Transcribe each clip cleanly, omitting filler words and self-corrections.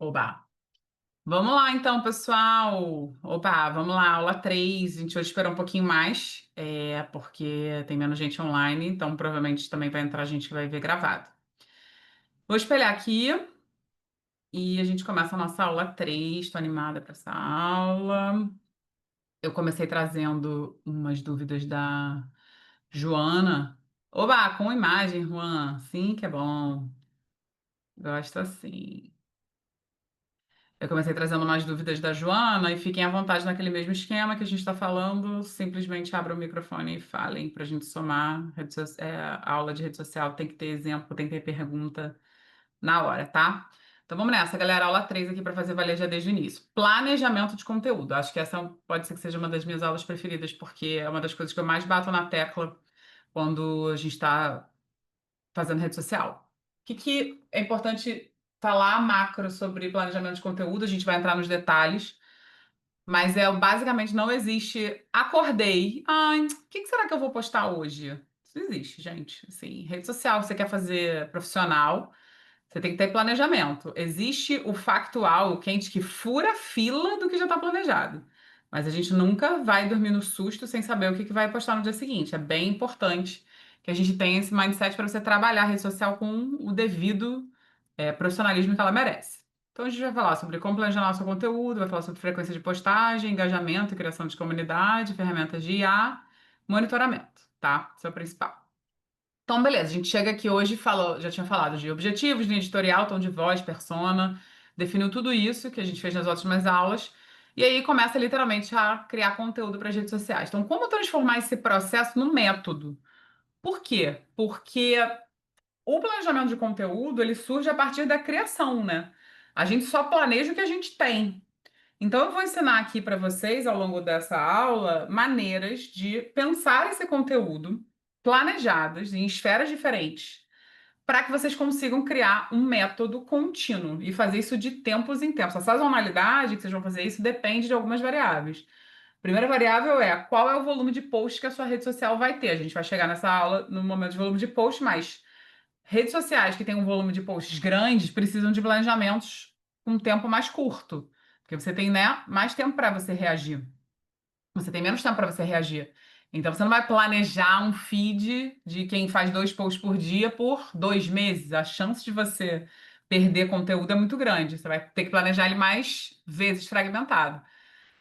Oba! Vamos lá então, pessoal. Opa, vamos lá, aula 3. A gente hoje esperar um pouquinho mais, porque tem menos gente online, então provavelmente também vai entrar gente que vai ver gravado. Vou espelhar aqui e a gente começa a nossa aula 3. Estou animada para essa aula. Eu comecei trazendo umas dúvidas da Joana. Oba, com imagem, Juan. Sim, que é bom. Gosto assim. Eu comecei trazendo umas dúvidas da Joana e fiquem à vontade naquele mesmo esquema que a gente está falando. Simplesmente abra o microfone e falem para a gente somar. A aula de rede social tem que ter exemplo, tem que ter pergunta na hora, tá? Então vamos nessa, galera. Aula 3 aqui para fazer valer já desde o início. Planejamento de conteúdo. Acho que essa pode ser que seja uma das minhas aulas preferidas, porque é uma das coisas que eu mais bato na tecla quando a gente está fazendo rede social. O que é importante falar macro sobre planejamento de conteúdo? A gente vai entrar nos detalhes, mas basicamente não existe. Acordei. Ai, o que será que eu vou postar hoje? Isso não existe, gente. Assim, rede social, você quer fazer profissional, você tem que ter planejamento. Existe o factual, o quente que fura a fila do que já está planejado. Mas a gente nunca vai dormir no susto sem saber o que vai postar no dia seguinte. É bem importante que a gente tenha esse mindset para você trabalhar a rede social com o devido profissionalismo que ela merece. Então a gente vai falar sobre como planejar nosso conteúdo, vai falar sobre frequência de postagem, engajamento, criação de comunidade, ferramentas de IA, monitoramento, tá? Isso é o principal. Então, beleza, a gente chega aqui hoje e falou, já tinha falado de objetivos, linha editorial, tom de voz, persona, definiu tudo isso que a gente fez nas últimas aulas, e aí começa literalmente a criar conteúdo para as redes sociais. Então, como transformar esse processo num método? Por quê? Porque o planejamento de conteúdo, ele surge a partir da criação, né? A gente só planeja o que a gente tem. Então, eu vou ensinar aqui para vocês, ao longo dessa aula, maneiras de pensar esse conteúdo planejadas em esferas diferentes, para que vocês consigam criar um método contínuo e fazer isso de tempos em tempos. A sazonalidade que vocês vão fazer isso depende de algumas variáveis. Primeira variável é qual é o volume de post que a sua rede social vai ter. A gente vai chegar nessa aula no momento de volume de post, mas redes sociais que têm um volume de posts grandes precisam de planejamentos com um tempo mais curto, porque você tem, né, mais tempo para você reagir. Você tem menos tempo para você reagir. Então você não vai planejar um feed de quem faz 2 posts por dia por 2 meses. A chance de você perder conteúdo é muito grande. Você vai ter que planejar ele mais vezes fragmentado.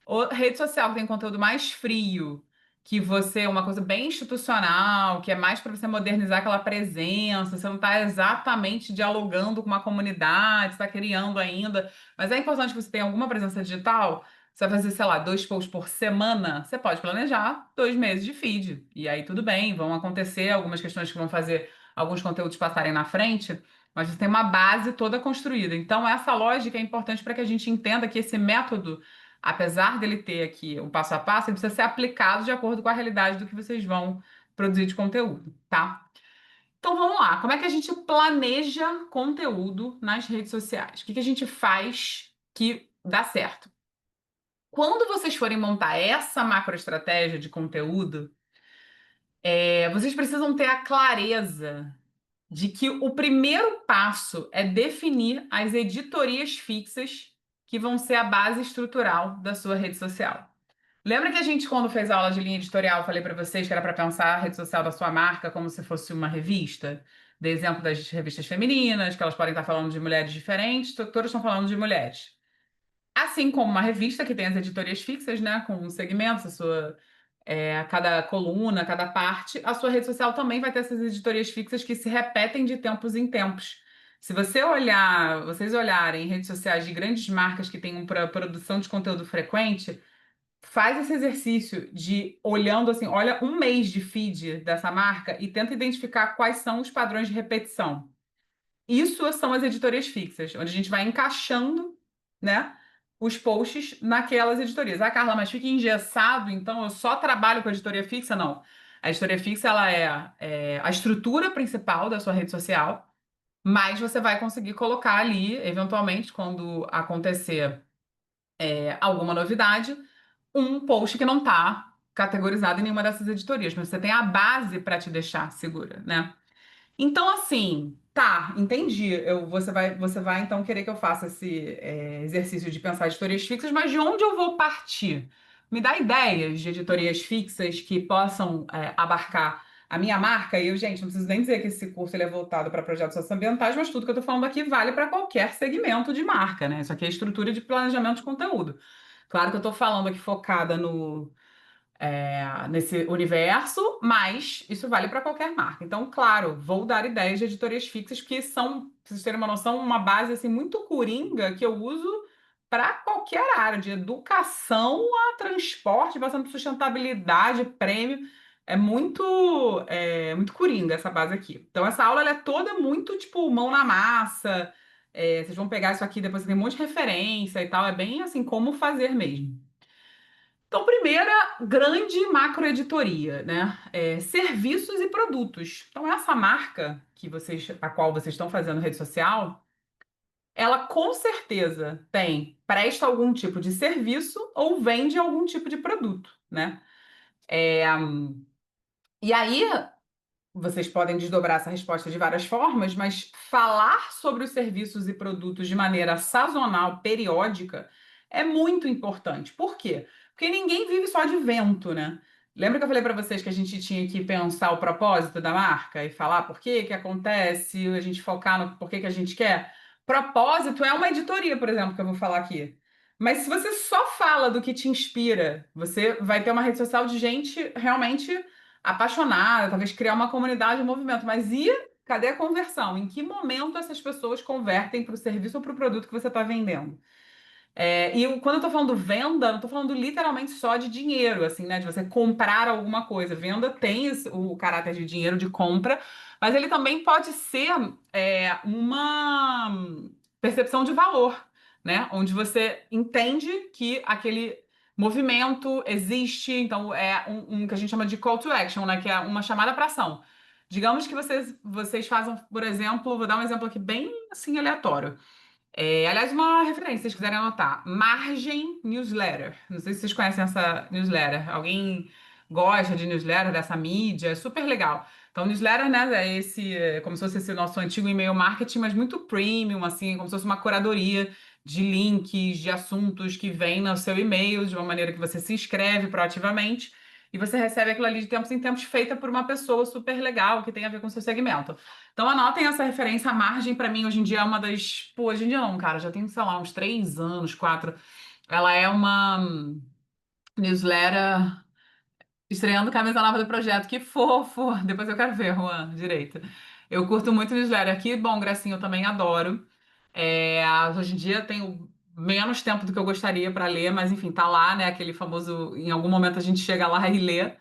Ou rede social que tem conteúdo mais frio, que você é uma coisa bem institucional, que é mais para você modernizar aquela presença, você não está exatamente dialogando com uma comunidade, está criando ainda, mas é importante que você tenha alguma presença digital. Você vai fazer, sei lá, 2 posts por semana, você pode planejar 2 meses de feed. E aí tudo bem, vão acontecer algumas questões que vão fazer alguns conteúdos passarem na frente, mas você tem uma base toda construída. Então, essa lógica é importante para que a gente entenda que esse método, apesar dele ter aqui o passo a passo, ele precisa ser aplicado de acordo com a realidade do que vocês vão produzir de conteúdo, tá? Então vamos lá, como é que a gente planeja conteúdo nas redes sociais? O que a gente faz que dá certo? Quando vocês forem montar essa macroestratégia de conteúdo, vocês precisam ter a clareza de que o primeiro passo é definir as editorias fixas que vão ser a base estrutural da sua rede social. Lembra que a gente, quando fez a aula de linha editorial, eu falei para vocês que era para pensar a rede social da sua marca como se fosse uma revista? Dei exemplo das revistas femininas, que elas podem estar falando de mulheres diferentes, todas estão falando de mulheres. Assim como uma revista que tem as editorias fixas, né, com segmentos, cada coluna, cada parte, a sua rede social também vai ter essas editorias fixas que se repetem de tempos em tempos. Se vocês olharem redes sociais de grandes marcas que têm uma produção de conteúdo frequente, faz esse exercício de olhando assim, olha um mês de feed dessa marca e tenta identificar quais são os padrões de repetição. Isso são as editorias fixas, onde a gente vai encaixando, né, os posts naquelas editorias. Ah, Carla, mas fica engessado, então eu só trabalho com a editoria fixa? Não. A editoria fixa, ela é a estrutura principal da sua rede social, mas você vai conseguir colocar ali, eventualmente, quando acontecer alguma novidade, um post que não está categorizado em nenhuma dessas editorias, mas você tem a base para te deixar segura, né? Então, assim, tá, entendi. Você vai então querer que eu faça esse exercício de pensar editorias fixas, mas de onde eu vou partir? Me dá ideias de editorias fixas que possam abarcar a minha marca. E eu, gente, não preciso nem dizer que esse curso ele é voltado para projetos socioambientais, mas tudo que eu estou falando aqui vale para qualquer segmento de marca, né? Isso aqui é estrutura de planejamento de conteúdo. Claro que eu estou falando aqui focada nesse universo, mas isso vale para qualquer marca. Então, claro, vou dar ideias de editorias fixas que são, pra vocês terem uma noção, uma base assim muito coringa que eu uso para qualquer área, de educação a transporte, passando por sustentabilidade, prêmio. É muito coringa essa base aqui. Então, essa aula ela é toda muito tipo mão na massa. Vocês vão pegar isso aqui, depois tem um monte de referência e tal. É bem assim, como fazer mesmo. Então, primeira grande macroeditoria, né? Serviços e produtos. Então, essa marca a qual vocês estão fazendo rede social, ela com certeza presta algum tipo de serviço ou vende algum tipo de produto, né? É, e aí, vocês podem desdobrar essa resposta de várias formas, mas falar sobre os serviços e produtos de maneira sazonal, periódica, é muito importante. Por quê? Porque ninguém vive só de vento, né? Lembra que eu falei para vocês que a gente tinha que pensar o propósito da marca e falar por que que acontece, a gente focar no porquê que a gente quer? Propósito é uma editoria, por exemplo, que eu vou falar aqui. Mas se você só fala do que te inspira, você vai ter uma rede social de gente realmente apaixonada, talvez criar uma comunidade, um movimento. Mas cadê a conversão? Em que momento essas pessoas convertem para o serviço ou para o produto que você está vendendo? Quando eu tô falando venda, não tô falando literalmente só de dinheiro, assim, né? De você comprar alguma coisa. Venda tem o caráter de dinheiro, de compra, mas ele também pode ser uma percepção de valor, né? Onde você entende que aquele movimento existe, então é um que a gente chama de call to action, né? Que é uma chamada para ação. Digamos que vocês fazem, por exemplo, vou dar um exemplo aqui bem assim aleatório. Aliás, uma referência, se vocês quiserem anotar. Margem Newsletter. Não sei se vocês conhecem essa newsletter. Alguém gosta de newsletter, dessa mídia? É super legal. Então, newsletter, né, como se fosse esse nosso antigo e-mail marketing, mas muito premium, assim, como se fosse uma curadoria de links, de assuntos que vem no seu e-mail, de uma maneira que você se inscreve proativamente e você recebe aquilo ali de tempos em tempos, feita por uma pessoa super legal, que tem a ver com o seu segmento. Então anotem essa referência. A Margem, para mim, hoje em dia é uma das. Pô, hoje em dia não, cara, já tem, sei lá, uns 3 anos, 4. Ela é uma newsletter estreando camisa nova do projeto. Que fofo! Depois eu quero ver, Juan, direito. Eu curto muito newsletter aqui. Bom, Gracinha, eu também adoro. Hoje em dia eu tenho menos tempo do que eu gostaria para ler, mas enfim, tá lá, né? Aquele famoso, em algum momento a gente chega lá e lê.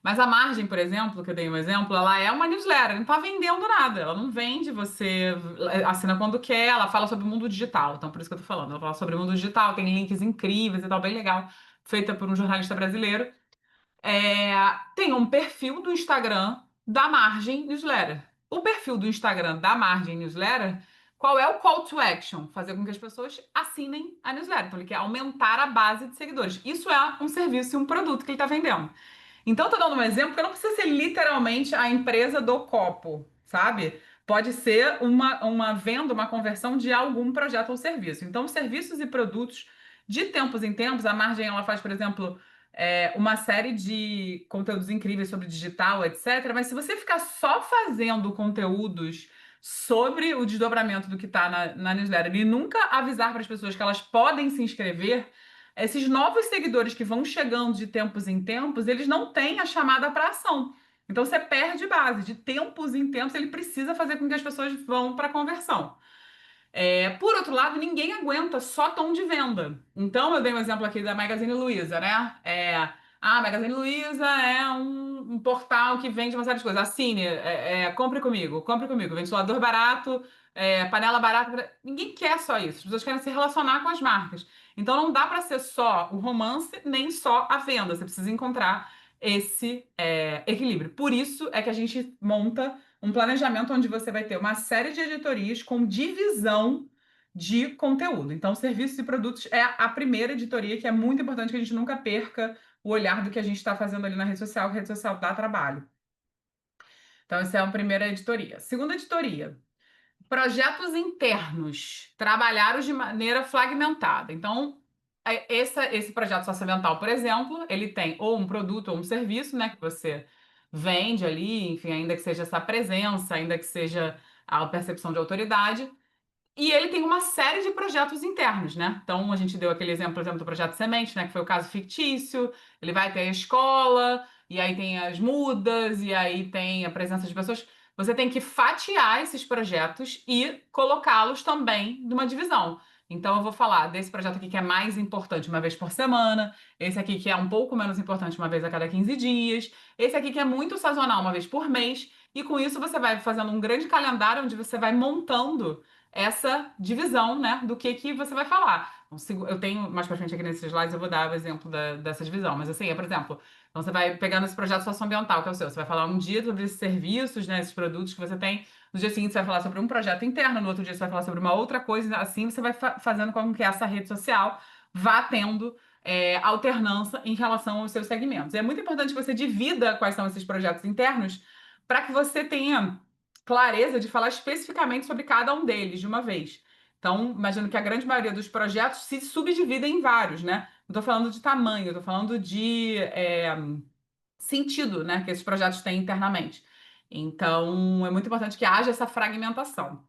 Mas a Margem, por exemplo, que eu dei um exemplo, ela é uma newsletter, não tá vendendo nada. Ela não vende, você assina quando quer, ela fala sobre o mundo digital. Então, por isso que eu tô falando. Ela fala sobre o mundo digital, tem links incríveis e tal, bem legal, feita por um jornalista brasileiro. Tem um perfil do Instagram da Margem Newsletter. O perfil do Instagram da Margem Newsletter, qual é o call to action? Fazer com que as pessoas assinem a newsletter. Então, ele quer aumentar a base de seguidores. Isso é um serviço e um produto que ele está vendendo. Então, estou dando um exemplo que não precisa ser literalmente a empresa do copo, sabe? Pode ser uma venda, uma conversão de algum projeto ou serviço. Então, serviços e produtos, de tempos em tempos, a Margem ela faz, por exemplo, uma série de conteúdos incríveis sobre digital, etc. Mas se você ficar só fazendo conteúdos sobre o desdobramento do que está na newsletter e nunca avisar para as pessoas que elas podem se inscrever, esses novos seguidores que vão chegando de tempos em tempos, eles não têm a chamada para ação. Então você perde base. De tempos em tempos, ele precisa fazer com que as pessoas vão para a conversão. Por outro lado, ninguém aguenta só tom de venda. Então, eu dei um exemplo aqui da Magazine Luiza, né? A Magazine Luiza é um portal que vende uma série de coisas. Assine, compre comigo. Ventilador barato, panela barata. Ninguém quer só isso. As pessoas querem se relacionar com as marcas. Então, não dá para ser só o romance, nem só a venda. Você precisa encontrar esse equilíbrio. Por isso é que a gente monta um planejamento onde você vai ter uma série de editorias com divisão de conteúdo. Então, serviços e produtos é a primeira editoria que é muito importante que a gente nunca perca o olhar do que a gente está fazendo ali na rede social, que a rede social dá trabalho. Então, essa é a primeira editoria. Segunda editoria. Projetos internos, trabalhá-los de maneira fragmentada. Então, esse projeto socioambiental, por exemplo, ele tem ou um produto ou um serviço, né, que você vende ali, enfim, ainda que seja essa presença, ainda que seja a percepção de autoridade, e ele tem uma série de projetos internos, né? Então, a gente deu aquele exemplo, por exemplo, do projeto Semente, né? Que foi o caso fictício. Ele vai ter a escola, e aí tem as mudas, e aí tem a presença de pessoas. Você tem que fatiar esses projetos e colocá-los também numa divisão. Então, eu vou falar desse projeto aqui que é mais importante uma vez por semana, esse aqui que é um pouco menos importante uma vez a cada 15 dias, esse aqui que é muito sazonal uma vez por mês, e com isso você vai fazendo um grande calendário onde você vai montando essa divisão, né, do que você vai falar. Então, eu tenho mais pra frente aqui nesses slides, eu vou dar o exemplo dessa divisão, mas assim, por exemplo, então você vai pegando esse projeto socioambiental, que é o seu, você vai falar um dia sobre esses serviços, né, esses produtos que você tem, no dia seguinte você vai falar sobre um projeto interno, no outro dia você vai falar sobre uma outra coisa, assim você vai fazendo com que essa rede social vá tendo alternância em relação aos seus segmentos. E é muito importante que você divida quais são esses projetos internos para que você tenha clareza de falar especificamente sobre cada um deles de uma vez. Então, imagino que a grande maioria dos projetos se subdividem em vários, né? Não estou falando de tamanho, estou falando de sentido, né, que esses projetos têm internamente. Então, é muito importante que haja essa fragmentação.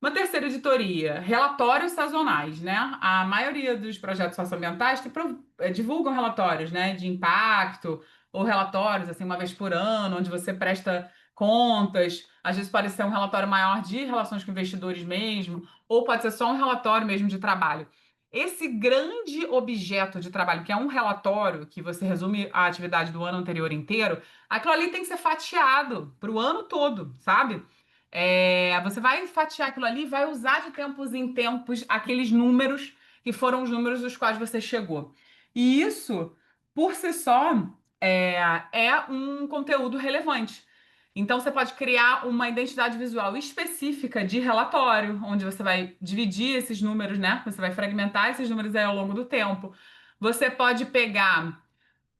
Uma terceira editoria, relatórios sazonais, né? A maioria dos projetos socioambientais divulgam relatórios, né, de impacto ou relatórios assim uma vez por ano, onde você presta contas. Às vezes pode ser um relatório maior de relações com investidores mesmo, ou pode ser só um relatório mesmo de trabalho. Esse grande objeto de trabalho, que é um relatório que você resume a atividade do ano anterior inteiro, aquilo ali tem que ser fatiado para o ano todo, sabe? Você vai fatiar aquilo ali, vai usar de tempos em tempos aqueles números que foram os números dos quais você chegou. E isso, por si só, é um conteúdo relevante. Então, você pode criar uma identidade visual específica de relatório, onde você vai dividir esses números, né? Você vai fragmentar esses números aí ao longo do tempo. Você pode pegar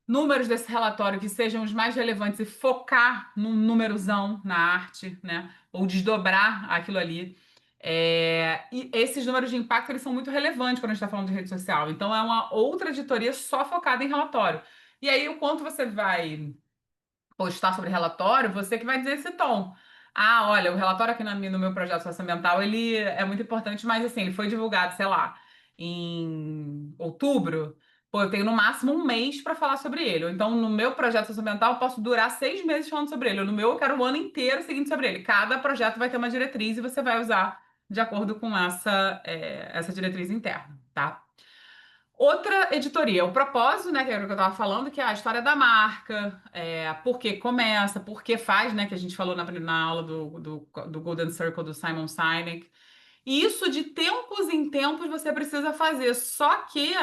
números desse relatório que sejam os mais relevantes e focar num númerozão na arte, né? Ou desdobrar aquilo ali. E esses números de impacto eles são muito relevantes quando a gente está falando de rede social. Então, é uma outra editoria só focada em relatório. E aí, o quanto você vai postar sobre relatório, você que vai dizer esse tom. Ah, olha, o relatório aqui no meu projeto socioambiental, ele é muito importante, mas assim, ele foi divulgado, sei lá, em outubro. Pô, eu tenho no máximo um mês para falar sobre ele. Ou então, no meu projeto socioambiental, eu posso durar 6 meses falando sobre ele. Ou no meu, eu quero o ano inteiro seguindo sobre ele. Cada projeto vai ter uma diretriz e você vai usar de acordo com essa diretriz interna, tá? Outra editoria, o propósito, né, que era o que eu estava falando, que é a história da marca, por que começa, por que faz, né, que a gente falou na aula do Golden Circle do Simon Sinek. E isso de tempos em tempos você precisa fazer, só que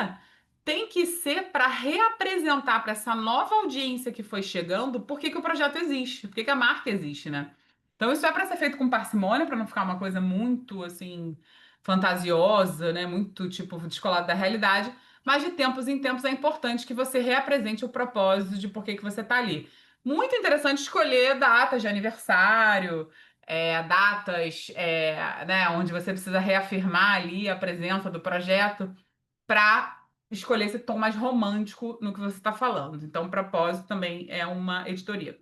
tem que ser para reapresentar para essa nova audiência que foi chegando por que que o projeto existe, por que que a marca existe, né? Então isso é para ser feito com parcimônia, para não ficar uma coisa muito assim fantasiosa, né? Muito tipo descolada da realidade, mas de tempos em tempos é importante que você reapresente o propósito de por que que você está ali. Muito interessante escolher datas de aniversário, datas, né, onde você precisa reafirmar ali a presença do projeto para escolher esse tom mais romântico no que você está falando. Então, o propósito também é uma editoria.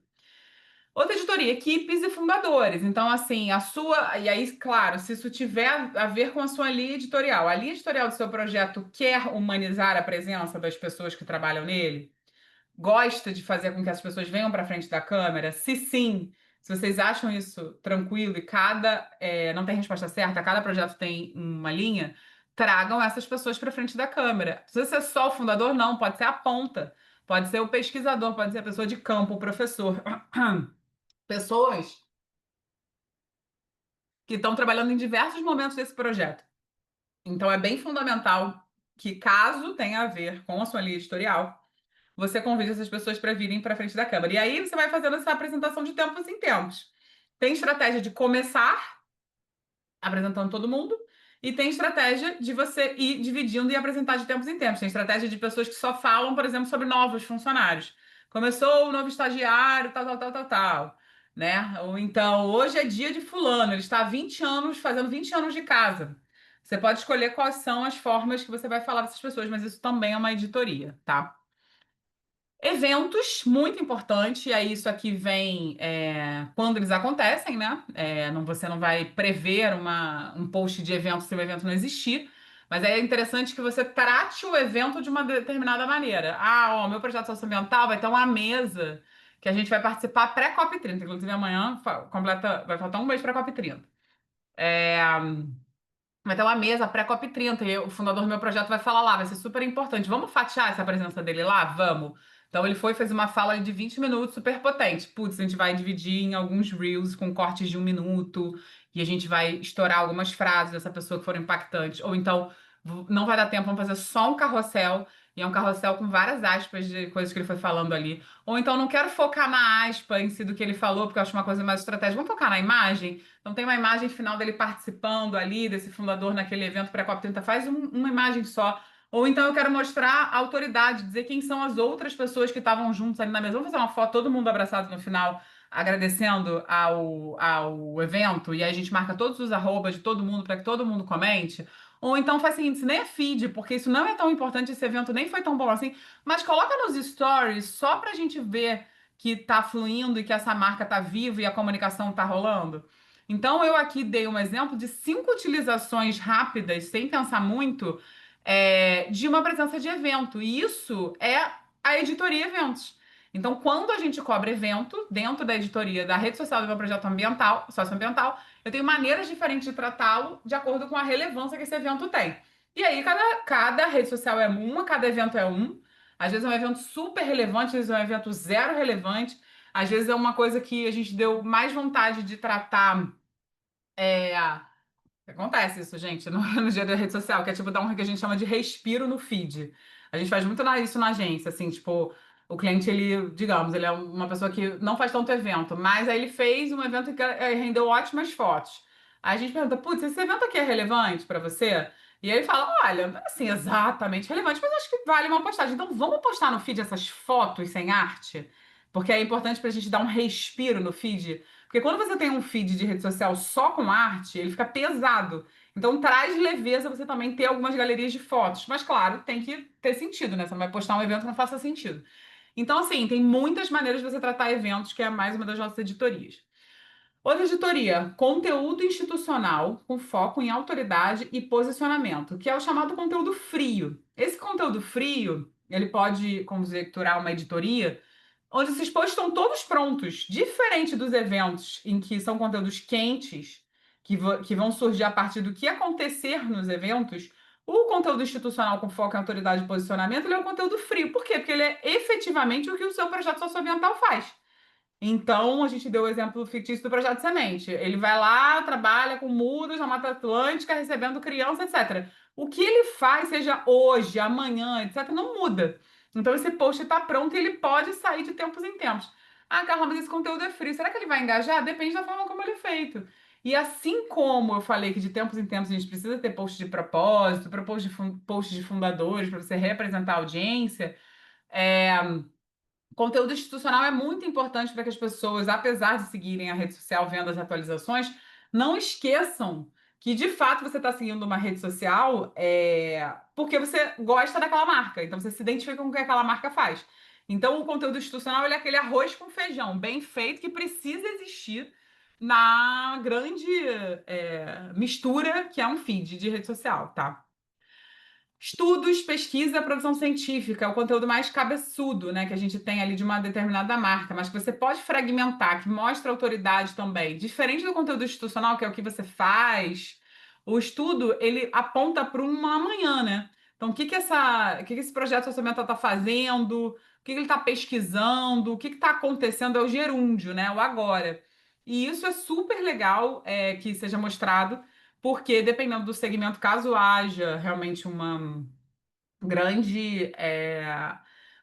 Outra editoria, equipes e fundadores. Então, assim, a sua. E aí, claro, se isso tiver a ver com a sua linha editorial, a linha editorial do seu projeto quer humanizar a presença das pessoas que trabalham nele? Gosta de fazer com que as pessoas venham para frente da câmera? Se sim, se vocês acham isso tranquilo e não tem resposta certa, cada projeto tem uma linha, tragam essas pessoas para frente da câmera. Precisa ser só o fundador? Não, pode ser a ponta, pode ser o pesquisador, pode ser a pessoa de campo, o professor. Pessoas que estão trabalhando em diversos momentos desse projeto. Então, é bem fundamental que, caso tenha a ver com a sua linha editorial, você convida essas pessoas para virem para frente da câmera. E aí você vai fazendo essa apresentação de tempos em tempos. Tem estratégia de começar apresentando todo mundo, e tem estratégia de você ir dividindo e apresentar de tempos em tempos. Tem estratégia de pessoas que só falam, por exemplo, sobre novos funcionários. Começou o novo estagiário, tal, tal, tal, tal, tal. né? Ou então, hoje é dia de fulano, ele está há 20 anos, fazendo 20 anos de casa. Você pode escolher quais são as formas que você vai falar dessas pessoas, mas isso também é uma editoria, tá? Eventos, muito importante, e aí isso aqui vem quando eles acontecem, né? Você não vai prever um post de evento se o evento não existir, mas é interessante que você trate o evento de uma determinada maneira. Ah, ó, meu projeto socioambiental vai ter uma mesa que a gente vai participar pré-COP30, inclusive amanhã vai faltar um mês para a COP30. Vai ter uma mesa pré-COP30 e o fundador do meu projeto vai falar lá, vai ser super importante. Vamos fatiar essa presença dele lá? Vamos. Então ele foi e fez uma fala de 20 minutos super potente. Putz, a gente vai dividir em alguns reels com cortes de 1 minuto e a gente vai estourar algumas frases dessa pessoa que foram impactantes. Ou então não vai dar tempo, vamos fazer só um carrossel e é um carrossel com várias aspas de coisas que ele foi falando ali. Ou então não quero focar na aspa em si do que ele falou, porque eu acho uma coisa mais estratégica. Vamos focar na imagem? Então tem uma imagem final dele participando ali, desse fundador naquele evento pré-COP30, faz uma imagem só. Ou então eu quero mostrar a autoridade, dizer quem são as outras pessoas que estavam juntos ali na mesa. Vamos fazer uma foto, todo mundo abraçado no final, agradecendo ao evento, e aí a gente marca todos os arrobas de todo mundo para que todo mundo comente. Ou então faz o seguinte, isso nem é feed, porque isso não é tão importante, esse evento nem foi tão bom assim, mas coloca nos stories só para a gente ver que tá fluindo e que essa marca tá viva e a comunicação tá rolando. Então, eu aqui dei um exemplo de 5 utilizações rápidas, sem pensar muito, de uma presença de evento. E isso é a editoria eventos. Então, quando a gente cobra evento dentro da editoria da rede social do meu projeto ambiental, socioambiental, eu tenho maneiras diferentes de tratá-lo de acordo com a relevância que esse evento tem. E aí, cada rede social é uma, cada evento é um. Às vezes é um evento super relevante, às vezes é um evento zero relevante. Às vezes é uma coisa que a gente deu mais vontade de tratar. É, Acontece isso, gente, no dia da rede social, que é tipo dar um que a gente chama de respiro no feed. A gente faz muito isso na agência, assim, tipo, o cliente, ele, digamos, ele é uma pessoa que não faz tanto evento, mas aí ele fez um evento que rendeu ótimas fotos. Aí a gente pergunta, putz, esse evento aqui é relevante para você? E aí ele fala, olha, não é assim exatamente relevante, mas acho que vale uma postagem. Então vamos postar no feed essas fotos sem arte? Porque é importante para a gente dar um respiro no feed. Porque quando você tem um feed de rede social só com arte, ele fica pesado. Então traz leveza você também ter algumas galerias de fotos. Mas claro, tem que ter sentido, né? Você não vai postar um evento que não faça sentido. Então, assim, tem muitas maneiras de você tratar eventos, que é mais uma das nossas editorias. Outra editoria, conteúdo institucional com foco em autoridade e posicionamento, que é o chamado conteúdo frio. Esse conteúdo frio, ele pode conjecturar uma editoria onde esses posts estão todos prontos, diferente dos eventos em que são conteúdos quentes, que vão surgir a partir do que acontecer nos eventos. O conteúdo institucional com foco em autoridade e posicionamento, ele é um conteúdo frio. Por quê? Porque ele é efetivamente o que o seu projeto socioambiental faz. Então, a gente deu o exemplo fictício do projeto Semente. Ele vai lá, trabalha com mudas na Mata Atlântica, recebendo criança, etc. O que ele faz, seja hoje, amanhã, etc., não muda. Então, esse post está pronto e ele pode sair de tempos em tempos. Ah, Carla, mas esse conteúdo é frio. Será que ele vai engajar? Depende da forma como ele é feito. E assim como eu falei que de tempos em tempos a gente precisa ter post de propósito, post de fundadores para você representar a audiência, é, conteúdo institucional é muito importante para que as pessoas, apesar de seguirem a rede social vendo as atualizações, não esqueçam que de fato você está seguindo uma rede social porque você gosta daquela marca, então você se identifica com o que aquela marca faz. Então, o conteúdo institucional ele é aquele arroz com feijão, bem feito, que precisa existir na grande mistura que é um feed de rede social, tá? Estudos, pesquisa, produção científica, é o conteúdo mais cabeçudo, né, que a gente tem ali de uma determinada marca, mas que você pode fragmentar, que mostra autoridade também. Diferente do conteúdo institucional, que é o que você faz, o estudo, ele aponta para uma amanhã, né? Então, o que esse projeto social está fazendo, o que ele está pesquisando, o que está acontecendo, é o gerúndio, né? O agora. E isso é super legal que seja mostrado, porque dependendo do segmento, caso haja realmente uma grande,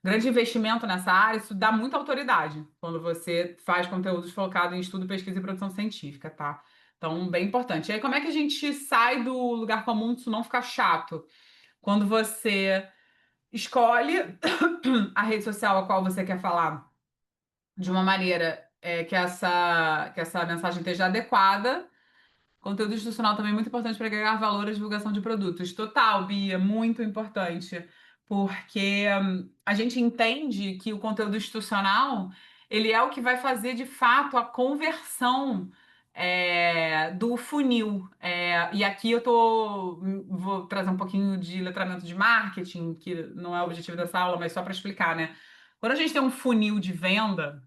grande investimento nessa área, isso dá muita autoridade quando você faz conteúdos focados em estudo, pesquisa e produção científica, tá? Então, bem importante. E aí, como é que a gente sai do lugar comum disso não ficar chato? Quando você escolhe a rede social a qual você quer falar de uma maneira que essa mensagem esteja adequada. Conteúdo institucional também é muito importante para agregar valor à divulgação de produtos. Total, Bia, muito importante. Porque a gente entende que o conteúdo institucional ele é o que vai fazer de fato a conversão do funil. E aqui vou trazer um pouquinho de letramento de marketing, que não é o objetivo dessa aula, mas só para explicar, né? Quando a gente tem um funil de venda,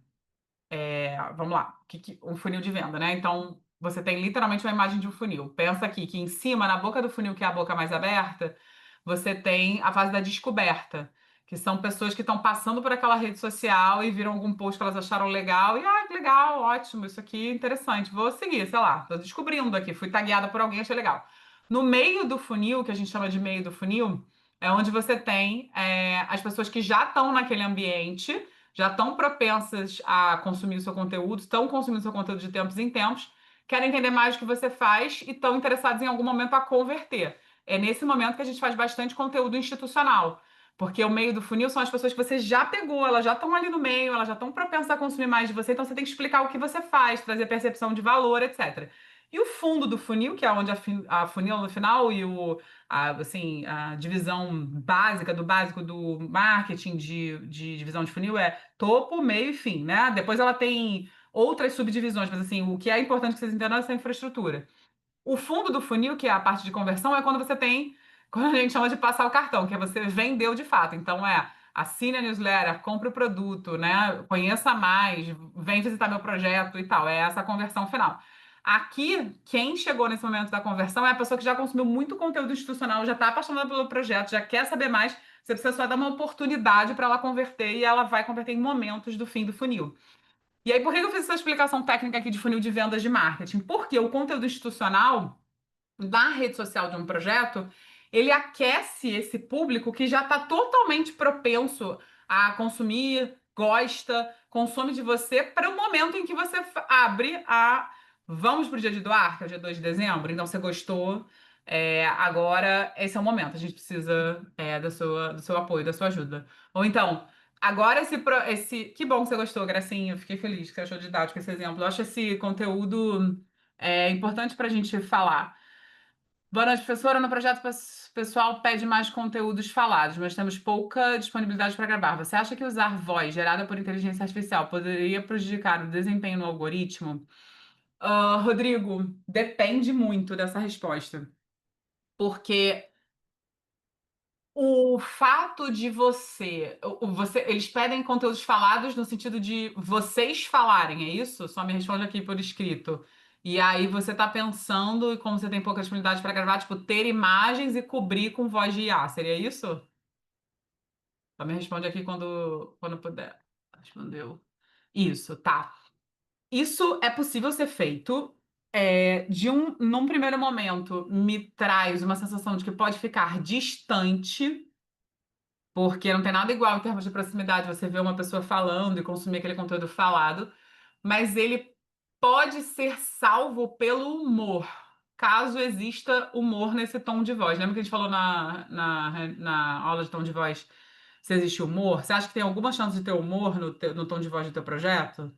vamos lá, um funil de venda, né? Então, você tem literalmente uma imagem de um funil. Pensa aqui que em cima, na boca do funil, que é a boca mais aberta, você tem a fase da descoberta, que são pessoas que estão passando por aquela rede social e viram algum post que elas acharam legal e, que legal, ótimo, isso aqui é interessante, vou seguir, sei lá, tô descobrindo aqui, fui tagueada por alguém, achei legal. No meio do funil, que a gente chama de meio do funil, é onde você tem as pessoas que já estão naquele ambiente, já estão propensas a consumir o seu conteúdo, estão consumindo o seu conteúdo de tempos em tempos, querem entender mais o que você faz e estão interessados em algum momento a converter. É nesse momento que a gente faz bastante conteúdo institucional, porque o meio do funil são as pessoas que você já pegou, elas já estão ali no meio, elas já estão propensas a consumir mais de você, então você tem que explicar o que você faz, trazer percepção de valor, etc. E o fundo do funil, que é onde a funil no final e assim, a divisão básica do básico do marketing de divisão de funil é topo, meio e fim, né? Depois ela tem outras subdivisões, mas assim, o que é importante que vocês entendam é essa infraestrutura. O fundo do funil, que é a parte de conversão, é quando você tem, quando a gente chama de passar o cartão, que é você vendeu de fato. Então assine a newsletter, compre o produto, né? Conheça mais, vem visitar meu projeto e tal. É essa a conversão final. Aqui, quem chegou nesse momento da conversão é a pessoa que já consumiu muito conteúdo institucional, já está apaixonada pelo projeto, já quer saber mais. Você precisa só dar uma oportunidade para ela converter e ela vai converter em momentos do fim do funil. E aí, por que eu fiz essa explicação técnica aqui de funil de vendas de marketing? Porque o conteúdo institucional da rede social de um projeto, ele aquece esse público que já está totalmente propenso a consumir, gosta, consome de você para o momento em que você abre a. Vamos para o dia de doar, que é o dia 2 de dezembro? Então você gostou. Agora esse é o momento, a gente precisa do seu apoio, da sua ajuda. Ou então, agora que bom que você gostou, Gracinha, eu fiquei feliz que você achou didático esse exemplo. Eu acho esse conteúdo importante para a gente falar. Boa noite, professora. No projeto pessoal pede mais conteúdos falados, mas temos pouca disponibilidade para gravar. Você acha que usar voz gerada por inteligência artificial poderia prejudicar o desempenho no algoritmo? Rodrigo, depende muito dessa resposta. Porque o fato de eles pedem conteúdos falados no sentido de vocês falarem, é isso? Só me responde aqui por escrito. E aí você tá pensando, e como você tem pouca disponibilidade para gravar, tipo, ter imagens e cobrir com voz de IA, seria isso? Só me responde aqui quando puder. Respondeu. Isso, tá. Isso é possível ser feito. Num primeiro momento, me traz uma sensação de que pode ficar distante. Porque não tem nada igual em termos de proximidade você ver uma pessoa falando e consumir aquele conteúdo falado, mas ele pode ser salvo pelo humor, caso exista humor nesse tom de voz. Lembra que a gente falou na aula de tom de voz se existe humor? Você acha que tem alguma chance de ter humor no tom de voz do teu projeto?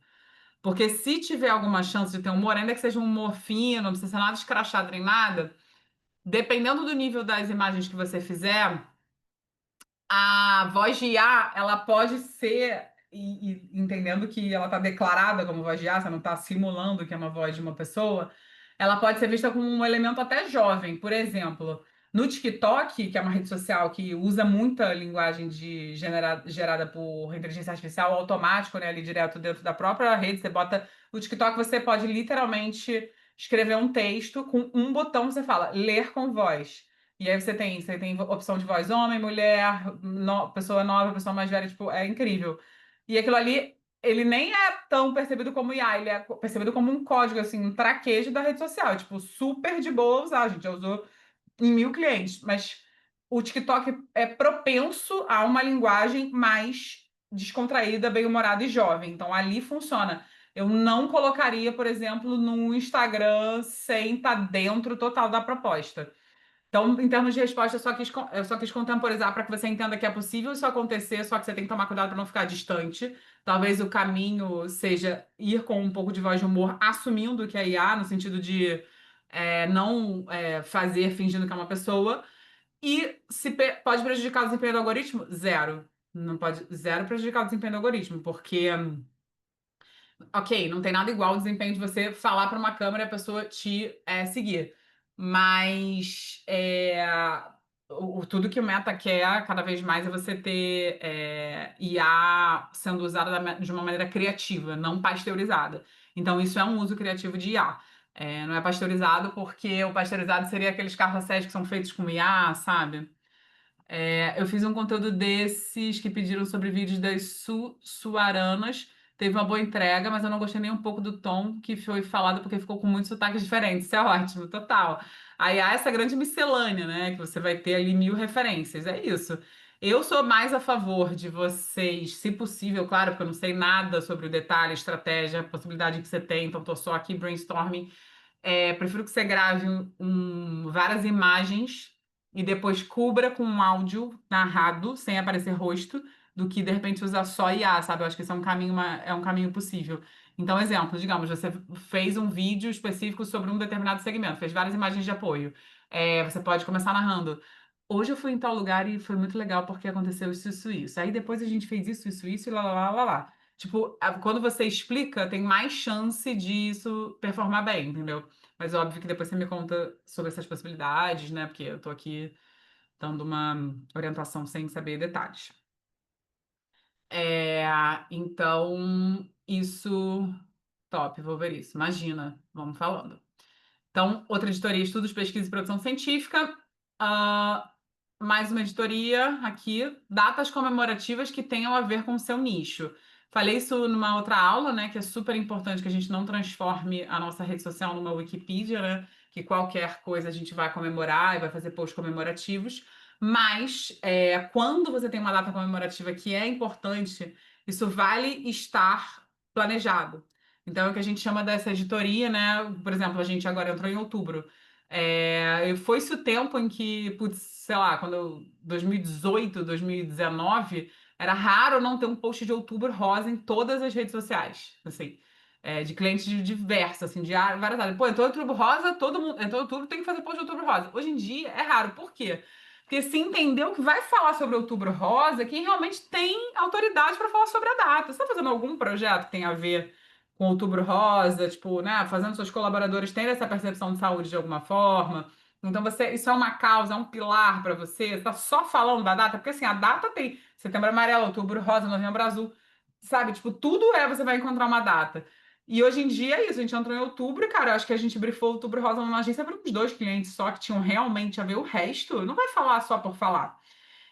Porque se tiver alguma chance de ter humor, ainda que seja um humor fino, não precisa ser nada escrachado nem nada, dependendo do nível das imagens que você fizer, a voz de IA, ela pode ser, e entendendo que ela está declarada como voz de IA, você não está simulando que é uma voz de uma pessoa, ela pode ser vista como um elemento até jovem. Por exemplo, no TikTok, que é uma rede social que usa muita linguagem gerada por inteligência artificial automático, né, ali direto dentro da própria rede, você bota no TikTok, você pode literalmente escrever um texto com um botão, você fala ler com voz. E aí você tem opção de voz homem, mulher, pessoa nova, pessoa mais velha, tipo, é incrível. E aquilo ali, ele nem é tão percebido como IA, ele é percebido como um código, assim, um traquejo da rede social. Tipo, super de boa usar, a gente já usou em 1.000 clientes. Mas o TikTok é propenso a uma linguagem mais descontraída, bem-humorada e jovem. Então, ali funciona. Eu não colocaria, por exemplo, no Instagram sem estar dentro total da proposta. Então, em termos de resposta, eu só quis contemporizar para que você entenda que é possível isso acontecer, só que você tem que tomar cuidado para não ficar distante. Talvez o caminho seja ir com um pouco de voz de humor, assumindo que é IA, no sentido de não fazer fingindo que é uma pessoa. E se pode prejudicar o desempenho do algoritmo? Zero. Não pode, zero prejudicar o desempenho do algoritmo, porque ok, não tem nada igual o desempenho de você falar para uma câmera e a pessoa te seguir. Mas tudo que o Meta quer cada vez mais é você ter IA sendo usada de uma maneira criativa, não pasteurizada. Então, isso é um uso criativo de IA. Não é pasteurizado porque o pasteurizado seria aqueles carrosséis que são feitos com IA, sabe? Eu fiz um conteúdo desses que pediram sobre vídeos das suaranas. Teve uma boa entrega, mas eu não gostei nem um pouco do tom que foi falado, porque ficou com muitos sotaques diferentes. Isso é ótimo, total. Aí há essa grande miscelânea, né? Que você vai ter ali 1000 referências. É isso. Eu sou mais a favor de vocês, se possível, claro, porque eu não sei nada sobre o detalhe, estratégia, possibilidade que você tem, então estou só aqui brainstorming. Prefiro que você grave várias imagens e depois cubra com um áudio narrado, sem aparecer rosto, do que de repente usar só IA, sabe? Eu acho que esse é um caminho possível. Então, exemplo, digamos, você fez um vídeo específico sobre um determinado segmento, fez várias imagens de apoio. Você pode começar narrando. Hoje eu fui em tal lugar e foi muito legal porque aconteceu isso, isso, isso. Aí depois a gente fez isso, isso, isso e lá, lá, lá, lá, lá. Tipo, quando você explica, tem mais chance de isso performar bem, entendeu? Mas óbvio que depois você me conta sobre essas possibilidades, né? Porque eu tô aqui dando uma orientação sem saber detalhes. É, então, isso. Top, vou ver isso. Imagina, vamos falando. Então, outra editoria, estudos, pesquisa e produção científica. Ah, mais uma editoria aqui, datas comemorativas que tenham a ver com o seu nicho. Falei isso numa outra aula, né, que é super importante que a gente não transforme a nossa rede social numa Wikipedia, né, que qualquer coisa a gente vai comemorar e vai fazer posts comemorativos. Mas quando você tem uma data comemorativa que é importante, isso vale estar planejado. Então, é o que a gente chama dessa editoria, né? Por exemplo, a gente agora entrou em outubro. Foi-se o tempo em que, putz, sei lá, 2018, 2019, era raro não ter um post de outubro rosa em todas as redes sociais, assim, de clientes diversos, assim, de várias áreas. Pô, entrou outubro rosa, todo mundo, entrou outubro, tem que fazer post de outubro rosa. Hoje em dia é raro, por quê? Porque se entendeu que vai falar sobre outubro rosa quem realmente tem autoridade para falar sobre a data. Você está fazendo algum projeto que tem a ver com Outubro Rosa, tipo, né, fazendo seus colaboradores terem essa percepção de saúde de alguma forma. Então, isso é uma causa, é um pilar para você. Você está só falando da data, porque assim, a data tem setembro amarelo, outubro rosa, novembro azul, sabe? Tipo, tudo você vai encontrar uma data. E hoje em dia é isso, a gente entrou em outubro, e, cara, eu acho que a gente brifou outubro rosa numa agência para uns 2 clientes só que tinham realmente a ver o resto. Não vai falar só por falar.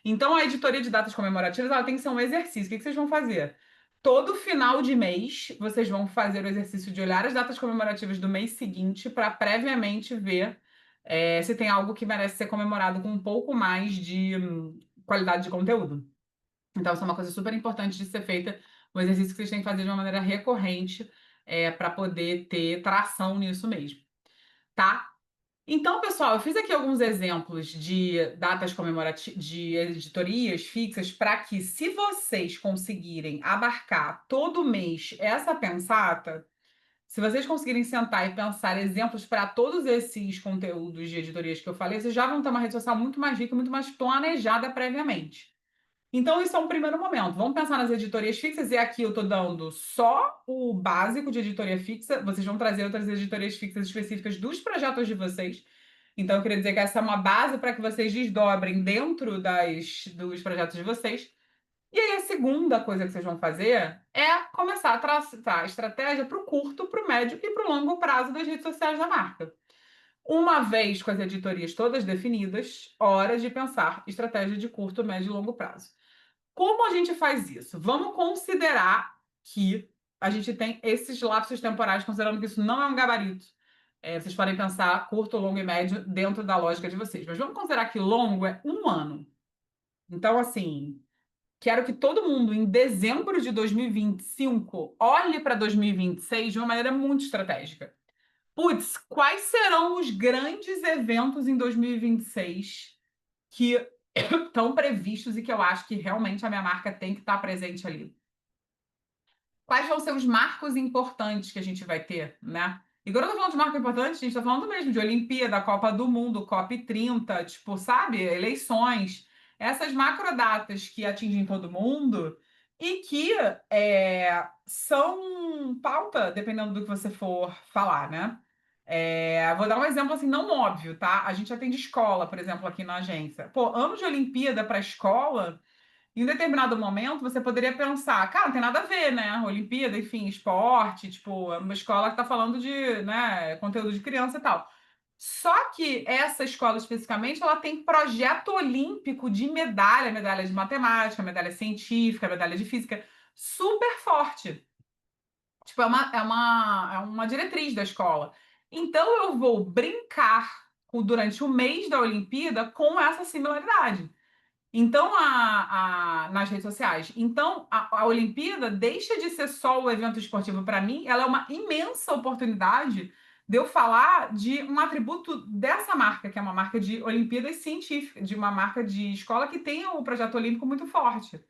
Então, a editoria de datas comemorativas, ela tem que ser um exercício. O que que vocês vão fazer? Todo final de mês, vocês vão fazer o exercício de olhar as datas comemorativas do mês seguinte para previamente ver se tem algo que merece ser comemorado com um pouco mais de qualidade de conteúdo. Então, isso é uma coisa super importante de ser feita, um exercício que vocês têm que fazer de uma maneira recorrente para poder ter tração nisso mesmo, tá? Então, pessoal, eu fiz aqui alguns exemplos de datas comemorativas, de editorias fixas, para que, se vocês conseguirem abarcar todo mês essa pensata, se vocês conseguirem sentar e pensar exemplos para todos esses conteúdos de editorias que eu falei, vocês já vão ter uma rede social muito mais rica, muito mais planejada previamente. Então, isso é um primeiro momento. Vamos pensar nas editorias fixas, e aqui eu estou dando só o básico de editoria fixa. Vocês vão trazer outras editorias fixas específicas dos projetos de vocês. Então, eu queria dizer que essa é uma base para que vocês desdobrem dentro dos projetos de vocês. E aí, a segunda coisa que vocês vão fazer é começar a traçar estratégia para o curto, para o médio e para o longo prazo das redes sociais da marca. Uma vez com as editorias todas definidas, hora de pensar estratégia de curto, médio e longo prazo. Como a gente faz isso? Vamos considerar que a gente tem esses lapsos temporais, considerando que isso não é um gabarito. Vocês podem pensar curto, longo e médio dentro da lógica de vocês. Mas vamos considerar que longo é um ano. Então, assim, quero que todo mundo, em dezembro de 2025, olhe para 2026 de uma maneira muito estratégica. Putz, quais serão os grandes eventos em 2026 que estão previstos e que eu acho que realmente a minha marca tem que estar presente ali? Quais vão ser os marcos importantes que a gente vai ter, né? E quando eu tô falando de marco importante, a gente tá falando mesmo de Olimpíada, Copa do Mundo, COP30, tipo, sabe? Eleições. Essas macrodatas que atingem todo mundo e que são pauta, dependendo do que você for falar, né? Vou dar um exemplo assim, não óbvio, tá? A gente atende escola, por exemplo, aqui na agência. Pô, ano de Olimpíada para escola. Em um determinado momento, você poderia pensar, cara, não tem nada a ver, né? Olimpíada, enfim, esporte, tipo, é uma escola que está falando de, né, conteúdo de criança e tal. Só que essa escola especificamente, ela tem projeto olímpico de medalha, medalha de matemática, medalha científica, medalha de física, super forte. Tipo, é uma diretriz da escola. Então, eu vou brincar durante o mês da Olimpíada com essa similaridade. Então, nas redes sociais. Então, a Olimpíada deixa de ser só o evento esportivo para mim, ela é uma imensa oportunidade de eu falar de um atributo dessa marca, que é uma marca de Olimpíadas científicas, de uma marca de escola que tem o projeto olímpico muito forte.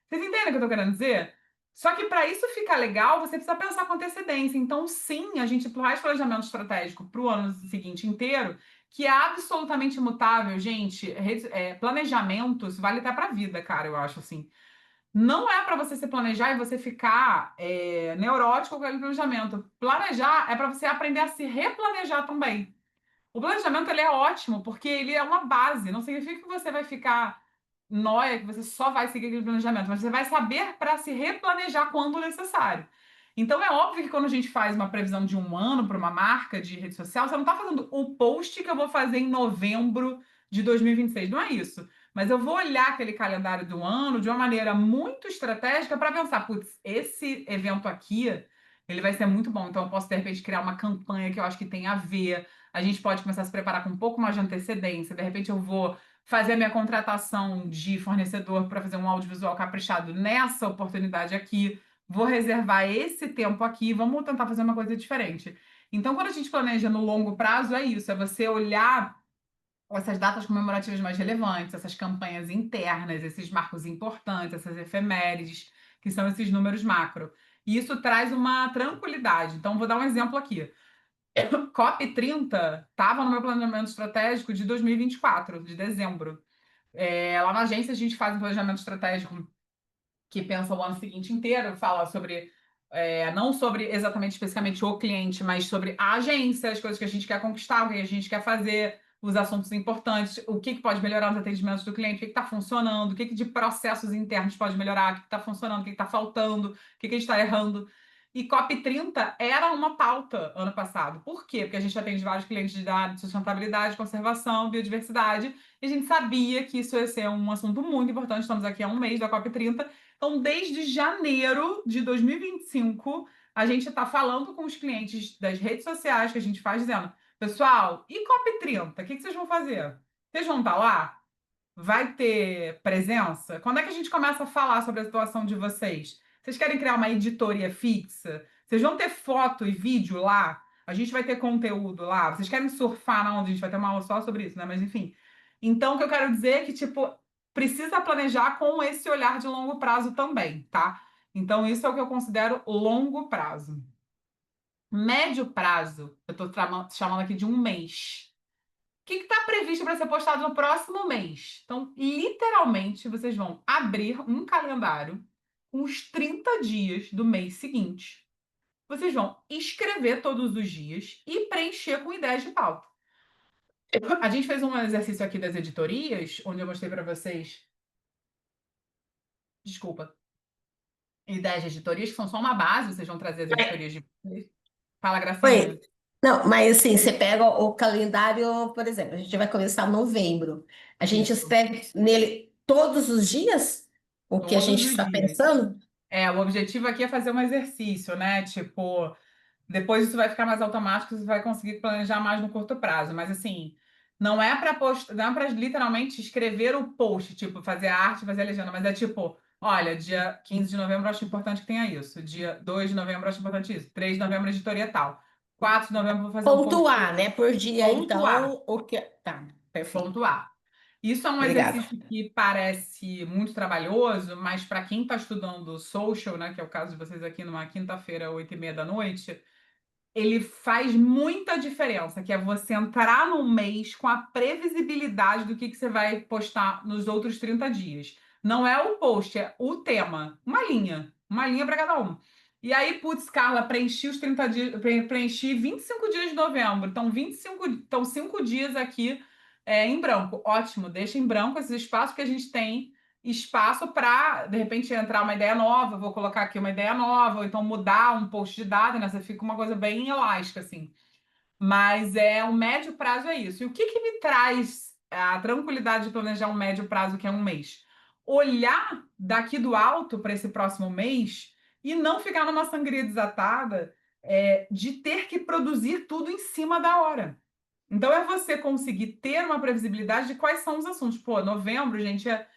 Vocês entendem o que eu estou querendo dizer? Só que para isso ficar legal, você precisa pensar com antecedência. Então, sim, a gente faz planejamento estratégico para o ano seguinte inteiro, que é absolutamente imutável, gente. Planejamento, isso vale até para a vida, cara, eu acho assim. Não é para você se planejar e você ficar neurótico com aquele planejamento. Planejar é para você aprender a se replanejar também. O planejamento ele é ótimo porque ele é uma base. Não significa que você vai ficar nóia, que você só vai seguir aquele planejamento, mas você vai saber para se replanejar quando necessário. Então é óbvio que quando a gente faz uma previsão de um ano para uma marca de rede social, você não está fazendo o post que eu vou fazer em novembro de 2026. Não é isso. Mas eu vou olhar aquele calendário do ano de uma maneira muito estratégica para pensar, putz, esse evento aqui, ele vai ser muito bom. Então eu posso, de repente, criar uma campanha que eu acho que tem a ver, a gente pode começar a se preparar com um pouco mais de antecedência. De repente, eu vou fazer a minha contratação de fornecedor para fazer um audiovisual caprichado nessa oportunidade aqui. Vou reservar esse tempo aqui. Vamos tentar fazer uma coisa diferente. Então, quando a gente planeja no longo prazo, é isso: é você olhar essas datas comemorativas mais relevantes, essas campanhas internas, esses marcos importantes, essas efemérides, que são esses números macro. E isso traz uma tranquilidade. Então, vou dar um exemplo aqui. COP30 estava no meu planejamento estratégico de 2024, de dezembro. Lá na agência a gente faz um planejamento estratégico que pensa o ano seguinte inteiro, fala sobre, não sobre exatamente, especificamente o cliente, mas sobre a agência, as coisas que a gente quer conquistar, o que a gente quer fazer, os assuntos importantes, o que pode melhorar nos atendimentos do cliente, o que está funcionando, o que de processos internos pode melhorar, o que está funcionando, o que está faltando, o que a gente está errando. E COP30 era uma pauta ano passado. Por quê? Porque a gente atende vários clientes da área de sustentabilidade, conservação, biodiversidade, e a gente sabia que isso ia ser um assunto muito importante. Estamos aqui há um mês da COP30. Então, desde janeiro de 2025, a gente está falando com os clientes das redes sociais que a gente faz, dizendo: pessoal, e COP30? O que vocês vão fazer? Vocês vão estar lá? Vai ter presença? Quando é que a gente começa a falar sobre a situação de vocês? Vocês querem criar uma editoria fixa? Vocês vão ter foto e vídeo lá? A gente vai ter conteúdo lá? Vocês querem surfar na onda? A gente vai ter uma aula só sobre isso, né? Mas enfim. Então, o que eu quero dizer é que, tipo, precisa planejar com esse olhar de longo prazo também, tá? Então, isso é o que eu considero longo prazo. Médio prazo, eu estou chamando aqui de um mês. O que está previsto para ser postado no próximo mês? Então, literalmente, vocês vão abrir um calendário com os 30 dias do mês seguinte. Vocês vão escrever todos os dias e preencher com ideias de pauta. A gente fez um exercício aqui das editorias, onde eu mostrei para vocês, desculpa, ideias de editorias, que são só uma base, vocês vão trazer as editorias de. Fala, Oi. Gracinha. Não, mas assim, você pega o calendário, por exemplo, a gente vai começar em novembro. A gente Isso, escreve nele todos os dias o que a todos gente os está dias. pensando? O objetivo aqui é fazer um exercício, né? Tipo, depois isso vai ficar mais automático, você vai conseguir planejar mais no curto prazo. Mas assim, não é para post, não é para literalmente escrever o post, tipo, fazer a arte, fazer a legenda, mas é tipo, olha, dia 15 de novembro eu acho importante que tenha isso. Dia 2 de novembro eu acho importante isso. 3 de novembro editoria tal. 4 de novembro eu vou fazer um post Pontuar, né? Por dia, pontuar, então, o que. Tá, perfeito. pontuar. Isso é um Obrigada. exercício que parece muito trabalhoso, mas para quem está estudando social, né, que é o caso de vocês aqui numa quinta-feira, 8h30 da noite, ele faz muita diferença, que é você entrar no mês com a previsibilidade do que você vai postar nos outros 30 dias. Não é o post, é o tema. Uma linha para cada um. E aí, putz, Carla, preenchi os 30 dias, preenchi 25 dias de novembro. Então, 25, então 5 dias aqui em branco. Ótimo, deixa em branco esses espaços que a gente tem espaço para, de repente, entrar uma ideia nova. Vou colocar aqui uma ideia nova, ou então mudar um post de dado, né? Você fica uma coisa bem elástica, assim. Mas o médio prazo é isso. E o que que me traz a tranquilidade de planejar um médio prazo, que é um mês? Olhar daqui do alto para esse próximo mês e não ficar numa sangria desatada de ter que produzir tudo em cima da hora. Então, é você conseguir ter uma previsibilidade de quais são os assuntos. Pô, novembro, gente, é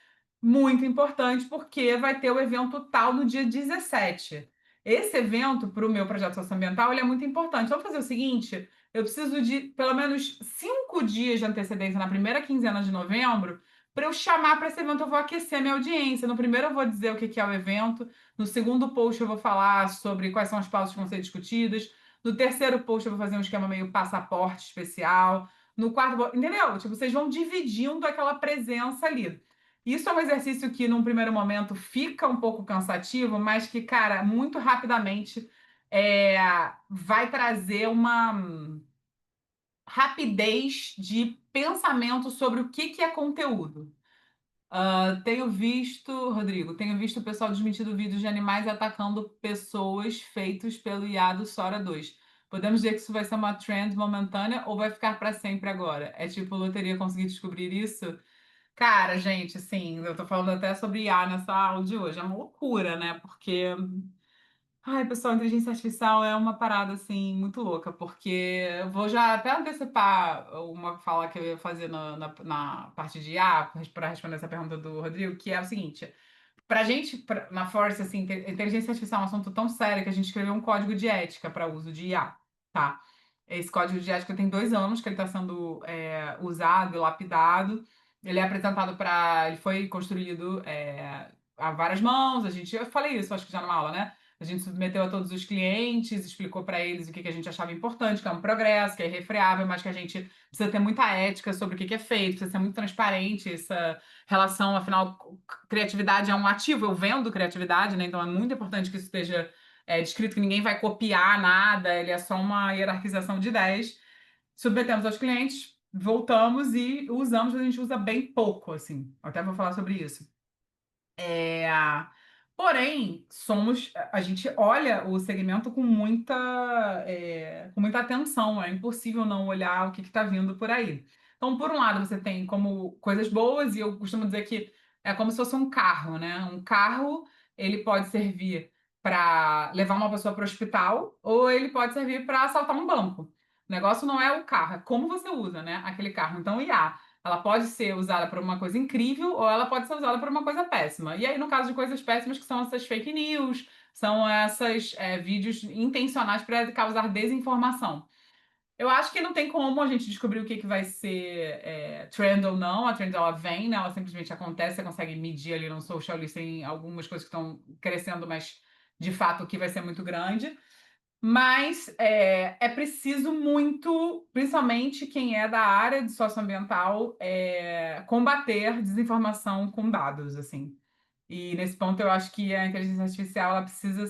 muito importante, porque vai ter o evento tal no dia 17. Esse evento, para o meu projeto socioambiental, ele é muito importante. Vamos fazer o seguinte: eu preciso de pelo menos 5 dias de antecedência na primeira quinzena de novembro para eu chamar para esse evento. Eu vou aquecer a minha audiência. No primeiro, eu vou dizer o que que é o evento. No segundo post, eu vou falar sobre quais são as pautas que vão ser discutidas. No terceiro post, eu vou fazer um esquema meio passaporte especial. No quarto, entendeu? Tipo, vocês vão dividindo aquela presença ali. Isso é um exercício que, num primeiro momento, fica um pouco cansativo, mas que, cara, muito rapidamente é, vai trazer uma rapidez de pensamento sobre o que que é conteúdo. Tenho visto, Rodrigo, tenho visto o pessoal desmentindo vídeos de animais atacando pessoas feitos pelo IA do Sora 2. Podemos dizer que isso vai ser uma trend momentânea ou vai ficar para sempre agora? É tipo loteria conseguir descobrir isso? Cara, gente, assim, eu tô falando até sobre IA nessa aula de hoje. É uma loucura, né? Porque, ai, pessoal, inteligência artificial é uma parada, assim, muito louca. Porque eu vou já até antecipar uma fala que eu ia fazer na parte de IA, para responder essa pergunta do Rodrigo, que é o seguinte. Pra gente, na Force, assim, inteligência artificial é um assunto tão sério que a gente escreveu um código de ética para uso de IA, tá? Esse código de ética tem 2 anos que ele está sendo usado e lapidado. Ele é apresentado para. Ele foi construído a várias mãos. Eu falei isso, acho que já numa aula, né? A gente submeteu a todos os clientes, explicou para eles o que que a gente achava importante, que é um progresso, que é irrefreável, mas que a gente precisa ter muita ética sobre o que que é feito, precisa ser muito transparente essa relação, afinal, criatividade é um ativo, eu vendo criatividade, né? Então é muito importante que isso esteja descrito, que ninguém vai copiar nada, ele é só uma hierarquização de ideias. Submetemos aos clientes, voltamos e usamos, mas a gente usa bem pouco, assim. Até vou falar sobre isso. É, Porém, a gente olha o segmento com muita atenção, é impossível não olhar o que está vindo por aí. Então, por um lado, você tem como coisas boas, e eu costumo dizer que é como se fosse um carro, né? Um carro, ele pode servir para levar uma pessoa para o hospital, ou ele pode servir para assaltar um banco. O negócio não é o carro, é como você usa, né? Aquele carro. Então, IA. Ela pode ser usada por uma coisa incrível ou ela pode ser usada por uma coisa péssima. E aí, no caso de coisas péssimas, que são essas fake news, são esses vídeos intencionais para causar desinformação. Eu acho que não tem como a gente descobrir o que, que vai ser trend ou não. A trend ela vem, né? Ela simplesmente acontece, você consegue medir ali no social listening algumas coisas que estão crescendo, mas de fato o que vai ser muito grande. Mas é preciso muito, principalmente quem é da área de socioambiental, combater desinformação com dados, assim. E nesse ponto eu acho que a inteligência artificial ela precisa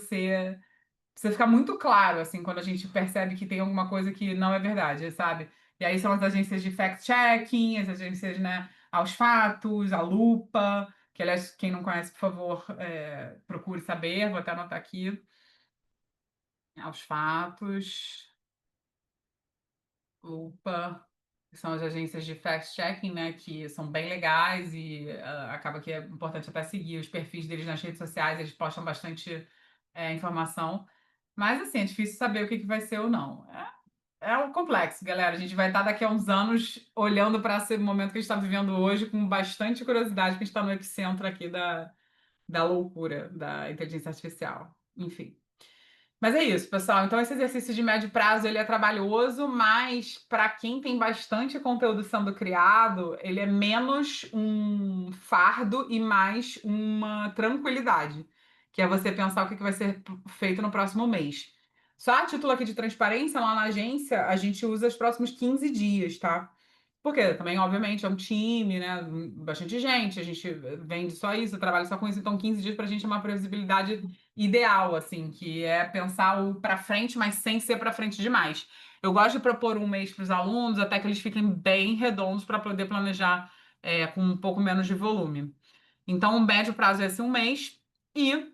ficar muito claro, assim, quando a gente percebe que tem alguma coisa que não é verdade, sabe? E aí são as agências de fact-checking, as agências, né, aos fatos, a lupa, que aliás, quem não conhece, por favor, procure saber, vou até anotar aqui, aos fatos. Opa, que são as agências de fact-checking, né, que são bem legais e acaba que é importante até seguir os perfis deles nas redes sociais, eles postam bastante informação. Mas, assim, é difícil saber o que que vai ser ou não. É um complexo, galera. A gente vai estar daqui a uns anos olhando para esse momento que a gente está vivendo hoje com bastante curiosidade, porque a gente está no epicentro aqui da loucura da inteligência artificial. Enfim. Mas é isso, pessoal. Então, esse exercício de médio prazo, ele é trabalhoso, mas para quem tem bastante conteúdo sendo criado, ele é menos um fardo e mais uma tranquilidade, que é você pensar o que vai ser feito no próximo mês. Só a título aqui de transparência, lá na agência, a gente usa os próximos 15 dias, tá? Porque também, obviamente, é um time, né? Bastante gente, a gente vende só isso, trabalha só com isso, então 15 dias para a gente é uma previsibilidade ideal, assim, que é pensar o para frente, mas sem ser para frente demais. Eu gosto de propor um mês para os alunos, até que eles fiquem bem redondos para poder planejar com um pouco menos de volume. Então, o médio prazo é esse um mês, e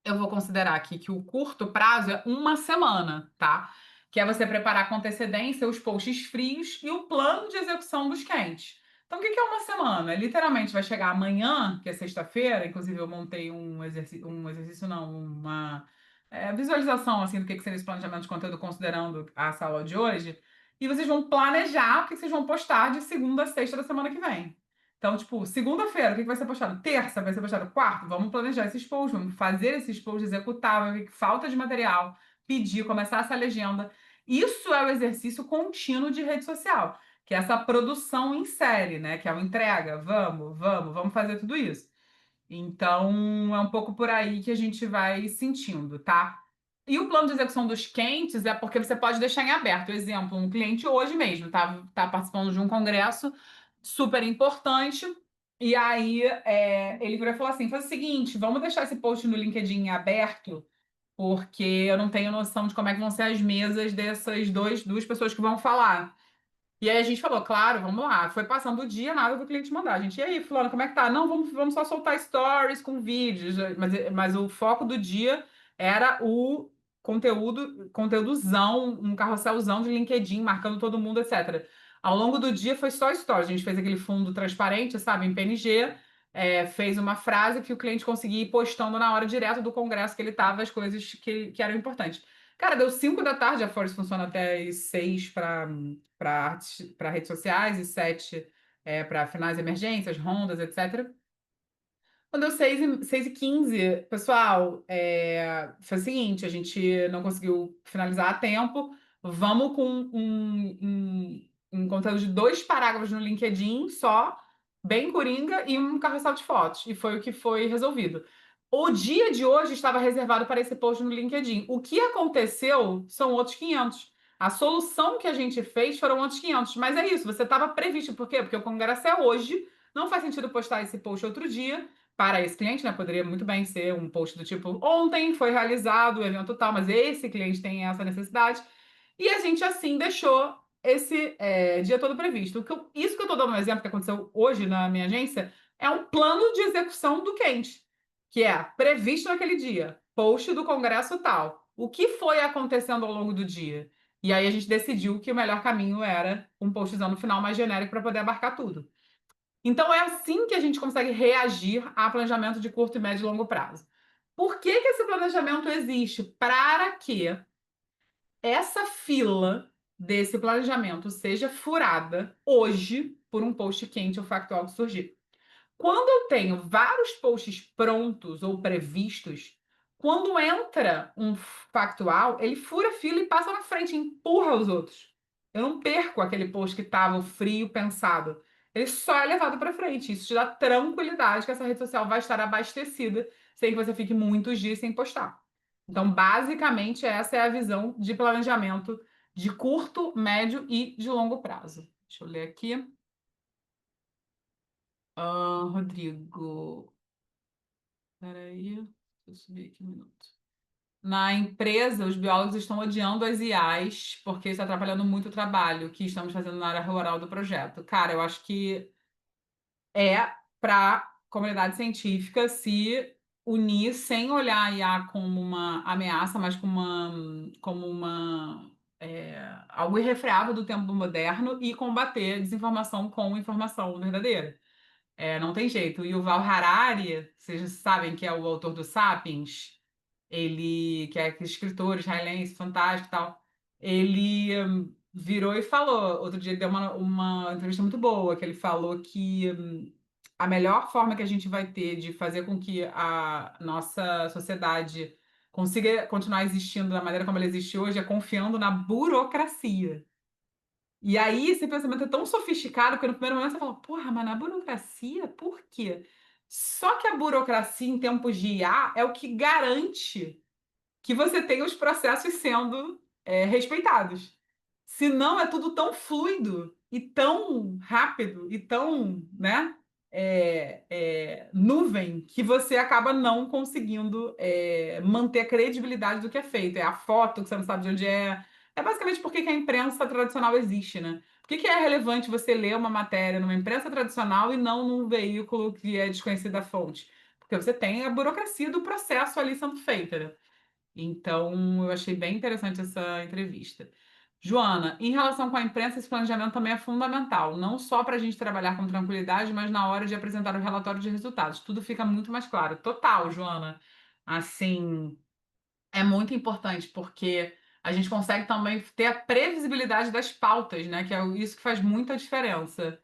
eu vou considerar aqui que o curto prazo é uma semana, tá? Que é você preparar com antecedência os posts frios e o plano de execução dos quentes. Então, o que que é uma semana? Literalmente vai chegar amanhã, que é sexta-feira, inclusive eu montei um exercício não, uma visualização assim do que seria esse planejamento de conteúdo considerando a sala de hoje, e vocês vão planejar o que vocês vão postar de segunda a sexta da semana que vem. Então, tipo, segunda-feira, o que que vai ser postado? Terça, vai ser postado quarto? Vamos planejar esses posts, vamos fazer esses posts executáveis, o que falta de material, pedir, começar essa legenda. Isso é o exercício contínuo de rede social, que é essa produção em série, né? Que é a entrega. Vamos fazer tudo isso. Então, é um pouco por aí que a gente vai sentindo, tá? E o plano de execução dos quentes é porque você pode deixar em aberto. Exemplo, um cliente hoje mesmo tá participando de um congresso super importante. E aí ele virou e falou assim: faz o seguinte, vamos deixar esse post no LinkedIn aberto, porque eu não tenho noção de como é que vão ser as mesas dessas duas pessoas que vão falar. E aí a gente falou, claro, vamos lá. Foi passando o dia, nada do cliente mandar. A gente, e aí, fulano, como é que tá? Não, vamos só soltar stories com vídeos. Mas o foco do dia era o conteúdozão, um carrosselzão de LinkedIn, marcando todo mundo, etc. Ao longo do dia foi só stories. A gente fez aquele fundo transparente, sabe, em PNG, fez uma frase que o cliente conseguia ir postando na hora direto do congresso que ele estava, as coisas que eram importantes. Cara, deu 5 da tarde, a Force funciona até as 6 para redes sociais e 7 para finais de emergências, rondas, etc. Quando deu 6h15, pessoal, foi o seguinte, a gente não conseguiu finalizar a tempo, vamos com um conteúdo de 2 parágrafos no LinkedIn só, bem coringa, e um carrossel de fotos, e foi o que foi resolvido. O dia de hoje estava reservado para esse post no LinkedIn. O que aconteceu são outros 500. A solução que a gente fez foram outros 500, mas é isso, você estava previsto, por quê? Porque o congresso é hoje, não faz sentido postar esse post outro dia, para esse cliente, né? Poderia muito bem ser um post do tipo: ontem foi realizado o evento tal, mas esse cliente tem essa necessidade. E a gente assim deixou esse dia todo previsto. Isso que eu estou dando um exemplo que aconteceu hoje na minha agência é um plano de execução do quente, que é previsto naquele dia, post do congresso tal. O que foi acontecendo ao longo do dia? E aí a gente decidiu que o melhor caminho era um postzão no final mais genérico para poder abarcar tudo. Então, é assim que a gente consegue reagir a planejamento de curto, médio e longo prazo. Por que que esse planejamento existe? Para que essa fila desse planejamento seja furada hoje por um post quente ou factual que surgir. Quando eu tenho vários posts prontos ou previstos, quando entra um factual, ele fura a fila e passa na frente, empurra os outros. Eu não perco aquele post que estava frio, pensado. Ele só é levado para frente. Isso te dá tranquilidade que essa rede social vai estar abastecida sem que você fique muitos dias sem postar. Então, basicamente, essa é a visão de planejamento de curto, médio e de longo prazo. Deixa eu ler aqui. Rodrigo. Peraí, deixa eu subir aqui um minuto. Na empresa, os biólogos estão odiando as IAs porque está atrapalhando muito o trabalho que estamos fazendo na área rural do projeto. Cara, eu acho que é para a comunidade científica se unir sem olhar a IA como uma ameaça, mas como algo irrefreável do tempo moderno e combater desinformação com informação verdadeira. Não tem jeito. E o Yuval Harari, vocês sabem que é o autor do Sapiens, ele, que é aquele escritor israelense, fantástico e tal, ele virou e falou, outro dia ele deu uma entrevista muito boa, que ele falou que a melhor forma que a gente vai ter de fazer com que a nossa sociedade consiga continuar existindo da maneira como ela existe hoje é confiando na burocracia. E aí esse pensamento é tão sofisticado que no primeiro momento você fala, porra, mas na burocracia? Por quê? Só que a burocracia em tempos de IA é o que garante que você tenha os processos sendo respeitados. Senão é tudo tão fluido e tão rápido e tão, né, nuvem que você acaba não conseguindo manter a credibilidade do que é feito. É a foto que você não sabe de onde é. É basicamente porque que a imprensa tradicional existe, né? Por que que é relevante você ler uma matéria numa imprensa tradicional e não num veículo que é desconhecido da fonte? Porque você tem a burocracia do processo ali sendo feita, né? Então, eu achei bem interessante essa entrevista. Joana, em relação com a imprensa, esse planejamento também é fundamental, não só para a gente trabalhar com tranquilidade, mas na hora de apresentar o relatório de resultados. Tudo fica muito mais claro. Total, Joana. Assim, é muito importante, porque a gente consegue também ter a previsibilidade das pautas, né? Que é isso que faz muita diferença.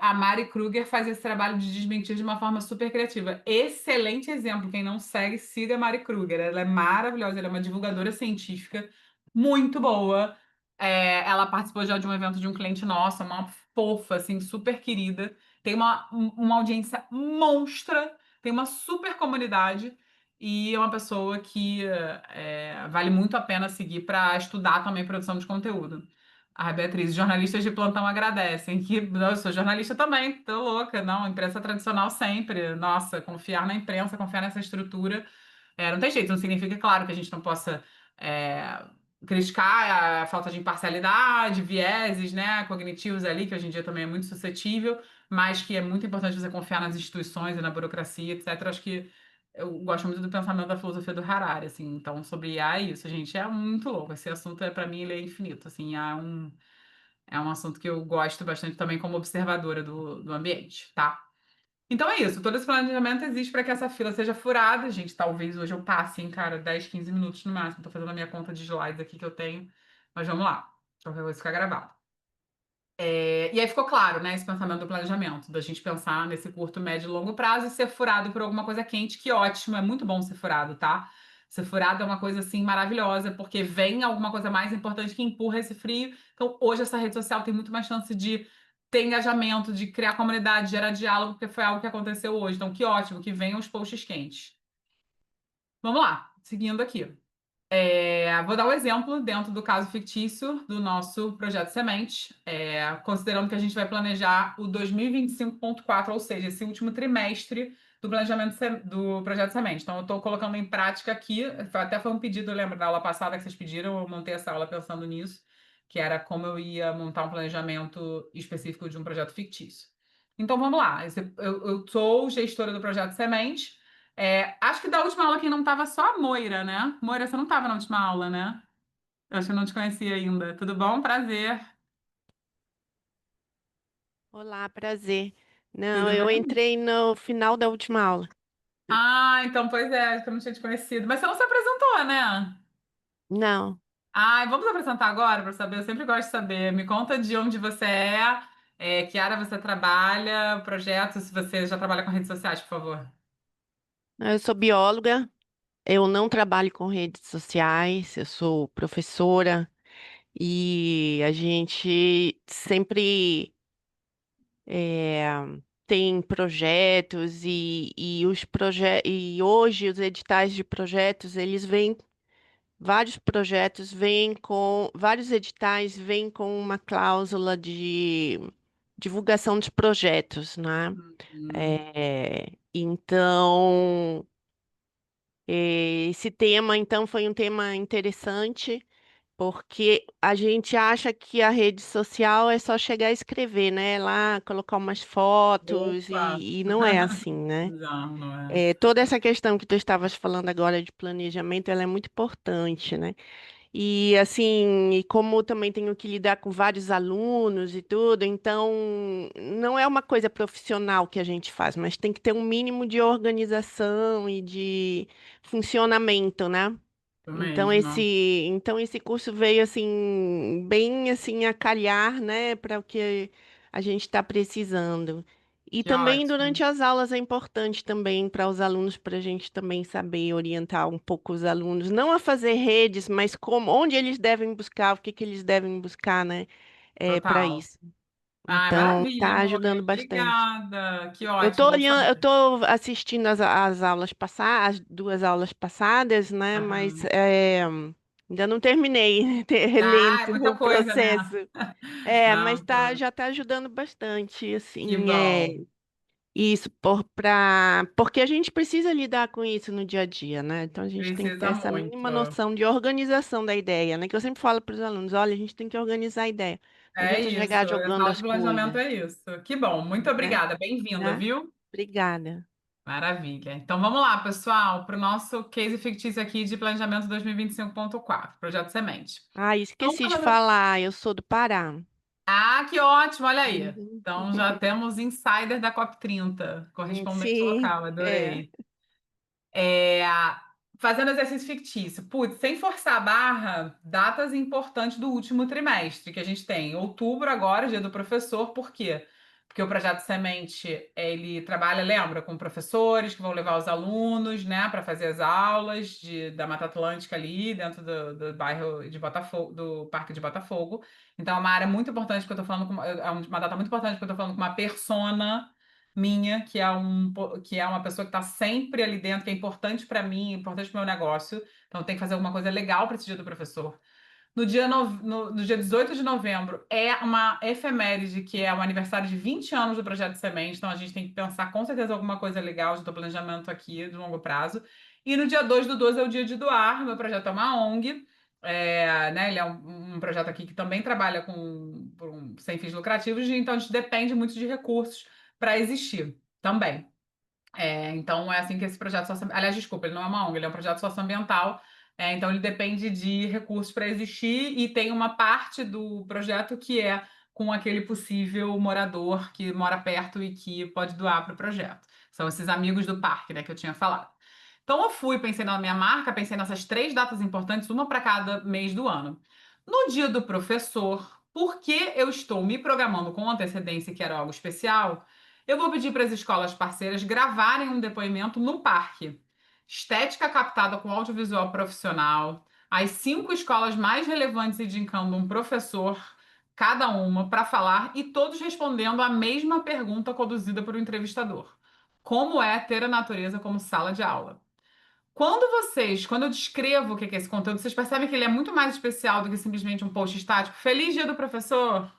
A Mari Kruger faz esse trabalho de desmentir de uma forma super criativa. Excelente exemplo. Quem não segue, siga a Mari Kruger. Ela é maravilhosa, ela é uma divulgadora científica muito boa. Ela participou já de um evento de um cliente nosso, uma fofa, assim, super querida. Tem uma audiência monstra, tem uma super comunidade e é uma pessoa que vale muito a pena seguir para estudar também produção de conteúdo. Ai, Beatriz, jornalistas de plantão agradecem. Que, não, eu sou jornalista também, tô louca. Não, imprensa tradicional sempre. Nossa, confiar na imprensa, confiar nessa estrutura. Não tem jeito, não significa, claro, que a gente não possa é, criticar a falta de imparcialidade, vieses, né, cognitivos ali, que hoje em dia também é muito suscetível, mas que é muito importante você confiar nas instituições e na burocracia, etc. Acho que eu gosto muito do pensamento da filosofia do Harari, assim. Então, sobre IA é isso, gente. É muito louco. Esse assunto, para mim, ele é infinito, assim. É um assunto que eu gosto bastante também como observadora do ambiente, tá? Então é isso, todo esse planejamento existe para que essa fila seja furada. Gente, talvez hoje eu passe, hein, cara, 10, 15 minutos no máximo. Tô fazendo a minha conta de slides aqui que eu tenho, mas vamos lá. Qualquer coisa ficar gravado. E aí ficou claro, né, esse pensamento do planejamento, da gente pensar nesse curto, médio e longo prazo e ser furado por alguma coisa quente, que ótimo, é muito bom ser furado, tá? Ser furado é uma coisa assim maravilhosa, porque vem alguma coisa mais importante que empurra esse frio. Então, hoje essa rede social tem muito mais chance de ter engajamento, de criar comunidade, gerar diálogo, porque foi algo que aconteceu hoje. Então, que ótimo, que venham os posts quentes. Vamos lá, seguindo aqui. Vou dar um exemplo dentro do caso fictício do nosso projeto Semente, considerando que a gente vai planejar o 2025.4, ou seja, esse último trimestre do planejamento do projeto Semente. Então, eu estou colocando em prática aqui, até foi um pedido, eu lembro da aula passada que vocês pediram, eu montei essa aula pensando nisso, que era como eu ia montar um planejamento específico de um projeto fictício. Então, vamos lá. Eu sou gestora do projeto Semente. Acho que da última aula quem não estava só a Moira, né? Moira, você não estava na última aula, né? Eu acho que eu não te conhecia ainda. Tudo bom? Prazer. Olá, prazer. Não, Tudo eu bem? entrei no final da última aula. Ah, então, pois é, acho que eu não tinha te conhecido. Mas você não se apresentou, né? Não, Ah, vamos apresentar agora para saber. Eu sempre gosto de saber. Me conta de onde você que área você trabalha, projetos, se você já trabalha com redes sociais, por favor. eu sou bióloga, eu não trabalho com redes sociais, eu sou professora e a gente sempre eh, tem projetos e hoje os editais de projetos, eles vêm, vários projetos vêm com, vários editais vêm com uma cláusula de divulgação dos projetos, né? Uhum. Então, esse tema, então, foi um tema interessante, porque a gente acha que a rede social é só chegar a escrever, né? Lá, colocar umas fotos, Opa! e não é assim, né? Não, não é. Toda essa questão que tu estavas falando agora de planejamento, ela é muito importante, né? E assim, e como também tenho que lidar com vários alunos e tudo, então não é uma coisa profissional que a gente faz, mas tem que ter um mínimo de organização e de funcionamento, né? Eu Então mesmo. esse curso veio assim bem assim a calhar, né, para o que a gente está precisando. E Que também ótimo. durante as aulas é importante também para os alunos, para a gente também saber orientar um pouco os alunos, não a fazer redes, mas como, onde eles devem buscar, o que que eles devem buscar, né, para Total. isso. Ai, Então, maravilha, tá ajudando Morgan. bastante. Obrigada. Que Eu tô ótimo, bom olhando, eu saber. tô assistindo as aulas passadas, as duas aulas passadas, né? Mas Aham. ainda não terminei, Ah, é lento muita o coisa, processo. né? Mas Não, tá, pô, já tá ajudando bastante, que assim, bom. isso, porque a gente precisa lidar com isso no dia a dia, né? Então a gente tem que ter Precisa essa muito. mínima noção de organização da ideia, né? Que eu sempre falo para os alunos, olha, a gente tem que organizar a ideia. Não É adianta isso. chegar jogando Exato as planejamento coisas, é isso. Que bom. Muito né? obrigada. Bem-vinda, Tá? viu? Obrigada. Maravilha. Então vamos lá, pessoal, para o nosso case fictício aqui de planejamento 2025.4, projeto Semente. Ah, Então, esqueci de falar, eu sou do Pará. que ótimo, olha aí. Uhum. Então já temos insider da COP30, correspondente Sim, local, é. adorei. É, fazendo exercício fictício. Putz, sem forçar a barra, datas importantes do último trimestre, que a gente tem. Outubro agora, dia do professor, por quê? Porque o projeto Semente, ele trabalha, lembra, com professores que vão levar os alunos, né, para fazer as aulas da Mata Atlântica ali, dentro do bairro de Botafogo, do Parque de Botafogo. Então, é uma área muito importante que eu tô falando com, é uma data muito importante que eu tô falando com uma persona minha, que é uma pessoa que está sempre ali dentro, que é importante para mim, importante para o meu negócio. Então tem que fazer alguma coisa legal para esse dia do professor. No dia 18 de novembro é uma efeméride, que é o aniversário de 20 anos do Projeto Semente, então a gente tem que pensar com certeza alguma coisa legal do planejamento aqui de longo prazo. E no dia 2 do 12 é o dia de doar, meu projeto é uma ONG, né, ele é um projeto aqui que também trabalha sem fins lucrativos, então a gente depende muito de recursos para existir também. Então é assim que esse projeto aliás, desculpa, ele não é uma ONG, ele é um projeto socioambiental. Então ele depende de recursos para existir e tem uma parte do projeto que é com aquele possível morador que mora perto e que pode doar para o projeto. São esses amigos do parque, né, que eu tinha falado. Então eu fui, pensei na minha marca, pensei nessas três datas importantes, uma para cada mês do ano. No dia do professor, porque eu estou me programando com antecedência que era algo especial, eu vou pedir para as escolas parceiras gravarem um depoimento no parque. Estética captada com audiovisual profissional, as 5 escolas mais relevantes indicando um professor, cada uma, para falar e todos respondendo a mesma pergunta conduzida por um entrevistador: como é ter a natureza como sala de aula? Quando eu descrevo o que é esse conteúdo, vocês percebem que ele é muito mais especial do que simplesmente um post estático. Feliz Dia do Professor!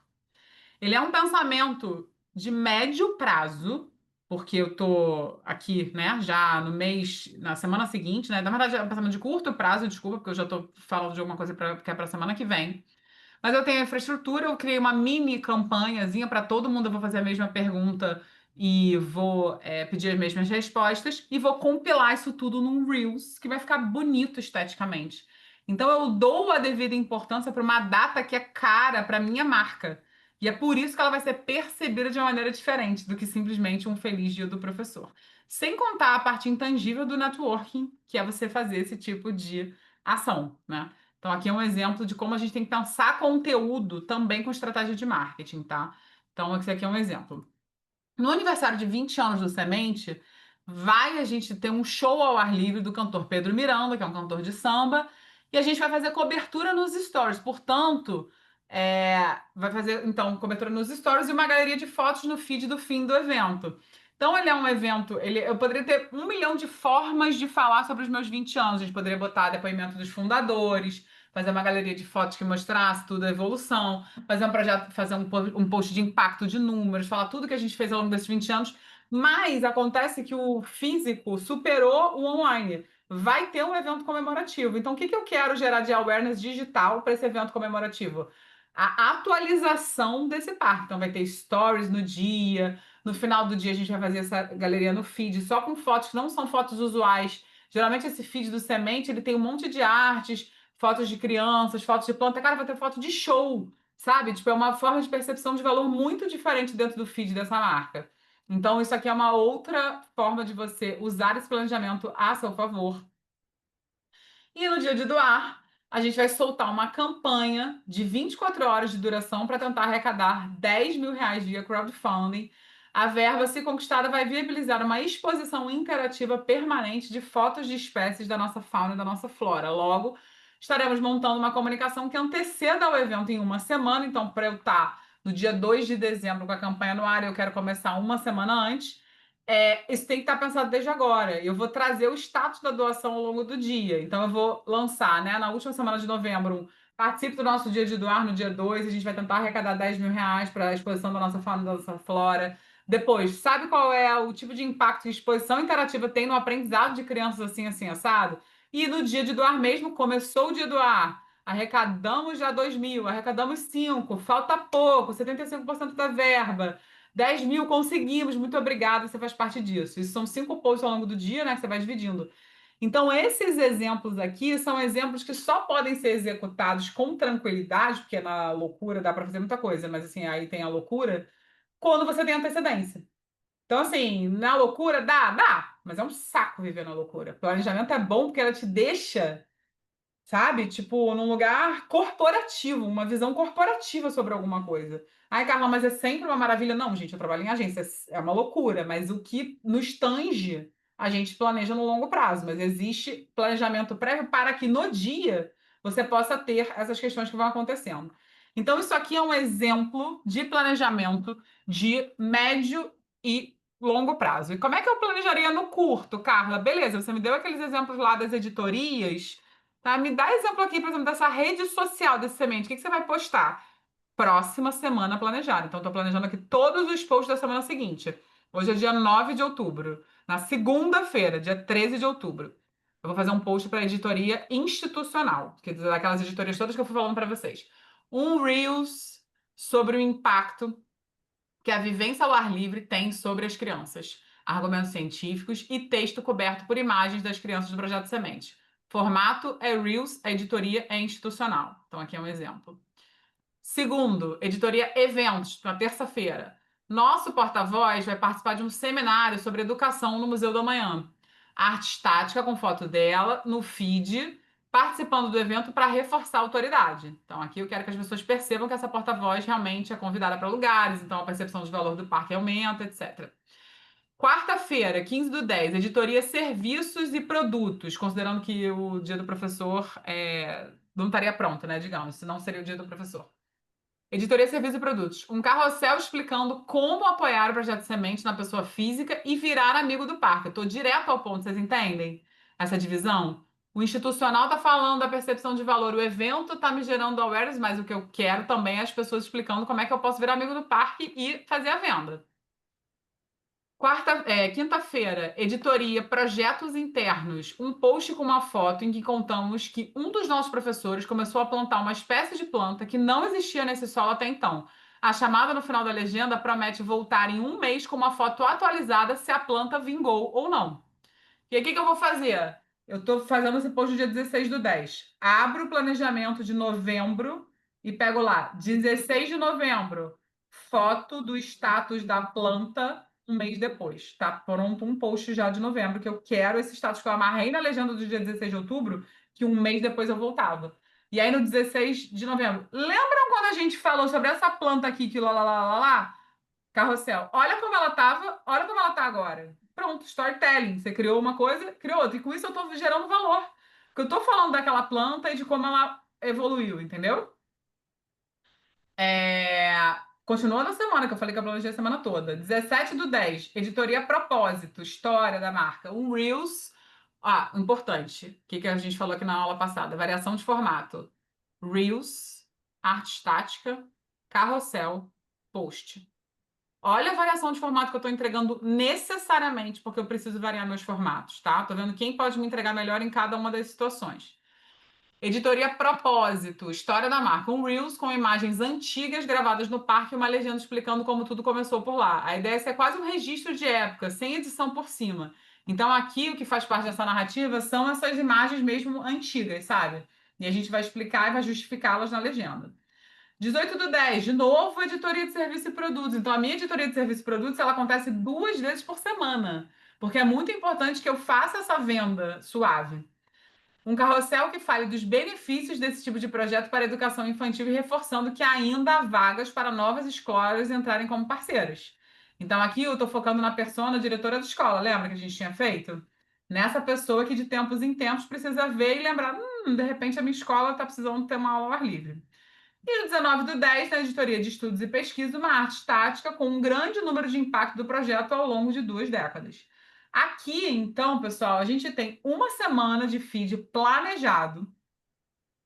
Ele é um pensamento de médio prazo, porque eu tô aqui, né, já no mês, na semana seguinte, né? Na verdade, é um pensamento de curto prazo, desculpa, porque eu já tô falando de alguma coisa que é para semana que vem. Mas eu tenho a infraestrutura, eu criei uma mini campanhazinha para todo mundo. Eu vou fazer a mesma pergunta e vou pedir as mesmas respostas e vou compilar isso tudo num Reels que vai ficar bonito esteticamente. Então eu dou a devida importância para uma data que é cara para minha marca. E é por isso que ela vai ser percebida de uma maneira diferente do que simplesmente um feliz dia do professor. Sem contar a parte intangível do networking, que é você fazer esse tipo de ação, né? Então, aqui é um exemplo de como a gente tem que pensar conteúdo também com estratégia de marketing, tá? Então, esse aqui é um exemplo. No aniversário de 20 anos do Semente, vai a gente ter um show ao ar livre do cantor Pedro Miranda, que é um cantor de samba, e a gente vai fazer cobertura nos stories. Portanto, vai fazer então cobertura nos stories e uma galeria de fotos no feed do fim do evento. Então, ele é um evento. Eu poderia ter 1 milhão de formas de falar sobre os meus 20 anos. A gente poderia botar depoimento dos fundadores, fazer uma galeria de fotos que mostrasse tudo a evolução, fazer um projeto, fazer um post de impacto de números, falar tudo que a gente fez ao longo desses 20 anos. Mas acontece que o físico superou o online. Vai ter um evento comemorativo. Então, o que eu quero gerar de awareness digital para esse evento comemorativo? A atualização desse parque. Então, vai ter stories no dia. No final do dia, a gente vai fazer essa galeria no feed, só com fotos que não são fotos usuais. Geralmente, esse feed do Semente, ele tem um monte de artes, fotos de crianças, fotos de planta. Cara, vai ter foto de show, sabe? Tipo, é uma forma de percepção de valor muito diferente dentro do feed dessa marca. Então, isso aqui é uma outra forma de você usar esse planejamento a seu favor. E no dia de doar, a gente vai soltar uma campanha de 24 horas de duração para tentar arrecadar R$ 10.000 via crowdfunding. A verba, se conquistada, vai viabilizar uma exposição interativa permanente de fotos de espécies da nossa fauna e da nossa flora. Logo, estaremos montando uma comunicação que anteceda o evento em uma semana. Então, para eu estar no dia 2 de dezembro com a campanha no ar, eu quero começar uma semana antes. Isso tem que estar pensado desde agora. Eu vou trazer o status da doação ao longo do dia. Então, eu vou lançar, né, na última semana de novembro, participe do nosso dia de doar no dia 2. A gente vai tentar arrecadar R$ 10.000 para a exposição da nossa fauna e da nossa flora. Depois, sabe qual é o tipo de impacto que a exposição interativa tem no aprendizado de crianças assim, assim, assado? E no dia de doar mesmo, começou o dia de doar. Arrecadamos já 2.000, arrecadamos 5, falta pouco, 75% da verba. 10.000, conseguimos, muito obrigada, você faz parte disso. Isso são 5 posts ao longo do dia, né, que você vai dividindo. Então, esses exemplos aqui são exemplos que só podem ser executados com tranquilidade, porque na loucura dá para fazer muita coisa, mas assim, aí tem a loucura, quando você tem antecedência. Então, assim, na loucura dá, mas é um saco viver na loucura. Planejamento é bom porque ela te deixa, sabe? Tipo, num lugar corporativo, uma visão corporativa sobre alguma coisa. Ai, Carla, mas é sempre uma maravilha. Não, gente, eu trabalho em agência, é uma loucura, mas o que nos tange, a gente planeja no longo prazo, mas existe planejamento prévio para que no dia você possa ter essas questões que vão acontecendo. Então, isso aqui é um exemplo de planejamento de médio e longo prazo. E como é que eu planejaria no curto, Carla? Beleza, você me deu aqueles exemplos lá das editorias. Tá? Me dá exemplo aqui, por exemplo, dessa rede social desse semente. O que que você vai postar? Próxima semana planejada. Então, estou planejando aqui todos os posts da semana seguinte. Hoje é dia 9 de outubro. Na segunda-feira, dia 13 de outubro, eu vou fazer um post para editoria institucional, quer dizer, aquelas editorias todas que eu fui falando para vocês. Um Reels sobre o impacto que a vivência ao ar livre tem sobre as crianças. Argumentos científicos e texto coberto por imagens das crianças do Projeto Semente. Formato é Reels, a editoria é institucional. Então, aqui é um exemplo. Segundo, editoria Eventos, na terça-feira. Nosso porta-voz vai participar de um seminário sobre educação no Museu do Amanhã. Arte estática com foto dela no feed, participando do evento para reforçar a autoridade. Então, aqui eu quero que as pessoas percebam que essa porta-voz realmente é convidada para lugares, então a percepção de valor do parque aumenta, etc. Quarta-feira, 15/10, editoria Serviços e Produtos, considerando que o dia do professor não estaria pronto, né? Digamos, senão seria o dia do professor. Editoria Serviços e Produtos. Um carrossel explicando como apoiar o projeto Semente na pessoa física e virar amigo do parque. Eu estou direto ao ponto, vocês entendem essa divisão? O institucional está falando da percepção de valor, o evento está me gerando awareness, mas o que eu quero também é as pessoas explicando como é que eu posso virar amigo do parque e fazer a venda. Quinta-feira, editoria Projetos Internos, um post com uma foto em que contamos que um dos nossos professores começou a plantar uma espécie de planta que não existia nesse solo até então. A chamada no final da legenda promete voltar em um mês com uma foto atualizada se a planta vingou ou não. E aí, o que que eu vou fazer? Eu estou fazendo esse post no dia 16/10. Abro o planejamento de novembro e pego lá, 16 de novembro, foto do status da planta um mês depois. Tá pronto um post já de novembro, que eu quero esse status que eu amarrei na legenda do dia 16 de outubro, que um mês depois eu voltava. E aí, no 16 de novembro, lembram quando a gente falou sobre essa planta aqui, que lá, lá, lá, lá, lá? Carrossel. Olha como ela estava, olha como ela está agora. Pronto, storytelling. Você criou uma coisa, criou outra. E com isso eu estou gerando valor. Porque eu estou falando daquela planta e de como ela evoluiu, entendeu? É... Continua na semana, que eu falei que eu planejei a semana toda. 17/10, editoria Propósito, história da marca. Um Reels. Ah, importante. O que que a gente falou aqui na aula passada? Variação de formato. Reels, arte estática, carrossel, post. Olha a variação de formato que eu estou entregando necessariamente, porque eu preciso variar meus formatos, tá? Tô vendo quem pode me entregar melhor em cada uma das situações. Editoria Propósito, história da marca. Um Reels com imagens antigas gravadas no parque e uma legenda explicando como tudo começou por lá. A ideia é ser quase um registro de época, sem edição por cima. Então, aqui, o que faz parte dessa narrativa são essas imagens mesmo antigas, sabe? E a gente vai explicar e vai justificá-las na legenda. 18/10, de novo, editoria de serviço e produtos. Então, a minha editoria de serviço e produtos, ela acontece 2 vezes por semana, porque é muito importante que eu faça essa venda suave. Um carrossel que fale dos benefícios desse tipo de projeto para a educação infantil e reforçando que ainda há vagas para novas escolas entrarem como parceiras. Então, aqui eu estou focando na persona diretora da escola, lembra que a gente tinha feito? Nessa pessoa que de tempos em tempos precisa ver e lembrar, de repente a minha escola está precisando ter uma aula ao ar livre. E no 19/10, na editoria de estudos e pesquisa, uma arte tática com um grande número de impacto do projeto ao longo de 2 décadas. Aqui, então, pessoal, a gente tem uma semana de feed planejado,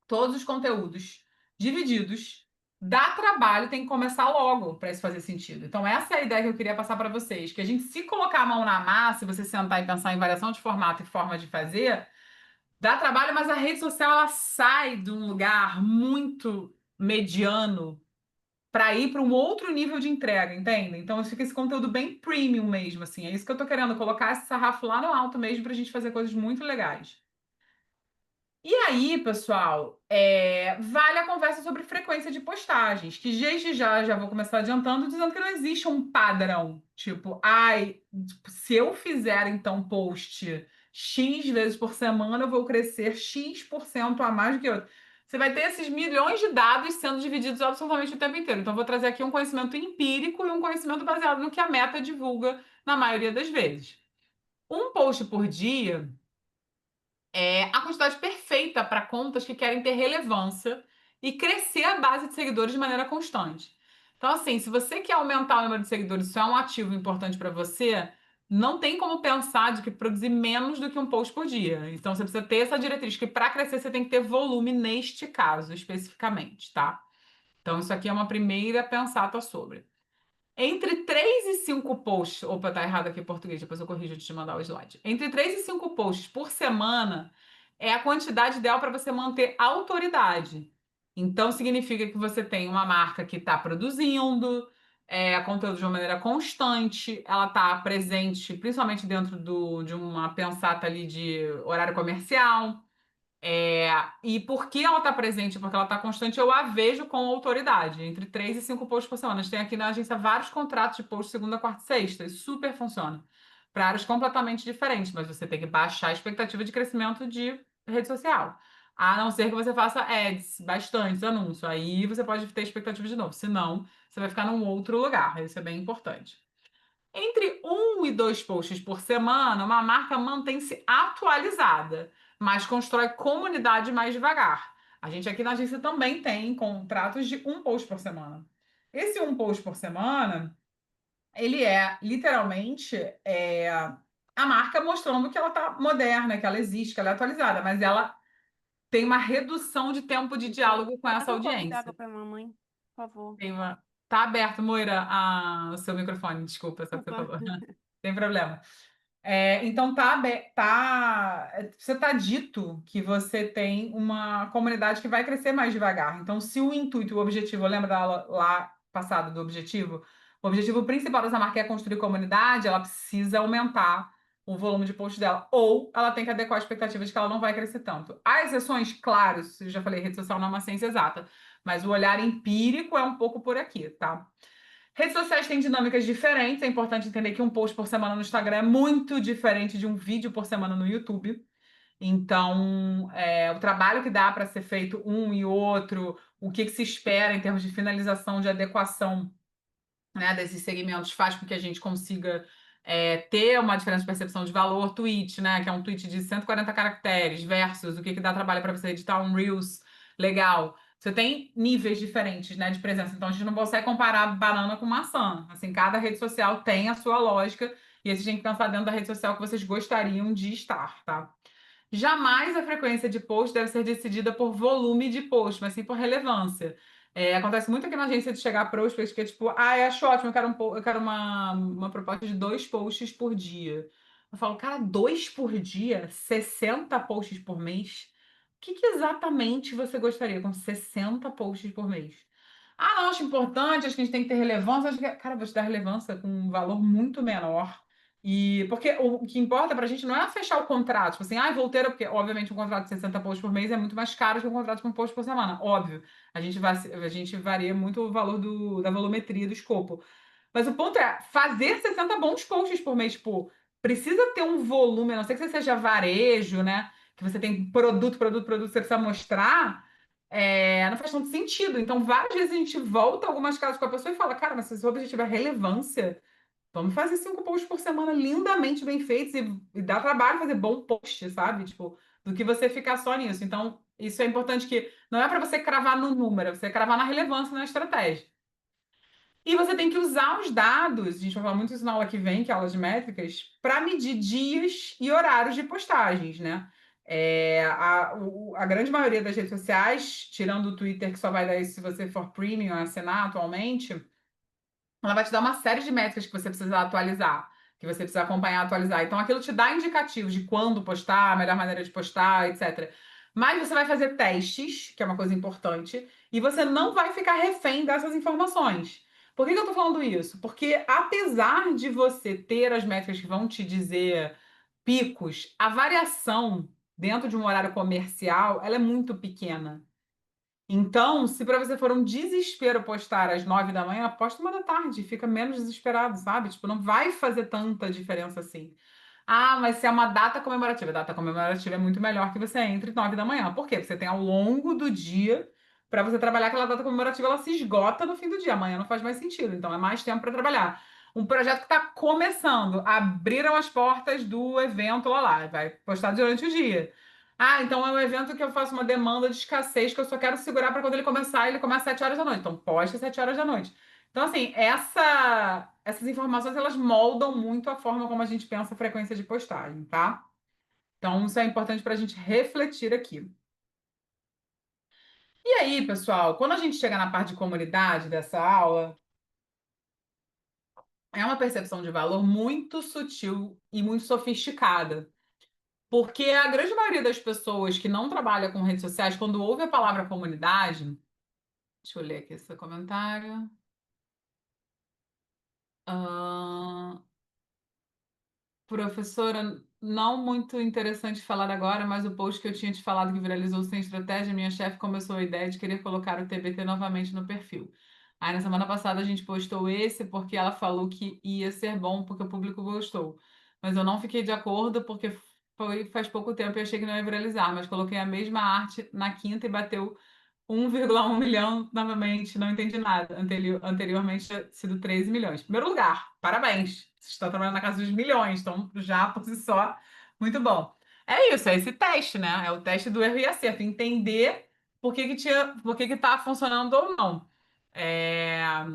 todos os conteúdos divididos. Dá trabalho, tem que começar logo para isso fazer sentido. Então, essa é a ideia que eu queria passar para vocês, que a gente, se colocar a mão na massa, você sentar e pensar em variação de formato e forma de fazer, dá trabalho, mas a rede social ela sai de um lugar muito mediano para ir para um outro nível de entrega, entende? Então, fica esse conteúdo bem premium mesmo, assim. É isso que eu tô querendo, colocar esse sarrafo lá no alto mesmo para a gente fazer coisas muito legais. E aí, pessoal, vale a conversa sobre frequência de postagens, que desde já vou começar adiantando, dizendo que não existe um padrão. Tipo, ai, se eu fizer então post X vezes por semana, eu vou crescer X% a mais do que outro. Você vai ter esses milhões de dados sendo divididos absolutamente o tempo inteiro. Então, eu vou trazer aqui um conhecimento empírico e um conhecimento baseado no que a Meta divulga na maioria das vezes. Um post por dia é a quantidade perfeita para contas que querem ter relevância e crescer a base de seguidores de maneira constante. Então, assim, se você quer aumentar o número de seguidores, isso é um ativo importante para você, não tem como pensar de que produzir menos do que um post por dia. Então, você precisa ter essa diretriz, que para crescer você tem que ter volume neste caso, especificamente, tá? Então, isso aqui é uma primeira pensata sobre. Entre 3 e 5 posts. Opa, tá errado aqui em português, depois eu corrijo antes de mandar o slide. Entre 3 e 5 posts por semana é a quantidade ideal para você manter autoridade. Então, significa que você tem uma marca que está produzindo conteúdo de uma maneira constante, ela está presente, principalmente dentro de uma pensata ali de horário comercial. E por que ela está presente? Porque ela está constante, eu a vejo com autoridade, entre 3 e 5 posts por semana. A gente tem aqui na agência vários contratos de post segunda, quarta e sexta, isso super funciona. Para áreas completamente diferentes, mas você tem que baixar a expectativa de crescimento de rede social. A não ser que você faça ads, bastantes anúncios. Aí você pode ter expectativa de novo. Senão, você vai ficar num outro lugar. Isso é bem importante. Entre 1 e 2 posts por semana, uma marca mantém-se atualizada, mas constrói comunidade mais devagar. A gente aqui na agência também tem contratos de 1 post por semana. Esse 1 post por semana, ele é literalmente a marca mostrando que ela está moderna, que ela existe, que ela é atualizada, mas ela tem uma redução de tempo de diálogo com essa Traga um copo d'água audiência. para mamãe, por favor. Tá aberto, Moira, o seu microfone, desculpa, só que você Opa. falou. Tem problema. Então você tá dito que você tem uma comunidade que vai crescer mais devagar. Então, se o intuito, o objetivo, lembra da aula lá passada do objetivo? O objetivo principal dessa marca é construir comunidade, ela precisa aumentar o volume de posts dela, ou ela tem que adequar a expectativa de que ela não vai crescer tanto. Há exceções, claro, eu já falei, rede social não é uma ciência exata, mas o olhar empírico é um pouco por aqui, tá? Redes sociais têm dinâmicas diferentes. É importante entender que um post por semana no Instagram é muito diferente de um vídeo por semana no YouTube. Então, o trabalho que dá para ser feito um e outro, o que se espera em termos de finalização, de adequação, né, desses segmentos, faz com que a gente consiga ter uma diferença de percepção de valor. Tweet, né, que é um tweet de 140 caracteres, versus o que dá trabalho para você editar um Reels legal. Você tem níveis diferentes, né, de presença. Então, a gente não consegue comparar banana com maçã. Assim, cada rede social tem a sua lógica e aí vocês têm que pensar dentro da rede social que vocês gostariam de estar, tá? Jamais a frequência de post deve ser decidida por volume de post, mas sim por relevância. Acontece muito aqui na agência de chegar prospects que é tipo, eu acho ótimo, eu quero uma proposta de 2 posts por dia. Eu falo, cara, 2 por dia? 60 posts por mês? O que exatamente você gostaria com 60 posts por mês? Não, acho importante, acho que a gente tem que ter relevância. Cara, eu vou te dar relevância com um valor muito menor. E porque o que importa pra gente não é fechar o contrato, tipo assim, vou ter, porque obviamente um contrato de 60 posts por mês é muito mais caro que um contrato de 1 post por semana, óbvio. A gente varia muito o valor da volumetria do escopo. Mas o ponto é fazer 60 bons posts por mês, tipo, precisa ter um volume, a não ser que você seja varejo, né? Que você tem produto, você precisa mostrar, não faz tanto sentido. Então, várias vezes a gente volta algumas casas com a pessoa e fala, cara, mas se o seu objetivo é relevância, Vamos fazer 5 posts por semana lindamente bem feitos e dá trabalho fazer bom post, sabe? Tipo, do que você ficar só nisso. Então, isso é importante que não é para você cravar no número, é você cravar na relevância, na estratégia. E você tem que usar os dados, a gente vai falar muito isso na aula que vem, que é a aula de métricas, para medir dias e horários de postagens, né? A grande maioria das redes sociais, tirando o Twitter, que só vai dar isso se você for premium, assinar atualmente, ela vai te dar uma série de métricas que você precisa atualizar, que você precisa acompanhar, atualizar. Então, aquilo te dá indicativos de quando postar, a melhor maneira de postar, etc. Mas você vai fazer testes, que é uma coisa importante, e você não vai ficar refém dessas informações. Por que que eu tô falando isso? Porque apesar de você ter as métricas que vão te dizer picos, a variação dentro de um horário comercial, ela é muito pequena. Então, se para você for um desespero postar às 9 da manhã, posta 1 da tarde, fica menos desesperado, sabe? Tipo, não vai fazer tanta diferença assim. Ah, mas se é uma data comemorativa, data comemorativa é muito melhor que você entre 9 da manhã. Por quê? Você tem ao longo do dia para você trabalhar aquela data comemorativa, ela se esgota no fim do dia. Amanhã não faz mais sentido, então é mais tempo para trabalhar. Um projeto que está começando, abriram as portas do evento lá, vai postar durante o dia. Ah, então é um evento que eu faço uma demanda de escassez que eu só quero segurar para quando ele começar, ele começa às 7 horas da noite. Então, posta às 7 horas da noite. Então, assim, essas informações, elas moldam muito a forma como a gente pensa a frequência de postagem, tá? Então, isso é importante para a gente refletir aqui. E aí, pessoal, quando a gente chega na parte de comunidade dessa aula, é uma percepção de valor muito sutil e muito sofisticada. Porque a grande maioria das pessoas que não trabalha com redes sociais, quando ouve a palavra comunidade, deixa eu ler aqui esse comentário. Ah, professora, não muito interessante falar agora, mas o post que eu tinha te falado que viralizou sem estratégia, minha chefe começou a ideia de querer colocar o TBT novamente no perfil. Aí na semana passada a gente postou esse porque ela falou que ia ser bom porque o público gostou. Mas eu não fiquei de acordo porque foi faz pouco tempo e achei que não ia viralizar, mas coloquei a mesma arte na quinta e bateu 1,1 milhão novamente, não entendi nada. Anteriormente tinha sido 13 milhões. Primeiro lugar, parabéns. Você está trabalhando na casa dos milhões, então já por si só, muito bom. É isso, é esse teste, né? É o teste do erro e acerto. Entender por que que tá funcionando ou não. É,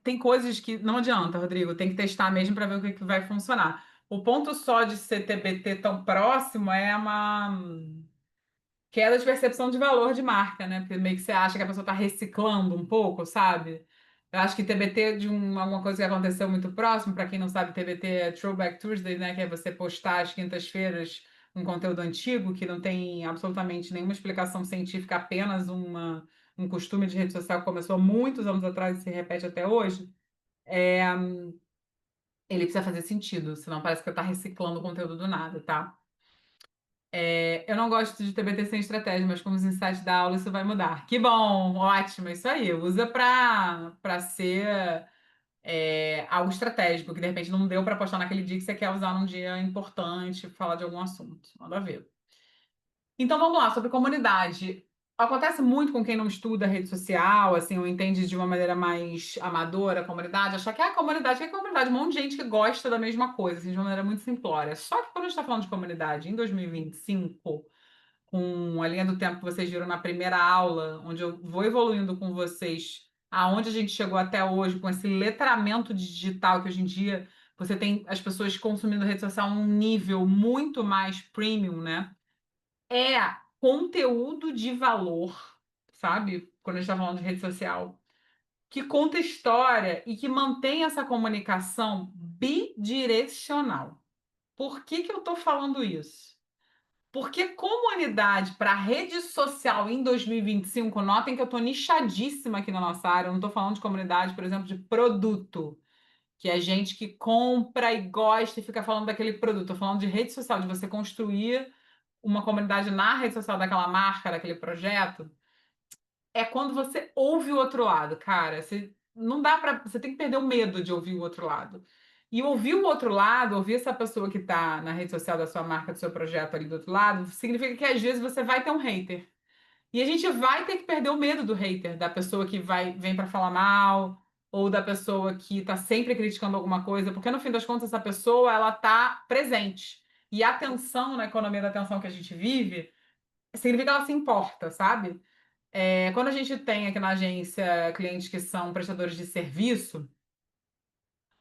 tem coisas que não adianta, Rodrigo, tem que testar mesmo para ver o que que vai funcionar. O ponto só de ser TBT tão próximo é uma queda de percepção de valor de marca, né? Porque meio que você acha que a pessoa está reciclando um pouco, sabe? Eu acho que TBT de alguma coisa que aconteceu muito próximo, para quem não sabe, TBT é Throwback Tuesday, né? Que é você postar às quintas-feiras um conteúdo antigo que não tem absolutamente nenhuma explicação científica, apenas um costume de rede social que começou há muitos anos atrás e se repete até hoje. Ele precisa fazer sentido, senão parece que eu tá reciclando o conteúdo do nada, tá? Eu não gosto de TBT sem estratégia, mas com os insights da aula isso vai mudar. Que bom, ótimo, isso aí. Usa para ser algo estratégico, que de repente não deu para postar naquele dia que você quer usar num dia importante, falar de algum assunto. Nada a ver. Então vamos lá, sobre comunidade. Acontece muito com quem não estuda rede social, assim, ou entende de uma maneira mais amadora a comunidade, achar que que é comunidade, um monte de gente que gosta da mesma coisa, assim, de uma maneira muito simplória. Só que quando a gente está falando de comunidade em 2025, com a linha do tempo que vocês viram na primeira aula, onde eu vou evoluindo com vocês, aonde a gente chegou até hoje, com esse letramento digital que hoje em dia você tem as pessoas consumindo rede social a um nível muito mais premium, né? É conteúdo de valor, sabe? Quando a gente está falando de rede social, que conta história e que mantém essa comunicação bidirecional. Por que que eu estou falando isso? Porque comunidade para rede social em 2025, notem que eu estou nichadíssima aqui na nossa área, eu não estou falando de comunidade, por exemplo, de produto, que é gente que compra e gosta e fica falando daquele produto. Estou falando de rede social, de você construir uma comunidade na rede social daquela marca, daquele projeto, é quando você ouve o outro lado, cara. Você não dá para, você tem que perder o medo de ouvir o outro lado. E ouvir o outro lado, ouvir essa pessoa que está na rede social da sua marca, do seu projeto ali do outro lado, significa que às vezes você vai ter um hater. E a gente vai ter que perder o medo do hater, da pessoa que vem para falar mal. ou da pessoa que está sempre criticando alguma coisa, porque no fim das contas essa pessoa ela está presente. E a atenção na economia da atenção que a gente vive significa que ela se importa, sabe? Quando a gente tem aqui na agência clientes que são prestadores de serviço,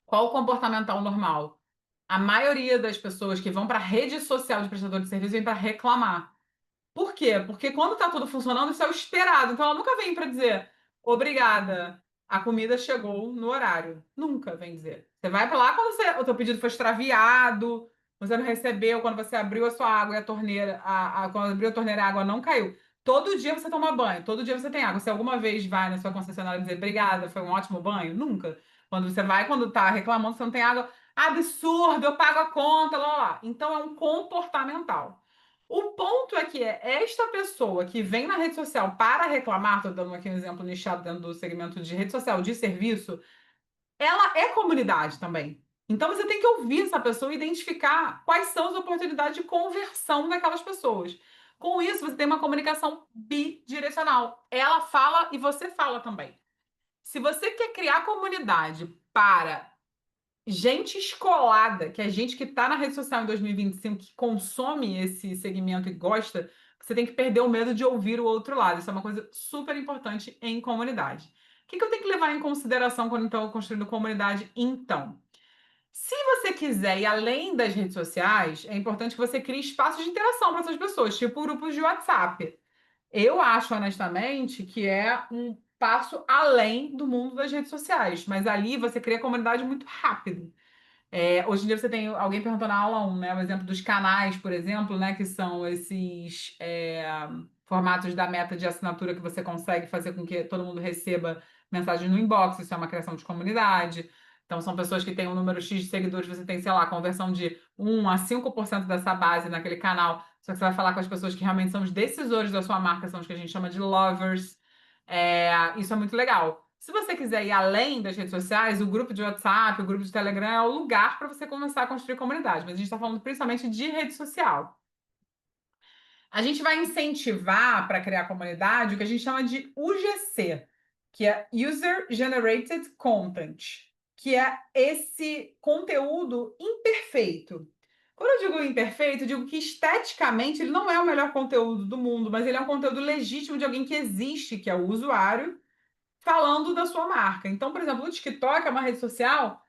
qual o comportamental normal? A maioria das pessoas que vão para a rede social de prestador de serviço vem para reclamar. Por quê? Porque quando está tudo funcionando, isso é o esperado. Então ela nunca vem para dizer obrigada, a comida chegou no horário. Nunca vem dizer. Você vai para lá quando o teu pedido foi extraviado, você não recebeu, quando você abriu a sua água e a torneira, quando abriu a torneira, a água não caiu. Todo dia você toma banho, todo dia você tem água. Você alguma vez vai na sua concessionária dizer obrigada, foi um ótimo banho? Nunca. Quando você vai, quando tá reclamando, você não tem água, absurdo, eu pago a conta, lá, lá, lá. Então é um comportamental. O ponto é que esta pessoa que vem na rede social para reclamar, estou dando aqui um exemplo nichado dentro do segmento de rede social de serviço, ela é comunidade também. Então você tem que ouvir essa pessoa e identificar quais são as oportunidades de conversão daquelas pessoas. Com isso, você tem uma comunicação bidirecional. Ela fala e você fala também. Se você quer criar comunidade para gente escolada, que é gente que está na rede social em 2025, que consome esse segmento e gosta, você tem que perder o medo de ouvir o outro lado. Isso é uma coisa super importante em comunidade. O que eu tenho que levar em consideração quando estou construindo comunidade? Então, se você quiser ir além das redes sociais, é importante que você crie espaços de interação para essas pessoas, tipo grupos de WhatsApp. Eu acho, honestamente, que é um passo além do mundo das redes sociais, mas ali você cria comunidade muito rápido. Hoje em dia você tem alguém perguntando na aula 1, né? O exemplo dos canais, por exemplo, né? Que são esses formatos da meta de assinatura que você consegue fazer com que todo mundo receba mensagem no inbox. Isso é uma criação de comunidade. Então, são pessoas que têm um número X de seguidores, você tem, sei lá, conversão de 1 a 5% dessa base naquele canal. Só que você vai falar com as pessoas que realmente são os decisores da sua marca, são os que a gente chama de lovers. Isso é muito legal. Se você quiser ir além das redes sociais, o grupo de WhatsApp, o grupo de Telegram é o lugar para você começar a construir comunidade. Mas a gente está falando principalmente de rede social. A gente vai incentivar para criar comunidade o que a gente chama de UGC, que é User Generated Content, que é esse conteúdo imperfeito. Quando eu digo imperfeito, eu digo que esteticamente ele não é o melhor conteúdo do mundo, mas ele é um conteúdo legítimo de alguém que existe, que é o usuário, falando da sua marca. Então, por exemplo, o TikTok é uma rede social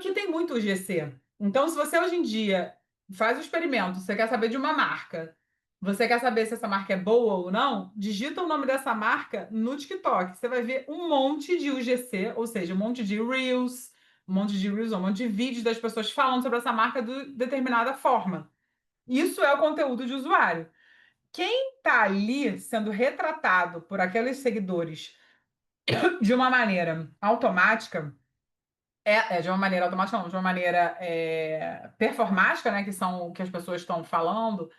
que tem muito UGC. Então, se você hoje em dia faz o experimento, você quer saber de uma marca, você quer saber se essa marca é boa ou não, digita o nome dessa marca no TikTok. Você vai ver um monte de UGC, ou seja, um monte de vídeos das pessoas falando sobre essa marca de determinada forma. Isso é o conteúdo de usuário. Quem está ali sendo retratado por aqueles seguidores de uma maneira automática, de uma maneira automática, não, de uma maneira performática, né, que são o que as pessoas estão falando,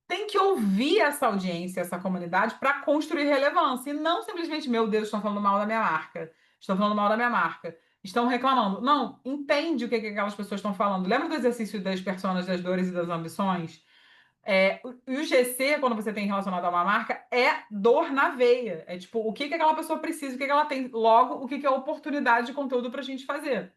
tem que ouvir essa audiência, essa comunidade, para construir relevância, e não simplesmente, meu Deus, estão falando mal da minha marca, estão falando mal da minha marca, estão reclamando. Não, entende o que aquelas pessoas estão falando. Lembra do exercício das personas, das dores e das ambições? O GC, quando você tem relacionado a uma marca, é dor na veia. É tipo, o que aquela pessoa precisa, o que ela tem. Logo, o que é oportunidade de conteúdo para a gente fazer.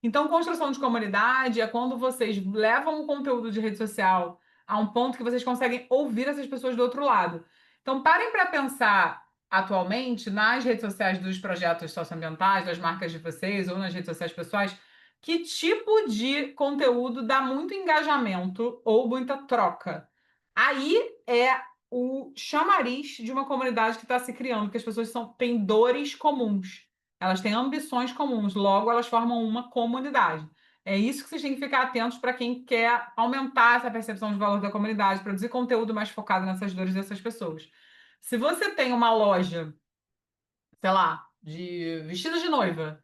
Então, construção de comunidade é quando vocês levam o conteúdo de rede social a um ponto que vocês conseguem ouvir essas pessoas do outro lado. Então, parem para pensar atualmente nas redes sociais dos projetos socioambientais, das marcas de vocês ou nas redes sociais pessoais, que tipo de conteúdo dá muito engajamento ou muita troca. Aí é o chamariz de uma comunidade que está se criando, porque as pessoas têm dores comuns. Elas têm ambições comuns, logo elas formam uma comunidade. É isso que vocês têm que ficar atentos para quem quer aumentar essa percepção de valor da comunidade, produzir conteúdo mais focado nessas dores dessas pessoas. Se você tem uma loja, sei lá, de vestidos de noiva,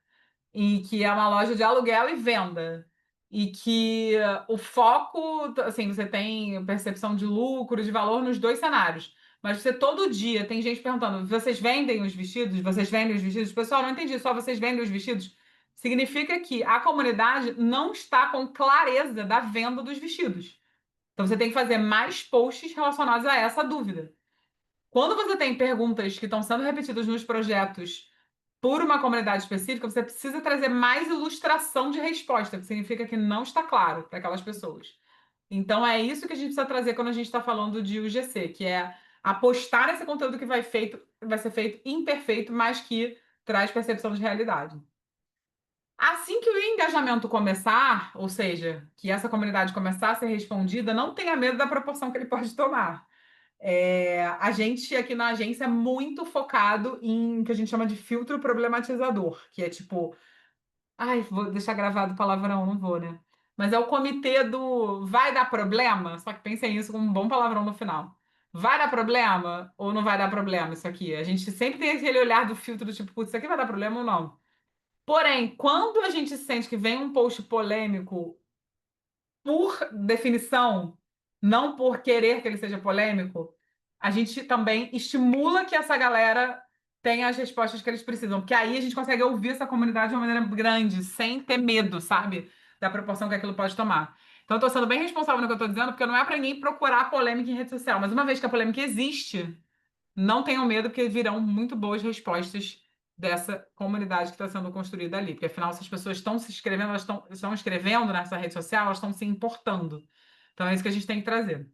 e que é uma loja de aluguel e venda, e que o foco, assim, você tem percepção de lucro, de valor nos dois cenários. Mas você todo dia tem gente perguntando: vocês vendem os vestidos? Vocês vendem os vestidos? Pessoal, não entendi, só vocês vendem os vestidos? Significa que a comunidade não está com clareza da venda dos vestidos. Então você tem que fazer mais posts relacionados a essa dúvida. Quando você tem perguntas que estão sendo repetidas nos projetos por uma comunidade específica, você precisa trazer mais ilustração de resposta, que significa que não está claro para aquelas pessoas. Então, é isso que a gente precisa trazer quando a gente está falando de UGC, que é apostar nesse conteúdo que vai ser feito imperfeito, mas que traz percepção de realidade. Assim que o engajamento começar, ou seja, que essa comunidade começar a ser respondida, não tenha medo da proporção que ele pode tomar. A gente aqui na agência é muito focado em o que a gente chama de filtro problematizador, que é tipo, ai, vou deixar gravado o palavrão, não vou, né? Mas é o comitê do vai dar problema? Só que pensem nisso com um bom palavrão no final. Vai dar problema ou não vai dar problema isso aqui? A gente sempre tem aquele olhar do filtro do tipo, putz, isso aqui vai dar problema ou não? Porém, quando a gente sente que vem um post polêmico por definição, não por querer que ele seja polêmico, a gente também estimula que essa galera tenha as respostas que eles precisam, porque aí a gente consegue ouvir essa comunidade de uma maneira grande, sem ter medo, sabe? Da proporção que aquilo pode tomar. Então, eu tô sendo bem responsável no que eu tô dizendo, porque não é para ninguém procurar polêmica em rede social, mas uma vez que a polêmica existe, não tenham medo, porque virão muito boas respostas dessa comunidade que está sendo construída ali. Porque, afinal, se as pessoas estão se inscrevendo, elas estão escrevendo nessa rede social, elas estão se importando. Então, é isso que a gente tem que trazer.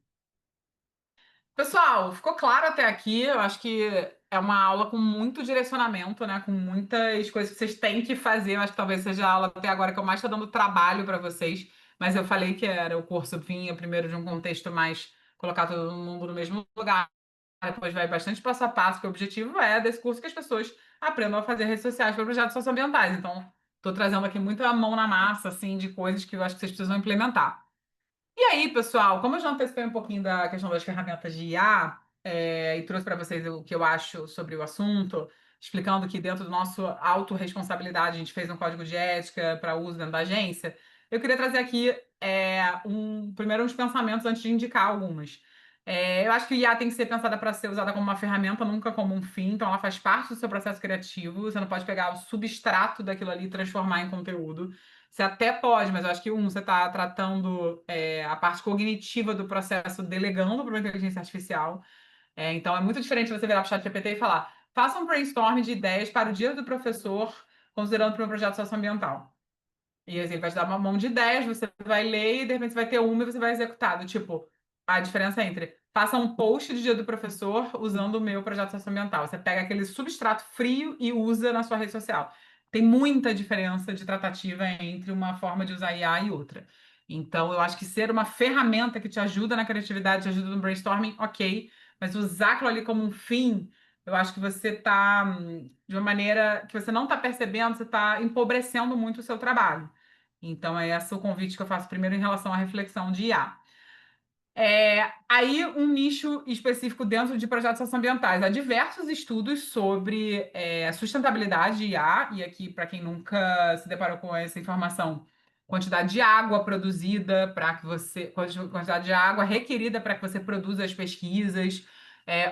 Pessoal, ficou claro até aqui? Eu acho que é uma aula com muito direcionamento, né? Com muitas coisas que vocês têm que fazer. Eu acho que talvez seja a aula até agora que eu mais estou dando trabalho para vocês. Mas eu falei que era o curso vinha primeiro de um contexto mais colocar todo mundo no mesmo lugar. Depois vai bastante passo a passo, que o objetivo é desse curso que as pessoas aprendam a fazer redes sociais para projetos socioambientais. Então, estou trazendo aqui muita mão na massa, assim, de coisas que eu acho que vocês precisam implementar. E aí, pessoal, como eu já antecipei um pouquinho da questão das ferramentas de IA, e trouxe para vocês o que eu acho sobre o assunto, explicando que dentro do nosso autorresponsabilidade, a gente fez um código de ética para uso dentro da agência, eu queria trazer aqui primeiro uns pensamentos antes de indicar algumas. Eu acho que o IA tem que ser pensada para ser usada como uma ferramenta, nunca como um fim, então ela faz parte do seu processo criativo, você não pode pegar o substrato daquilo ali e transformar em conteúdo. Você até pode, mas eu acho que você está tratando a parte cognitiva do processo delegando para uma inteligência artificial. Então é muito diferente você virar para o ChatGPT e falar: faça um brainstorm de ideias para o dia do professor, considerando para um projeto socioambiental. E assim, ele vai te dar uma mão de ideias, você vai ler e de repente você vai ter uma e você vai executar. Do tipo, a diferença entre faça um post de dia do professor usando o meu projeto socioambiental. Você pega aquele substrato frio e usa na sua rede social. Tem muita diferença de tratativa entre uma forma de usar IA e outra. Então, eu acho que ser uma ferramenta que te ajuda na criatividade, te ajuda no brainstorming, ok. Mas usar aquilo ali como um fim, eu acho que você está, de uma maneira que você não está percebendo, você está empobrecendo muito o seu trabalho. Então, é esse o convite que eu faço primeiro em relação à reflexão de IA. Aí, um nicho específico dentro de projetos socioambientais. Há diversos estudos sobre sustentabilidade de IA, e aqui, para quem nunca se deparou com essa informação, quantidade de água produzida para que você, quantidade de água requerida para que você produza as pesquisas,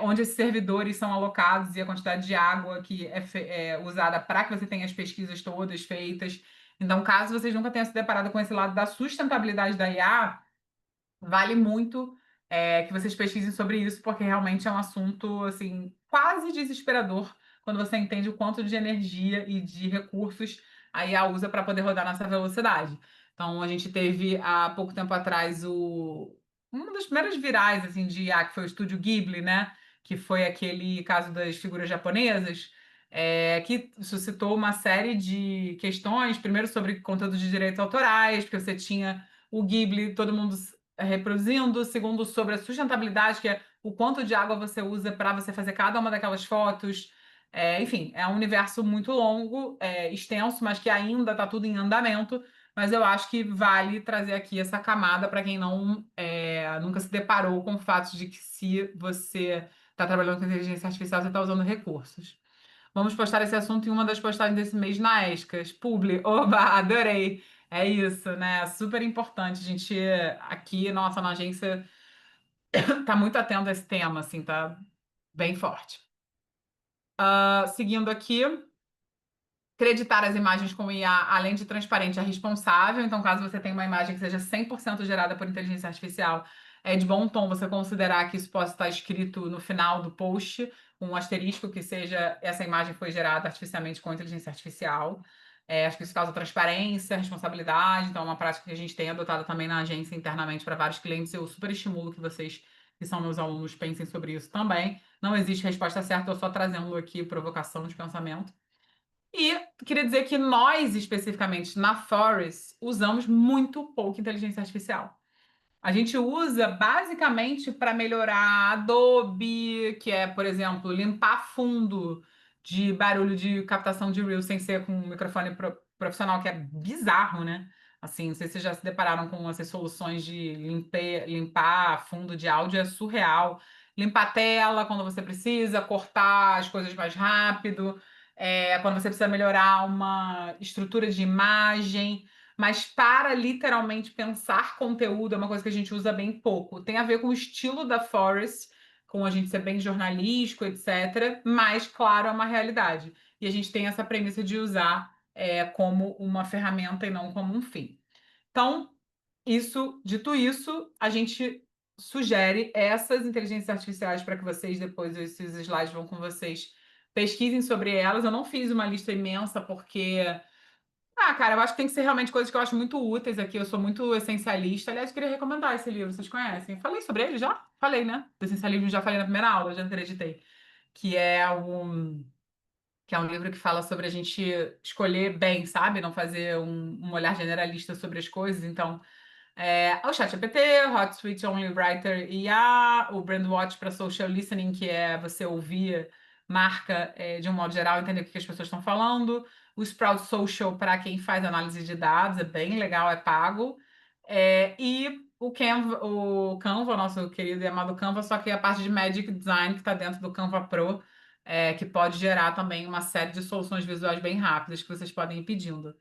onde esses servidores são alocados e a quantidade de água que é usada para que você tenha as pesquisas todas feitas. Então, caso vocês nunca tenham se deparado com esse lado da sustentabilidade da IA, vale muito que vocês pesquisem sobre isso, porque realmente é um assunto assim quase desesperador quando você entende o quanto de energia e de recursos a IA usa para poder rodar nessa velocidade. Então, a gente teve há pouco tempo atrás um dos primeiros virais assim, de IA, que foi o Estúdio Ghibli, né? Que foi aquele caso das figuras japonesas, que suscitou uma série de questões, primeiro sobre conteúdo de direitos autorais, porque você tinha o Ghibli, todo mundo reproduzindo, segundo sobre a sustentabilidade, que é o quanto de água você usa para você fazer cada uma daquelas fotos. Enfim, é um universo muito longo, extenso, mas que ainda está tudo em andamento. Mas eu acho que vale trazer aqui essa camada para quem nunca se deparou com o fato de que se você está trabalhando com inteligência artificial, você está usando recursos. Vamos postar esse assunto em uma das postagens desse mês na Escas. Publi, oba, adorei. É isso, né? Super importante. A gente aqui, nossa, na agência, tá muito atento a esse tema, assim, tá bem forte. Seguindo aqui, creditar as imagens com IA, além de transparente, é responsável. Então, caso você tenha uma imagem que seja 100% gerada por inteligência artificial, é de bom tom você considerar que isso possa estar escrito no final do post. com um asterisco que seja essa imagem foi gerada artificialmente com inteligência artificial. Acho que isso causa transparência, responsabilidade, então é uma prática que a gente tem adotado também na agência internamente para vários clientes. Eu super estimulo que vocês, que são meus alunos, pensem sobre isso também. Não existe resposta certa, eu só trazendo aqui provocação de pensamento. E queria dizer que nós, especificamente na Forest, usamos muito pouco inteligência artificial. A gente usa basicamente para melhorar Adobe, que é, por exemplo, limpar fundo de barulho de captação de Reels sem ser com um microfone profissional, que é bizarro, né? Assim, não sei se vocês já se depararam com essas soluções de limpar fundo de áudio, é surreal. Limpar a tela quando você precisa, cortar as coisas mais rápido, quando você precisa melhorar uma estrutura de imagem. Mas para literalmente pensar conteúdo é uma coisa que a gente usa bem pouco. Tem a ver com o estilo da Forest, com a gente ser bem jornalístico, etc. Mas, claro, é uma realidade. E a gente tem essa premissa de usar como uma ferramenta e não como um fim. Então, dito isso, a gente sugere essas inteligências artificiais para que vocês, depois esses slides vão com vocês, pesquisem sobre elas. Eu não fiz uma lista imensa porque cara, eu acho que tem que ser realmente coisas que eu acho muito úteis aqui. Eu sou muito essencialista. Aliás, eu queria recomendar esse livro, vocês conhecem? Falei sobre ele já? Falei, né? Do essencialismo já falei na primeira aula, já acreditei. Que é um livro que fala sobre a gente escolher bem, sabe? Não fazer um olhar generalista sobre as coisas. Então, o ChatGPT, o HotSuite Only Writer e o Brandwatch para Social Listening, que é você ouvir marca de um modo geral, entender o que as pessoas estão falando. O Sprout Social para quem faz análise de dados, é bem legal, é pago. E o Canva, nosso querido e amado Canva, só que a parte de Magic Design que está dentro do Canva Pro, que pode gerar também uma série de soluções visuais bem rápidas que vocês podem ir pedindo.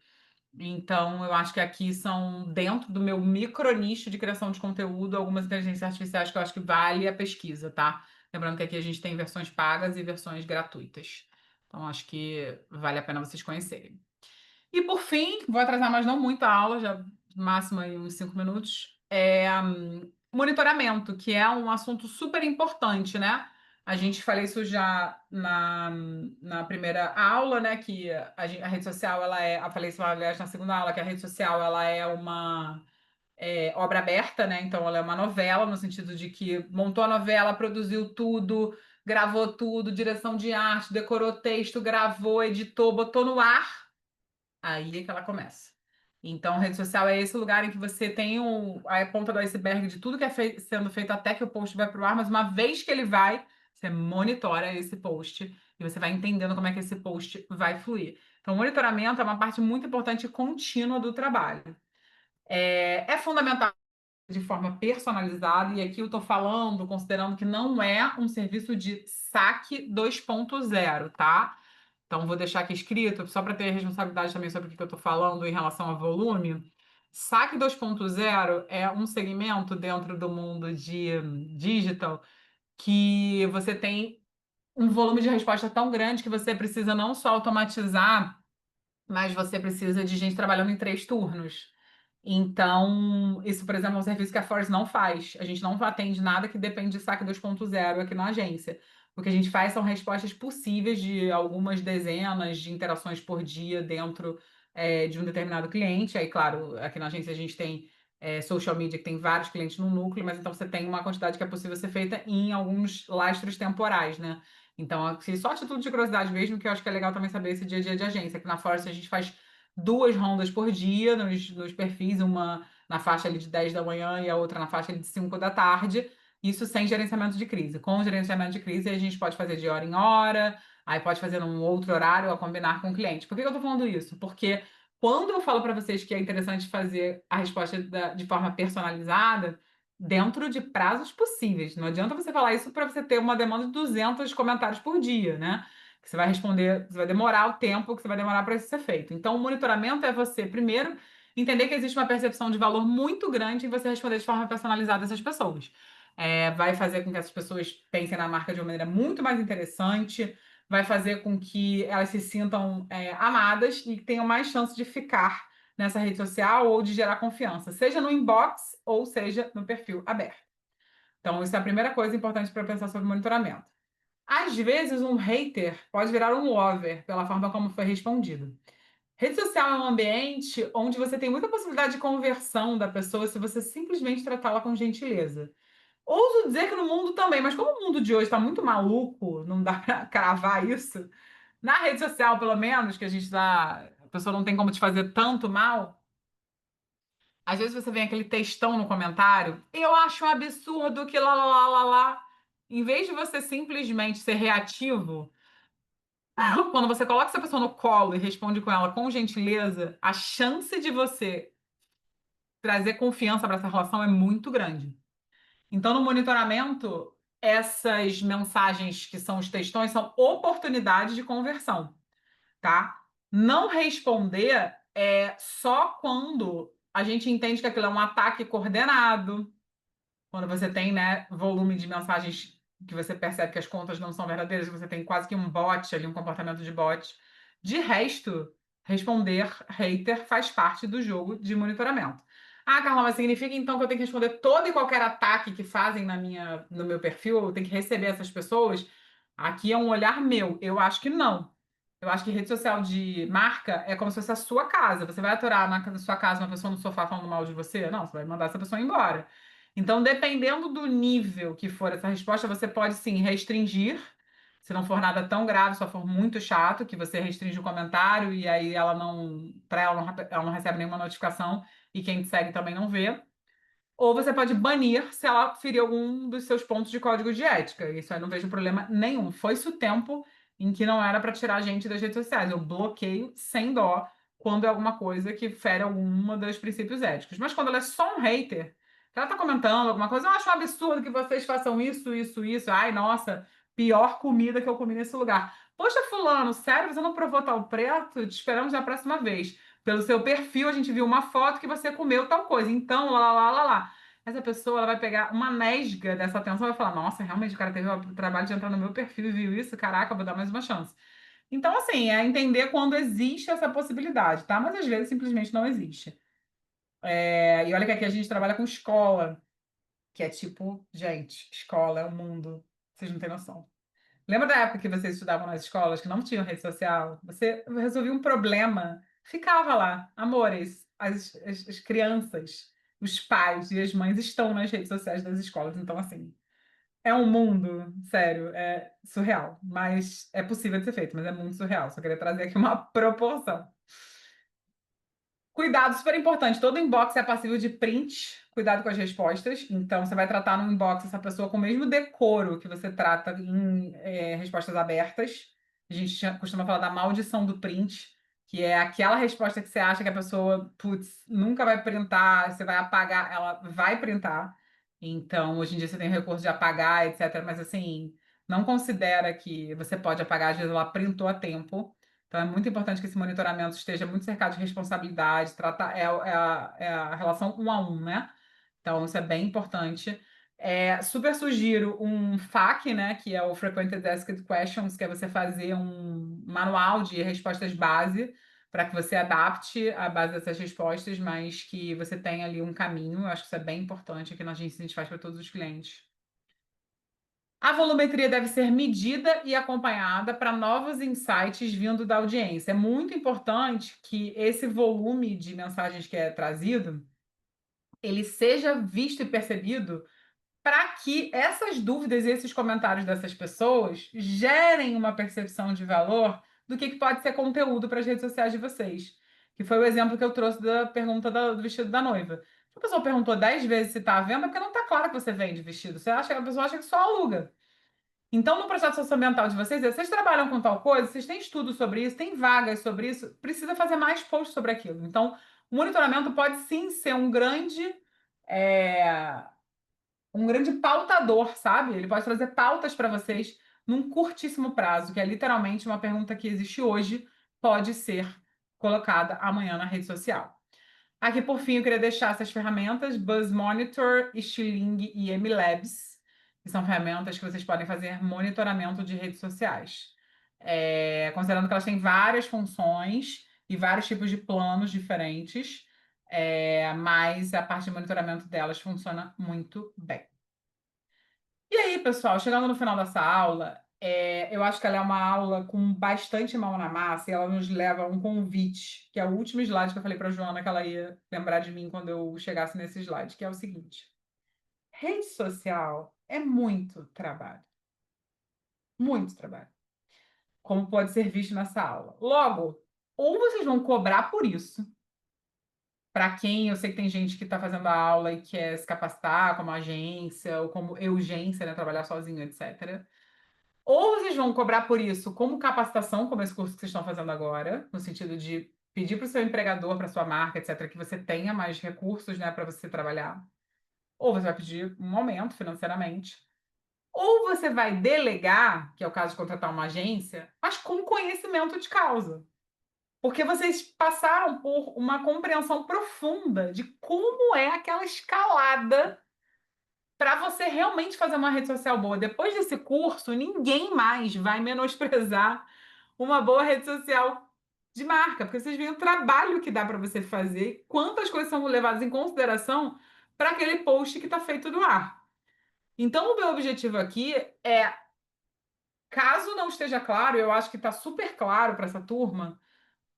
Então, eu acho que aqui são, dentro do meu micro nicho de criação de conteúdo, algumas inteligências artificiais que eu acho que vale a pesquisa, tá? Lembrando que aqui a gente tem versões pagas e versões gratuitas. Então, acho que vale a pena vocês conhecerem. E por fim, vou atrasar mais não muito a aula, já máximo aí uns 5 minutos, monitoramento, que é um assunto super importante, né? A gente falei isso já na primeira aula, né? Que a rede social, eu falei isso, aliás, na segunda aula, que a rede social, ela é uma obra aberta, né? Então, ela é uma novela, no sentido de que montou a novela, produziu tudo, gravou tudo, direção de arte, decorou texto, gravou, editou, botou no ar. Aí é que ela começa. Então, rede social é esse lugar em que você tem a ponta do iceberg de tudo que é sendo feito até que o post vai para o ar, mas uma vez que ele vai, você monitora esse post e você vai entendendo como é que esse post vai fluir. Então, o monitoramento é uma parte muito importante e contínua do trabalho. É fundamental de forma personalizada, e aqui eu estou falando, considerando que não é um serviço de saque 2.0, tá? Então, vou deixar aqui escrito, só para ter responsabilidade também sobre o que eu estou falando em relação a volume. Saque 2.0 é um segmento dentro do mundo de digital que você tem um volume de resposta tão grande que você precisa não só automatizar, mas você precisa de gente trabalhando em 3 turnos. Então, isso, por exemplo, é um serviço que a Force não faz. A gente não atende nada que depende de saque 2.0 aqui na agência. O que a gente faz são respostas possíveis de algumas dezenas de interações por dia dentro de um determinado cliente. Aí, claro, aqui na agência a gente tem social media, que tem vários clientes no núcleo, mas então você tem uma quantidade que é possível ser feita em alguns lastros temporais, né? Então, assim, só a título de curiosidade mesmo, que eu acho que é legal também saber esse dia a dia de agência. Aqui na Force a gente faz 2 rondas por dia nos perfis, uma na faixa ali de 10 da manhã e a outra na faixa ali de 5 da tarde. Isso sem gerenciamento de crise. Com gerenciamento de crise, a gente pode fazer de hora em hora, aí pode fazer num outro horário a combinar com o cliente. Por que eu estou falando isso? Porque quando eu falo para vocês que é interessante fazer a resposta de forma personalizada, dentro de prazos possíveis. Não adianta você falar isso para você ter uma demanda de 200 comentários por dia, né? Que você vai responder, você vai demorar o tempo que você vai demorar para isso ser feito. Então, o monitoramento é você, primeiro, entender que existe uma percepção de valor muito grande em você responder de forma personalizada essas pessoas. Vai fazer com que essas pessoas pensem na marca de uma maneira muito mais interessante, vai fazer com que elas se sintam amadas e tenham mais chance de ficar nessa rede social ou de gerar confiança, seja no inbox ou seja no perfil aberto. Então, isso é a primeira coisa importante para pensar sobre monitoramento. Às vezes, um hater pode virar um lover pela forma como foi respondido. Rede social é um ambiente onde você tem muita possibilidade de conversão da pessoa se você simplesmente tratá-la com gentileza. Ouso dizer que no mundo também, mas como o mundo de hoje está muito maluco, não dá para cravar isso. Na rede social, pelo menos, que a pessoa não tem como te fazer tanto mal. Às vezes você vem aquele textão no comentário, eu acho um absurdo que lá, lá, lá, lá, lá. Em vez de você simplesmente ser reativo, quando você coloca essa pessoa no colo e responde com ela com gentileza, a chance de você trazer confiança para essa relação é muito grande. Então, no monitoramento, essas mensagens que são os textões são oportunidades de conversão, tá? Não responder é só quando a gente entende que aquilo é um ataque coordenado, quando você tem, né, volume de mensagens que você percebe que as contas não são verdadeiras, você tem quase que um bot ali, um comportamento de bot. De resto, responder hater faz parte do jogo de monitoramento. Ah, Carla, mas significa então que eu tenho que responder todo e qualquer ataque que fazem no meu perfil? Eu tenho que receber essas pessoas? Aqui é um olhar meu. Eu acho que não. Eu acho que rede social de marca é como se fosse a sua casa. Você vai aturar na sua casa uma pessoa no sofá falando mal de você? Não, você vai mandar essa pessoa embora. Então, dependendo do nível que for essa resposta, você pode sim restringir, se não for nada tão grave, só for muito chato, que você restringe o comentário e aí ela não recebe nenhuma notificação e quem te segue também não vê. Ou você pode banir se ela ferir algum dos seus pontos de código de ética. Isso aí eu não vejo problema nenhum. Foi-se o tempo em que não era para tirar a gente das redes sociais. Eu bloqueio sem dó quando é alguma coisa que fere alguma dos princípios éticos. Mas quando ela é só um hater, que ela tá comentando alguma coisa, eu acho um absurdo que vocês façam isso, isso, isso. Ai, nossa, pior comida que eu comi nesse lugar. Poxa, fulano, sério, você não provou tal prato? Te esperamos na próxima vez. Pelo seu perfil, a gente viu uma foto que você comeu tal coisa. Então, lá, lá, lá, lá. Essa pessoa ela vai pegar uma nesga dessa atenção e vai falar: Nossa, realmente o cara teve o trabalho de entrar no meu perfil e viu isso. Caraca, eu vou dar mais uma chance. Então, assim, é entender quando existe essa possibilidade, tá? Mas às vezes simplesmente não existe. E olha que aqui a gente trabalha com escola, que é tipo, gente, escola é o mundo. Vocês não têm noção. Lembra da época que vocês estudavam nas escolas que não tinham rede social? Você resolvia um problema, ficava lá. Amores, as crianças, os pais e as mães estão nas redes sociais das escolas. Então, assim, é um mundo, sério, é surreal. Mas é possível de ser feito, mas é muito surreal. Só queria trazer aqui uma proporção. Cuidado, super importante. Todo inbox é passível de print. Cuidado com as respostas. Então, você vai tratar no inbox essa pessoa com o mesmo decoro que você trata em respostas abertas. A gente costuma falar da maldição do print, que é aquela resposta que você acha que a pessoa, putz, nunca vai printar, você vai apagar, ela vai printar. Então, hoje em dia você tem o recurso de apagar, etc. Mas, assim, não considera que você pode apagar, às vezes ela printou a tempo. Então, é muito importante que esse monitoramento esteja muito cercado de responsabilidade, é a relação um a um, né? Então, isso é bem importante. Super sugiro um FAQ, né? Que é o Frequently Asked Questions, que é você fazer um manual de respostas base para que você adapte a base dessas respostas, mas que você tenha ali um caminho. Eu acho que isso é bem importante aqui na agência, a gente faz para todos os clientes. A volumetria deve ser medida e acompanhada para novos insights vindo da audiência. É muito importante que esse volume de mensagens que é trazido, ele seja visto e percebido para que essas dúvidas e esses comentários dessas pessoas gerem uma percepção de valor do que pode ser conteúdo para as redes sociais de vocês. Que foi o exemplo que eu trouxe da pergunta do vestido da noiva. Se a pessoa perguntou 10 vezes se está à venda, é porque não está claro que você vende vestido. A pessoa acha que só aluga. Então, no processo socioambiental de vocês, vocês trabalham com tal coisa, vocês têm estudo sobre isso, têm vagas sobre isso, precisa fazer mais posts sobre aquilo. Então, o monitoramento pode sim ser é, um grande pautador, sabe? Ele pode trazer pautas para vocês num curtíssimo prazo, que é literalmente uma pergunta que existe hoje, pode ser colocada amanhã na rede social. Aqui, por fim, eu queria deixar essas ferramentas, Buzz Monitor, Stiling e MLabs, que são ferramentas que vocês podem fazer monitoramento de redes sociais. Considerando que elas têm várias funções e vários tipos de planos diferentes, mas a parte de monitoramento delas funciona muito bem. E aí, pessoal, chegando no final dessa aula, Eu acho que ela é uma aula com bastante mão na massa e ela nos leva a um convite, que é o último slide que eu falei para a Joana que ela ia lembrar de mim quando eu chegasse nesse slide, que é o seguinte: rede social é muito trabalho. Muito trabalho. Como pode ser visto nessa aula. Logo, ou vocês vão cobrar por isso, para quem eu sei que tem gente que está fazendo a aula e quer se capacitar como agência ou como urgência, né, trabalhar sozinho, etc. Ou vocês vão cobrar por isso como capacitação, como esse curso que vocês estão fazendo agora, no sentido de pedir para o seu empregador, para sua marca, etc., que você tenha mais recursos, né, para você trabalhar. Ou você vai pedir um aumento financeiramente. Ou você vai delegar, que é o caso de contratar uma agência, mas com conhecimento de causa. Porque vocês passaram por uma compreensão profunda de como é aquela escalada para você realmente fazer uma rede social boa. Depois desse curso, ninguém mais vai menosprezar uma boa rede social de marca, porque vocês veem o trabalho que dá para você fazer, quantas coisas são levadas em consideração para aquele post que está feito no ar. Então, o meu objetivo aqui é, caso não esteja claro, eu acho que está super claro para essa turma,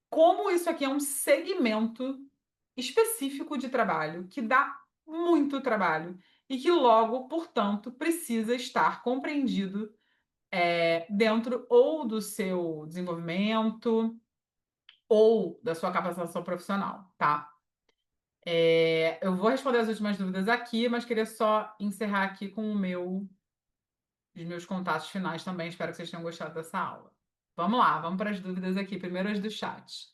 como isso aqui é um segmento específico de trabalho que dá muito trabalho e que logo, portanto, precisa estar compreendido dentro ou do seu desenvolvimento ou da sua capacitação profissional, tá? Eu vou responder as últimas dúvidas aqui, mas queria só encerrar aqui com os meus contatos finais também. Espero que vocês tenham gostado dessa aula. Vamos lá, vamos para as dúvidas aqui. Primeiro as do chat.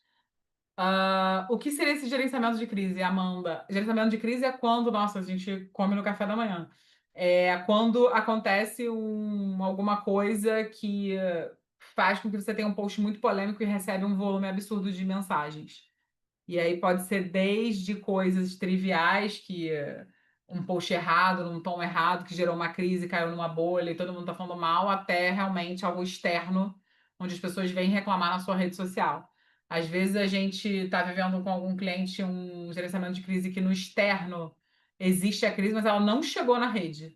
O que seria esse gerenciamento de crise, Amanda? Gerenciamento de crise é quando, nossa, a gente come no café da manhã. É quando acontece alguma coisa que faz com que você tenha um post muito polêmico e recebe um volume absurdo de mensagens. E aí pode ser desde coisas triviais, que um post errado, num tom errado, que gerou uma crise, caiu numa bolha e todo mundo tá falando mal, até realmente algo externo, onde as pessoas vêm reclamar na sua rede social. Às vezes a gente está vivendo com algum cliente um gerenciamento de crise que no externo existe a crise, mas ela não chegou na rede.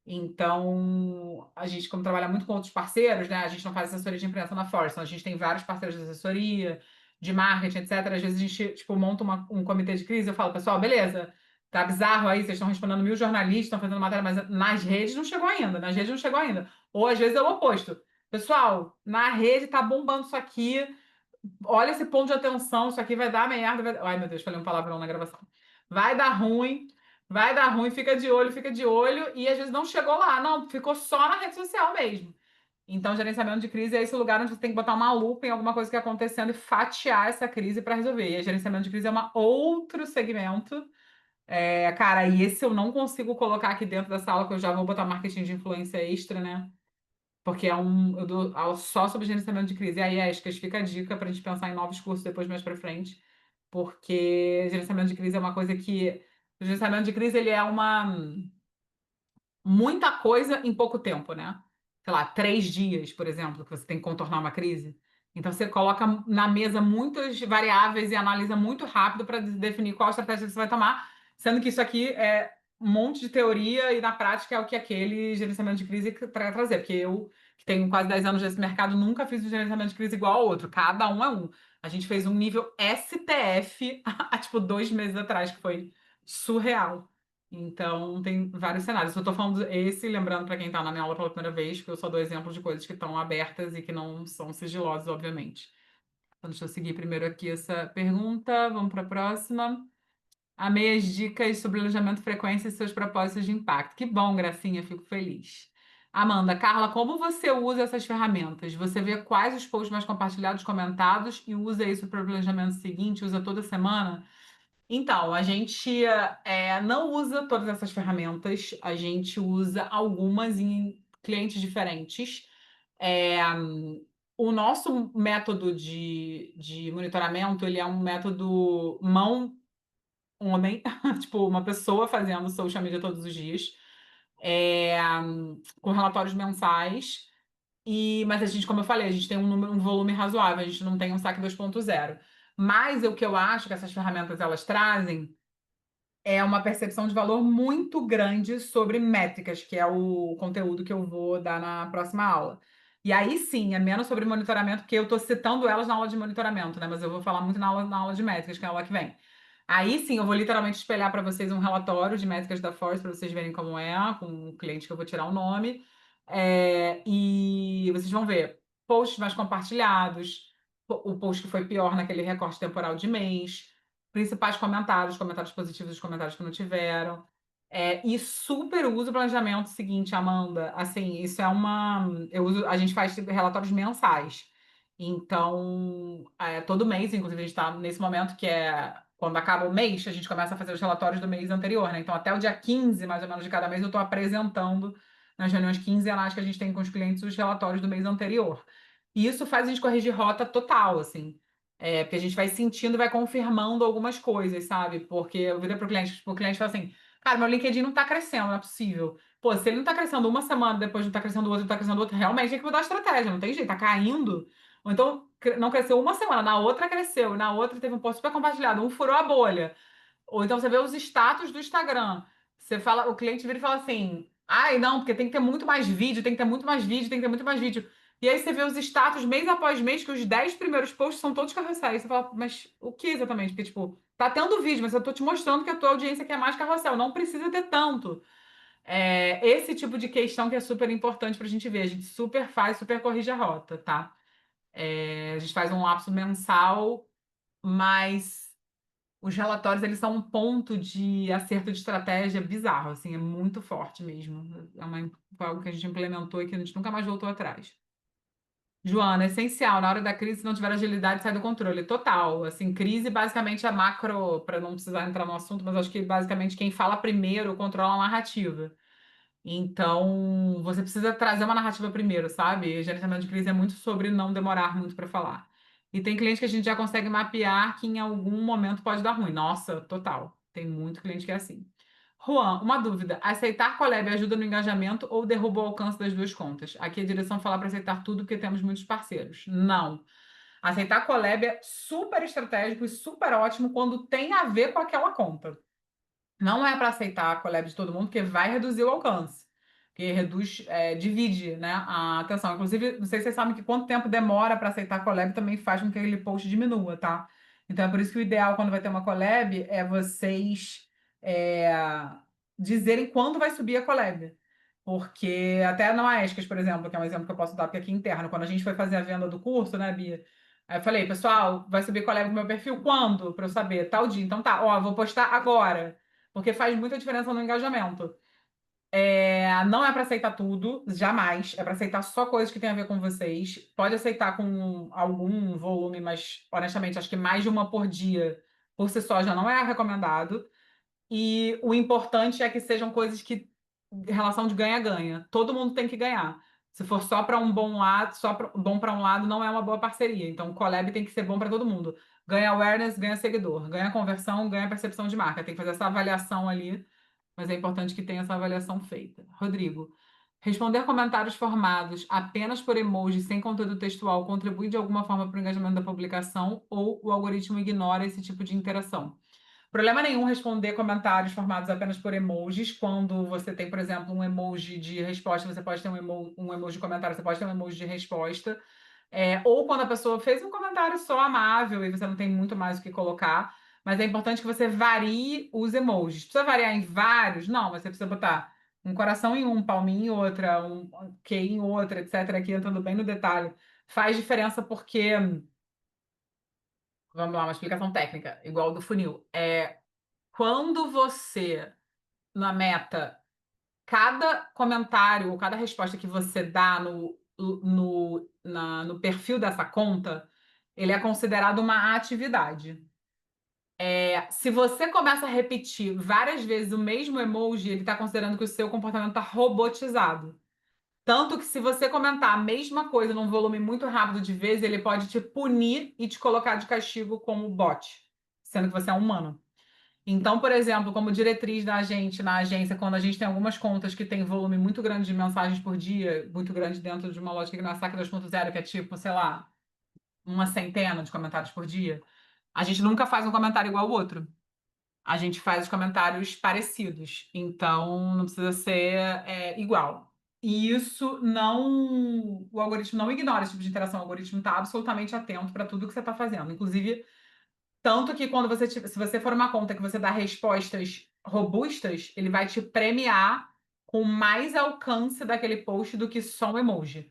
Então, a gente, como trabalha muito com outros parceiros, né? A gente não faz assessoria de imprensa na Force, então a gente tem vários parceiros de assessoria, de marketing, etc. Às vezes a gente, tipo, monta um comitê de crise, eu falo, pessoal, beleza, tá bizarro aí, vocês estão respondendo 1000 jornalistas, estão fazendo matéria, mas nas redes não chegou ainda, nas redes não chegou ainda. Ou às vezes é o oposto. Pessoal, na rede tá bombando isso aqui, olha esse ponto de atenção, isso aqui vai dar merda. Ai, meu Deus, falei um palavrão na gravação. Vai dar ruim, vai dar ruim, fica de olho, e às vezes não chegou lá, não, ficou só na rede social mesmo. Então, gerenciamento de crise é esse lugar onde você tem que botar uma lupa em alguma coisa que está acontecendo e fatiar essa crise para resolver. E gerenciamento de crise é um outro segmento. Cara, e esse eu não consigo colocar aqui dentro dessa aula, que eu já vou botar marketing de influência extra, né? Porque eu dou aula só sobre gerenciamento de crise. E aí, Escas, fica a dica para a gente pensar em novos cursos depois, mais para frente, porque gerenciamento de crise é uma coisa que. O gerenciamento de crise ele é muita coisa em pouco tempo, né? Sei lá, 3 dias, por exemplo, que você tem que contornar uma crise. Então, você coloca na mesa muitas variáveis e analisa muito rápido para definir qual estratégia você vai tomar, sendo que isso aqui é um monte de teoria e na prática é o que aquele gerenciamento de crise para trazer, porque eu, que tenho quase 10 anos nesse mercado, nunca fiz um gerenciamento de crise igual ao outro, cada um é um. A gente fez um nível STF há tipo 2 meses atrás, que foi surreal. Então, tem vários cenários. Eu estou falando esse, lembrando para quem está na minha aula pela primeira vez, que eu só dou exemplos de coisas que estão abertas e que não são sigilosas, obviamente. Então, deixa eu seguir primeiro aqui essa pergunta. Vamos para a próxima. Amei as dicas sobre planejamento, frequência e seus propósitos de impacto. Que bom, Gracinha, fico feliz. Amanda, Carla, como você usa essas ferramentas? Você vê quais os posts mais compartilhados, comentados e usa isso para o planejamento seguinte? Usa toda semana? Então, a gente não usa todas essas ferramentas, a gente usa algumas em clientes diferentes. É, o nosso método de monitoramento, ele é um método mão-homem, tipo, uma pessoa fazendo social media todos os dias, é, com relatórios mensais. Mas a gente, como eu falei, a gente tem um volume razoável, a gente não tem um saque 2.0. Mas o que eu acho que essas ferramentas elas trazem é uma percepção de valor muito grande sobre métricas, que é o conteúdo que eu vou dar na próxima aula. E aí sim, é menos sobre monitoramento, porque eu estou citando elas na aula de monitoramento, né? Mas eu vou falar muito na aula de métricas, que é a aula que vem. Aí sim, eu vou literalmente espelhar para vocês um relatório de métricas da Force para vocês verem como é, com um cliente que eu vou tirar o nome. E vocês vão ver posts mais compartilhados, o post que foi pior naquele recorte temporal de mês, principais comentários, comentários positivos, os comentários que não tiveram. E super uso o planejamento seguinte, Amanda. Assim, isso é uma. A gente faz tipo, relatórios mensais. Então, todo mês, inclusive, a gente está nesse momento que é quando acaba o mês, a gente começa a fazer os relatórios do mês anterior, né? Então, até o dia 15, mais ou menos, de cada mês, eu estou apresentando nas reuniões quinzenais que a gente tem com os clientes os relatórios do mês anterior. E isso faz a gente corrigir rota total, assim. Porque a gente vai sentindo e vai confirmando algumas coisas, sabe? Porque eu virei pro cliente, tipo, o cliente fala assim, cara, meu LinkedIn não tá crescendo, não é possível. Pô, se ele não tá crescendo uma semana, depois não tá crescendo outra, não tá crescendo outra, realmente tem que mudar a estratégia, não tem jeito, tá caindo. Ou então não cresceu uma semana, na outra cresceu, na outra teve um post super compartilhado, um furou a bolha. Ou então você vê os status do Instagram. Você fala, o cliente vira e fala assim: ai, não, porque tem que ter muito mais vídeo, tem que ter muito mais vídeo, tem que ter muito mais vídeo. E aí você vê os status mês após mês, que os 10 primeiros posts são todos carrossel. Aí você fala, mas o que exatamente? Porque, tipo, tá tendo vídeo, mas eu tô te mostrando que a tua audiência quer mais carrossel. Não precisa ter tanto. Esse tipo de questão que é super importante pra gente ver. A gente super faz, super corrige a rota, tá? A gente faz um lapso mensal, mas os relatórios, eles são um ponto de acerto de estratégia bizarro, assim, é muito forte mesmo. Foi algo que a gente implementou e que a gente nunca mais voltou atrás. Joana, é essencial, na hora da crise, se não tiver agilidade, sai do controle. Total. Assim, crise basicamente é macro, para não precisar entrar no assunto, mas acho que basicamente quem fala primeiro controla a narrativa. Então, você precisa trazer uma narrativa primeiro, sabe? Gerenciamento de crise é muito sobre não demorar muito para falar. E tem cliente que a gente já consegue mapear que em algum momento pode dar ruim. Nossa, total. Tem muito cliente que é assim. Juan, uma dúvida. Aceitar collab ajuda no engajamento ou derruba o alcance das duas contas? Aqui a direção fala para aceitar tudo porque temos muitos parceiros. Não. Aceitar collab é super estratégico e super ótimo quando tem a ver com aquela conta. Não é para aceitar a collab de todo mundo, porque vai reduzir o alcance. Porque reduz, divide, né, a atenção. Inclusive, não sei se vocês sabem que quanto tempo demora para aceitar a collab também faz com que aquele post diminua, tá? Então é por isso que o ideal quando vai ter uma collab é vocês é, dizerem quando vai subir a collab. Porque até na Aescas, por exemplo, que é um exemplo que eu posso dar, porque aqui interno, quando a gente foi fazer a venda do curso, né, Bia? Aí eu falei, pessoal, vai subir collab no meu perfil quando? Para eu saber, tal dia. Então tá, ó, vou postar agora porque faz muita diferença no engajamento. Não é para aceitar tudo, jamais. É para aceitar só coisas que têm a ver com vocês. Pode aceitar com algum volume, mas honestamente, acho que mais de uma por dia, por si só, já não é recomendado. E o importante é que sejam coisas que, relação de ganha-ganha. Todo mundo tem que ganhar. Se for só para um bom lado, bom para um lado, não é uma boa parceria. Então, o collab tem que ser bom para todo mundo. Ganha awareness, ganha seguidor. Ganha conversão, ganha percepção de marca. Tem que fazer essa avaliação ali, mas é importante que tenha essa avaliação feita. Rodrigo, responder comentários formados apenas por emoji sem conteúdo textual contribui de alguma forma para o engajamento da publicação ou o algoritmo ignora esse tipo de interação? Problema nenhum responder comentários formados apenas por emojis. Quando você tem, por exemplo, um emoji de resposta, você pode ter um emoji de comentário, você pode ter um emoji de resposta. Ou quando a pessoa fez um comentário só amável e você não tem muito mais o que colocar. Mas é importante que você varie os emojis. Precisa variar em vários? Não, mas você precisa botar um coração em um, palminho em outra, um Q em outra, etc. Aqui entrando bem no detalhe. Faz diferença porque, vamos lá, uma explicação técnica, igual do funil. Quando você, na meta, cada comentário ou cada resposta que você dá no perfil dessa conta, ele é considerado uma atividade. Se você começa a repetir várias vezes o mesmo emoji, ele está considerando que o seu comportamento está robotizado. Tanto que se você comentar a mesma coisa num volume muito rápido de vezes, ele pode te punir e te colocar de castigo como bot, sendo que você é humano. Então, por exemplo, como diretriz da gente na agência, quando a gente tem algumas contas que tem volume muito grande de mensagens por dia, muito grande dentro de uma lógica que não é SAC 2.0, que é tipo, sei lá, uma centena de comentários por dia, a gente nunca faz um comentário igual ao outro. A gente faz os comentários parecidos. Então, não precisa ser igual. E isso não. O algoritmo não ignora esse tipo de interação. O algoritmo está absolutamente atento para tudo que você está fazendo. Inclusive, tanto que quando se você for uma conta que você dá respostas robustas, ele vai te premiar com mais alcance daquele post do que só um emoji.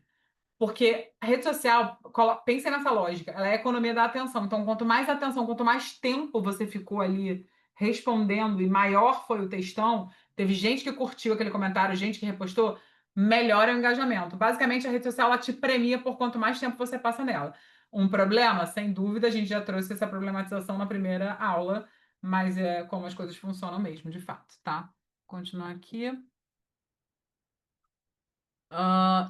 Porque a rede social, pensem nessa lógica, ela é a economia da atenção. Então, quanto mais atenção, quanto mais tempo você ficou ali respondendo e maior foi o textão, teve gente que curtiu aquele comentário, gente que repostou, melhor é o engajamento. Basicamente, a rede social ela te premia por quanto mais tempo você passa nela. Um problema, sem dúvida, a gente já trouxe essa problematização na primeira aula, mas é como as coisas funcionam mesmo, de fato, tá? Continuar aqui.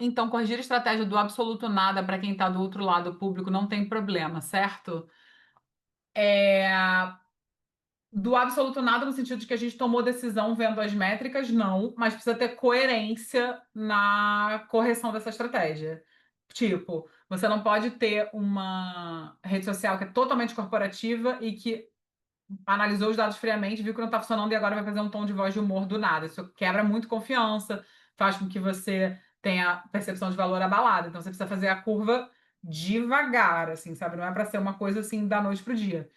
Então, corrigir a estratégia do absoluto nada para quem está do outro lado público não tem problema, certo? É, do absoluto nada no sentido de que a gente tomou decisão vendo as métricas, não, mas precisa ter coerência na correção dessa estratégia. Tipo, você não pode ter uma rede social que é totalmente corporativa e que analisou os dados friamente, viu que não está funcionando e agora vai fazer um tom de voz de humor do nada. Isso quebra muito confiança, faz com que você tenha percepção de valor abalada. Então você precisa fazer a curva devagar, assim, sabe? Não é para ser uma coisa assim da noite pro dia.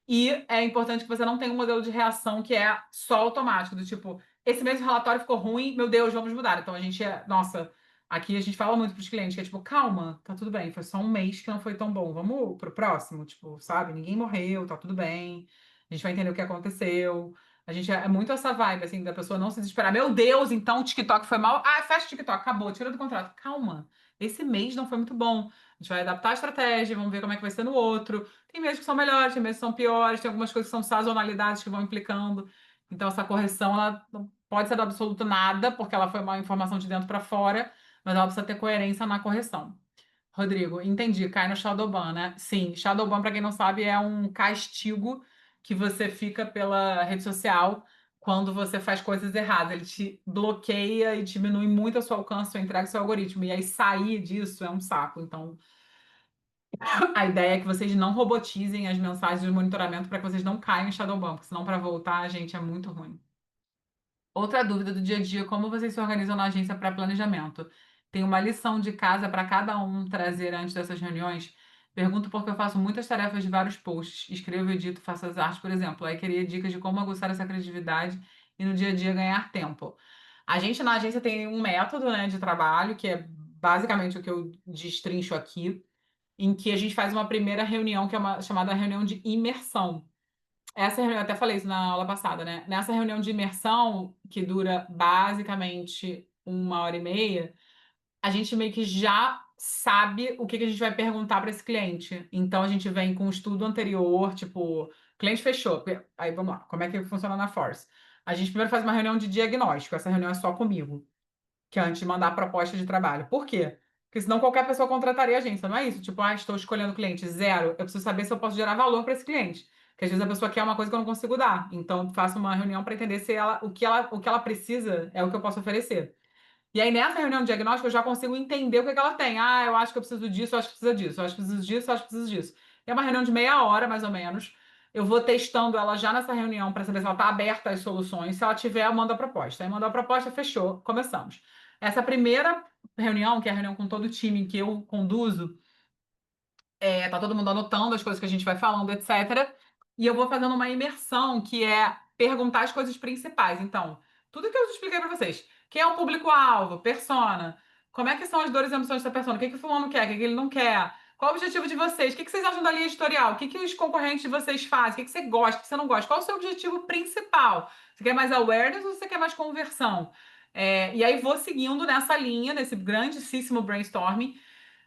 E é importante que você não tenha um modelo de reação que é só automático, do tipo, esse mês o relatório ficou ruim, meu Deus, vamos mudar. Então a gente nossa, aqui a gente fala muito para os clientes que é tipo, calma, tá tudo bem, foi só um mês que não foi tão bom, vamos pro próximo, tipo, sabe? Ninguém morreu, tá tudo bem, a gente vai entender o que aconteceu. A gente é muito essa vibe, assim, da pessoa não se desesperar. Meu Deus, então o TikTok foi mal. Ah, fecha o TikTok, acabou, tira do contrato. Calma, esse mês não foi muito bom. A gente vai adaptar a estratégia, vamos ver como é que vai ser no outro. Tem meses que são melhores, tem meses que são piores, tem algumas coisas que são sazonalidades que vão implicando. Então, essa correção, ela não pode ser do absoluto nada, porque ela foi uma informação de dentro para fora, mas ela precisa ter coerência na correção. Rodrigo, entendi, cai no Shadowban, né? Sim, Shadowban, para quem não sabe, é um castigo que você fica pela rede social quando você faz coisas erradas. Ele te bloqueia e diminui muito o seu alcance, sua entrega, seu algoritmo. E aí sair disso é um saco. Então, a ideia é que vocês não robotizem as mensagens de monitoramento para que vocês não caiam em Shadowban, porque senão para voltar, gente, é muito ruim. Outra dúvida do dia a dia, como vocês se organizam na agência para planejamento? Tem uma lição de casa para cada um trazer antes dessas reuniões? Pergunto porque eu faço muitas tarefas de vários posts, escrevo, edito, faço as artes, por exemplo. Aí queria dicas de como aguçar essa criatividade e no dia a dia ganhar tempo. A gente na agência tem um método, né, de trabalho, que é basicamente o que eu destrincho aqui, em que a gente faz uma primeira reunião, que é uma chamada reunião de imersão. Essa reunião, eu até falei isso na aula passada, né? Nessa reunião de imersão, que dura basicamente 1h30, a gente meio que já sabe o que que a gente vai perguntar para esse cliente. Então a gente vem com um estudo anterior, tipo, cliente fechou. Aí vamos lá, como é que funciona na Force? A gente primeiro faz uma reunião de diagnóstico, essa reunião é só comigo que é antes de mandar a proposta de trabalho. Por quê? Porque senão qualquer pessoa contrataria a agência, não é isso? Tipo, estou escolhendo cliente zero, eu preciso saber se eu posso gerar valor para esse cliente. Porque às vezes a pessoa quer uma coisa que eu não consigo dar. Então, faço uma reunião para entender se o que ela precisa é o que eu posso oferecer. E aí, nessa reunião de diagnóstico, eu já consigo entender o que que ela tem. Ah, eu acho que eu preciso disso, eu acho que precisa disso, eu acho que preciso disso, eu acho que preciso disso. É uma reunião de meia hora, mais ou menos. Eu vou testando ela já nessa reunião para saber se ela está aberta às soluções. Se ela tiver, eu mando a proposta. Aí mandou a proposta, fechou, começamos. Essa primeira reunião, que é a reunião com todo o time que eu conduzo, tá todo mundo anotando as coisas que a gente vai falando, etc. E eu vou fazendo uma imersão, que é perguntar as coisas principais. Então, tudo que eu expliquei para vocês. Quem é o público-alvo? Persona. Como é que são as dores e ambições dessa persona? O que que o fulano quer? O que que ele não quer? Qual o objetivo de vocês? O que que vocês acham da linha editorial? O que que os concorrentes de vocês fazem? O que que você gosta? O que você não gosta? Qual o seu objetivo principal? Você quer mais awareness ou você quer mais conversão? E aí vou seguindo nessa linha, nesse grandíssimo brainstorming.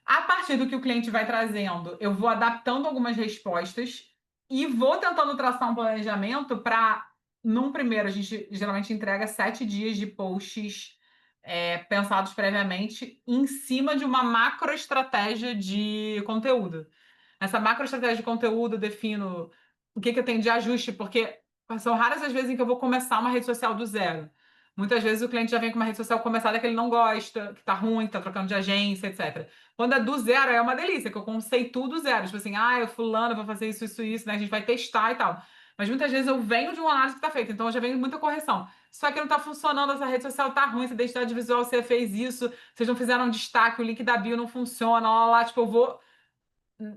A partir do que o cliente vai trazendo, eu vou adaptando algumas respostas e vou tentando traçar um planejamento para, num primeiro, a gente geralmente entrega 7 dias de posts pensados previamente em cima de uma macroestratégia de conteúdo. Essa macroestratégia de conteúdo eu defino o que que eu tenho de ajuste, porque são raras as vezes em que eu vou começar uma rede social do zero. Muitas vezes o cliente já vem com uma rede social começada que ele não gosta, que tá ruim, que tá trocando de agência, etc. Quando é do zero, é uma delícia, que eu conceituo do zero. Tipo assim, eu fulano, vou fazer isso, isso, isso, né? A gente vai testar e tal. Mas muitas vezes eu venho de uma análise que está feita, então eu já venho de muita correção. Isso aqui não está funcionando, essa rede social está ruim, essa identidade visual, você fez isso, vocês não fizeram um destaque, o link da bio não funciona, lá, tipo, eu vou,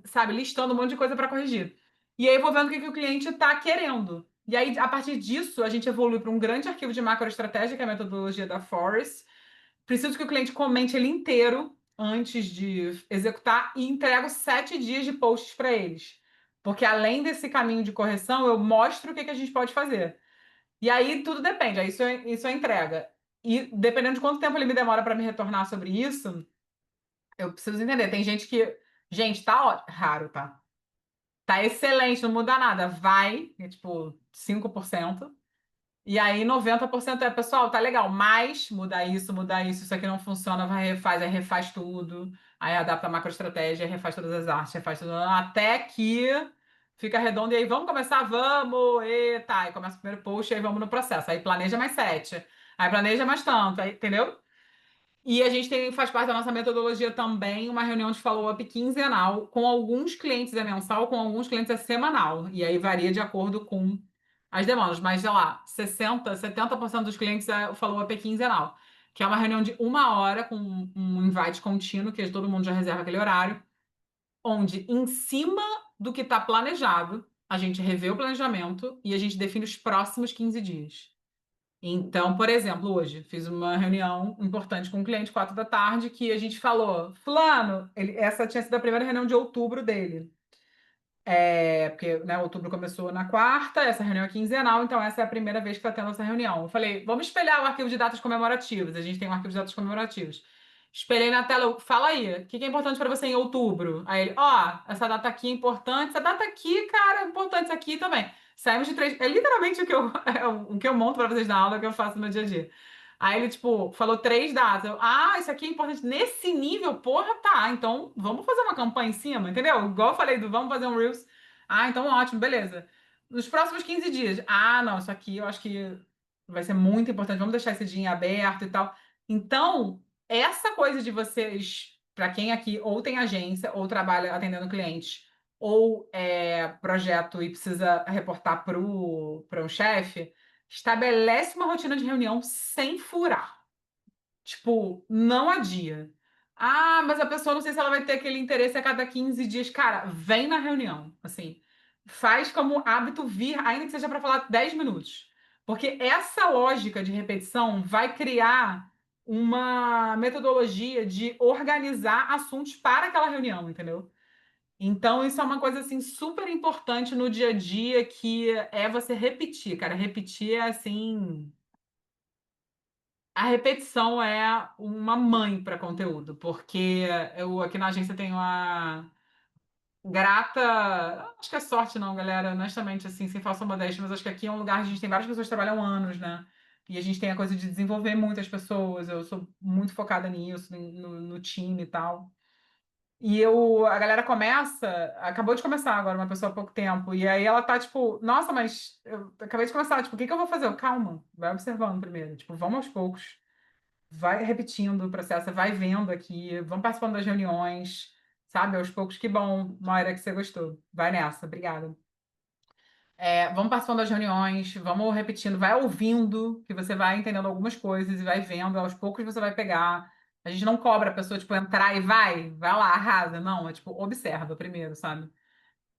sabe, listando um monte de coisa para corrigir. E aí eu vou vendo o que o cliente está querendo. E aí, a partir disso, a gente evolui para um grande arquivo de macroestratégia, que é a metodologia da Forest. Preciso que o cliente comente ele inteiro antes de executar e entrego 7 dias de posts para eles. Porque além desse caminho de correção, eu mostro o que a gente pode fazer. E aí tudo depende, aí isso é entrega. E dependendo de quanto tempo ele me demora para me retornar sobre isso, eu preciso entender. Tem gente que. Gente, tá raro, tá? Tá excelente, não muda nada. Vai, é tipo 5%. E aí 90% é, pessoal, tá legal, mas muda isso aqui não funciona, vai refaz, aí refaz tudo, aí adapta a macroestratégia, aí refaz todas as artes, refaz tudo, até que fica redondo, e aí vamos começar? Vamos! E tá, aí começa o primeiro post, aí vamos no processo, aí planeja mais 7, aí planeja mais tanto, aí, entendeu? E a gente faz parte da nossa metodologia também uma reunião de follow-up quinzenal, com alguns clientes é mensal, com alguns clientes é semanal. E aí varia de acordo com as demandas. Mas, sei lá, 60, 70% dos clientes o follow-up é quinzenal, que é uma reunião de 1 hora com um invite contínuo, que todo mundo já reserva aquele horário, onde, em cima do que está planejado, a gente revê o planejamento e a gente define os próximos 15 dias. Então, por exemplo, hoje fiz uma reunião importante com um cliente, 4 da tarde, que a gente falou, fulano, essa tinha sido a primeira reunião de outubro dele. Porque, né, outubro começou na quarta, essa reunião é quinzenal, então essa é a primeira vez que está tendo essa reunião. Eu falei, vamos espelhar o arquivo de datas comemorativas. A gente tem um arquivo de datas comemorativas. Espelhei na tela, fala aí, o que é importante para você em outubro? Aí ele, essa data aqui é importante, essa data aqui, cara, é importante isso aqui também. Saímos de 3. É literalmente o que eu, o que eu monto para vocês na aula, que eu faço no dia a dia. Aí ele, tipo, falou 3 datas. Isso aqui é importante nesse nível, porra, tá. Então vamos fazer uma campanha em cima, entendeu? Igual eu falei do vamos fazer um Reels. Então ótimo, beleza. Nos próximos 15 dias. Não, isso aqui eu acho que vai ser muito importante. Vamos deixar esse dia em aberto e tal. Então, essa coisa de vocês, para quem aqui ou tem agência, ou trabalha atendendo clientes, ou é projeto e precisa reportar para um chefe, estabelece uma rotina de reunião sem furar. Tipo, não adia. Mas a pessoa não sei se ela vai ter aquele interesse a cada 15 dias. Cara, vem na reunião. Assim, faz como hábito vir, ainda que seja para falar 10 minutos. Porque essa lógica de repetição vai criar uma metodologia de organizar assuntos para aquela reunião, entendeu? Então, isso é uma coisa assim super importante no dia a dia, que é você repetir, cara. Repetir é assim. A repetição é uma mãe para conteúdo, porque eu aqui na agência tenho a grata. Acho que é sorte, não, galera. Honestamente, assim, sem falsa modéstia, mas acho que aqui é um lugar que a gente tem várias pessoas que trabalham há anos, né? E a gente tem a coisa de desenvolver muitas pessoas. Eu sou muito focada nisso, no time e tal. A galera acabou de começar agora, uma pessoa há pouco tempo, e aí ela tá tipo, nossa, mas eu acabei de começar, tipo, o que que eu vou fazer? Calma, vai observando primeiro, tipo, vamos aos poucos, vai repetindo o processo, vai vendo aqui, vamos participando das reuniões, sabe, aos poucos, que bom, Moira, que você gostou, vai nessa, obrigada. Vamos participando das reuniões, vamos repetindo, vai ouvindo, que você vai entendendo algumas coisas e vai vendo, aos poucos você vai pegar. A gente não cobra a pessoa, tipo, entrar e vai lá, arrasa. Não, é tipo, observa primeiro, sabe?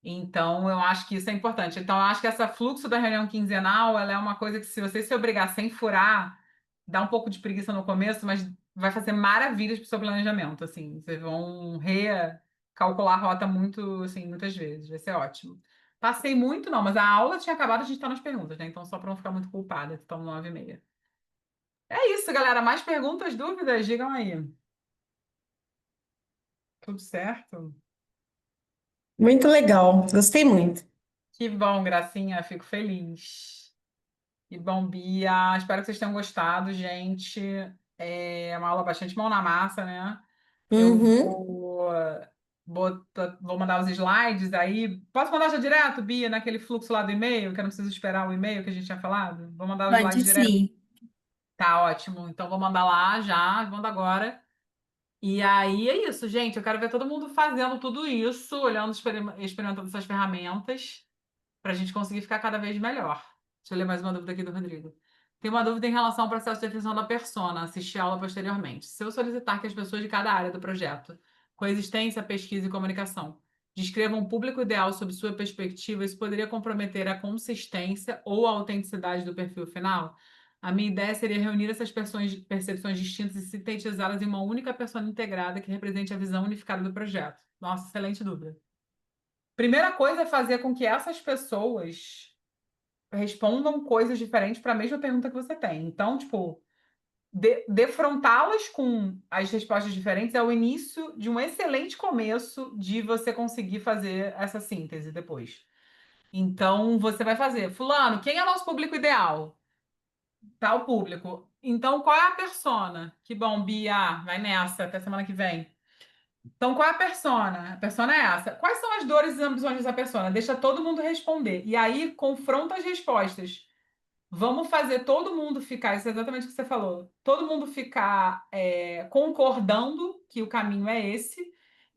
Então, eu acho que isso é importante. Então, eu acho que essa fluxo da reunião quinzenal, ela é uma coisa que, se você se obrigar sem furar, dá um pouco de preguiça no começo, mas vai fazer maravilhas para o seu planejamento, assim. Vocês vão recalcular a rota muito, assim, muitas vezes. Vai ser ótimo. Passei muito, não, mas a aula tinha acabado, a gente está nas perguntas, né? Então, só para não ficar muito culpada, estão 9h30. É isso, galera. Mais perguntas, dúvidas? Digam aí. Tudo certo? Muito legal, gostei muito. Que bom, Gracinha, fico feliz. Que bom, Bia. Espero que vocês tenham gostado, gente. É uma aula bastante mão na massa, né? Eu Uhum. vou mandar os slides aí. Posso mandar já direto, Bia, naquele fluxo lá do e-mail, que eu não preciso esperar o e-mail que a gente tinha falado? Vou mandar os Pode slides direto. sim. Tá ótimo. Então vou mandar lá já, mando agora. E aí é isso, gente. Eu quero ver todo mundo fazendo tudo isso, olhando, experimentando essas ferramentas. para a gente conseguir ficar cada vez melhor. Deixa eu ler mais uma dúvida aqui do Rodrigo. Tem uma dúvida em relação ao processo de definição da persona, assistir a aula posteriormente. Se eu solicitar que as pessoas de cada área do projeto, coexistência, pesquisa e comunicação, descrevam um público ideal sob sua perspectiva, isso poderia comprometer a consistência ou a autenticidade do perfil final? A minha ideia seria reunir essas percepções distintas e sintetizá-las em uma única persona integrada que represente a visão unificada do projeto. Nossa, excelente dúvida. Primeira coisa é fazer com que essas pessoas respondam coisas diferentes para a mesma pergunta que você tem. Então, tipo, defrontá-las com as respostas diferentes é o início de um excelente começo de você conseguir fazer essa síntese depois. Então, você vai fazer, fulano, quem é o nosso público ideal? Tal público. Então, qual é a persona? Que bom, Bia, vai nessa, até semana que vem. Então, qual é a persona? A persona é essa. Quais são as dores e ambições dessa persona? Deixa todo mundo responder. E aí, confronta as respostas. Vamos fazer todo mundo ficar, isso é exatamente o que você falou, todo mundo ficar concordando que o caminho é esse,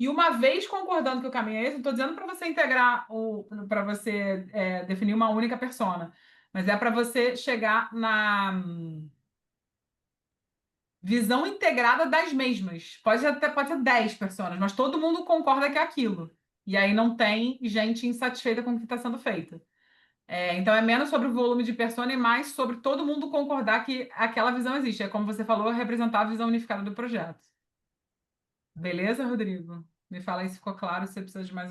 e uma vez concordando que o caminho é esse, não estou dizendo para você integrar, para você definir uma única persona, mas é para você chegar na visão integrada das mesmas. Pode ser 10 personas, mas todo mundo concorda que é aquilo. E aí não tem gente insatisfeita com o que está sendo feito. Então é menos sobre o volume de persona e mais sobre todo mundo concordar que aquela visão existe. É como você falou, representar a visão unificada do projeto. Beleza, Rodrigo? Me fala aí se ficou claro, se você precisa de mais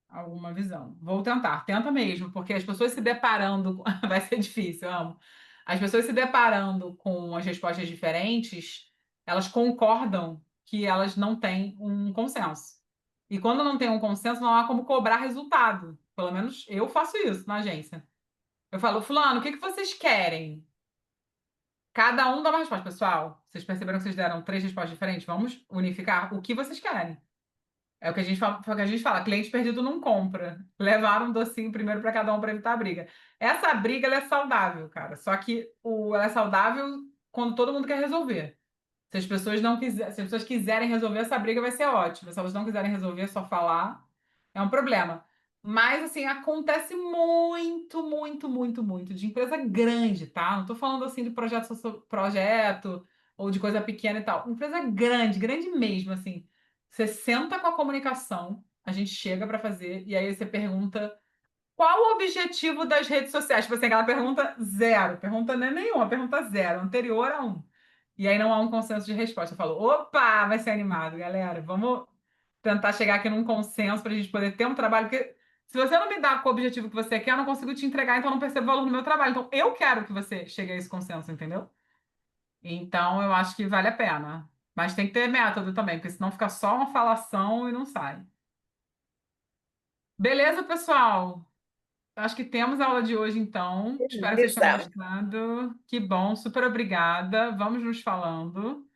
alguma visão. Vou tentar, tenta mesmo, porque as pessoas se deparando, vai ser difícil, eu amo. As pessoas se deparando com as respostas diferentes, elas concordam que elas não têm um consenso. E quando não tem um consenso, não há como cobrar resultado. Pelo menos eu faço isso na agência. Eu falo, fulano, o que que vocês querem? Cada um dá uma resposta. Pessoal, vocês perceberam que vocês deram 3 respostas diferentes? Vamos unificar o que vocês querem. É o que a gente fala, foi o que a gente fala, cliente perdido não compra. Levar um docinho primeiro para cada um para evitar a briga. Essa briga ela é saudável, cara. Só que ela é saudável quando todo mundo quer resolver. Se as pessoas não quiserem, se as pessoas quiserem resolver essa briga, vai ser ótimo. Se elas não quiserem resolver, só falar, é um problema. Mas, assim, acontece muito, muito, muito, muito de empresa grande, tá? Não tô falando, assim, de projeto ou de coisa pequena e tal. Empresa grande, grande mesmo, assim. Você senta com a comunicação, a gente chega para fazer, e aí você pergunta qual o objetivo das redes sociais? Tipo assim, aquela pergunta zero. Pergunta não é nenhuma, pergunta zero, anterior a um. E aí não há um consenso de resposta. Eu falo, opa, vai ser animado, galera. Vamos tentar chegar aqui num consenso para a gente poder ter um trabalho. Porque se você não me dá com o objetivo que você quer, eu não consigo te entregar, então eu não percebo valor no meu trabalho. Então eu quero que você chegue a esse consenso, entendeu? Então eu acho que vale a pena. Mas tem que ter método também, porque senão fica só uma falação e não sai. Beleza, pessoal? Acho que temos a aula de hoje, então. Espero que vocês tenham Beleza. gostado. Que bom, super obrigada. Vamos nos falando.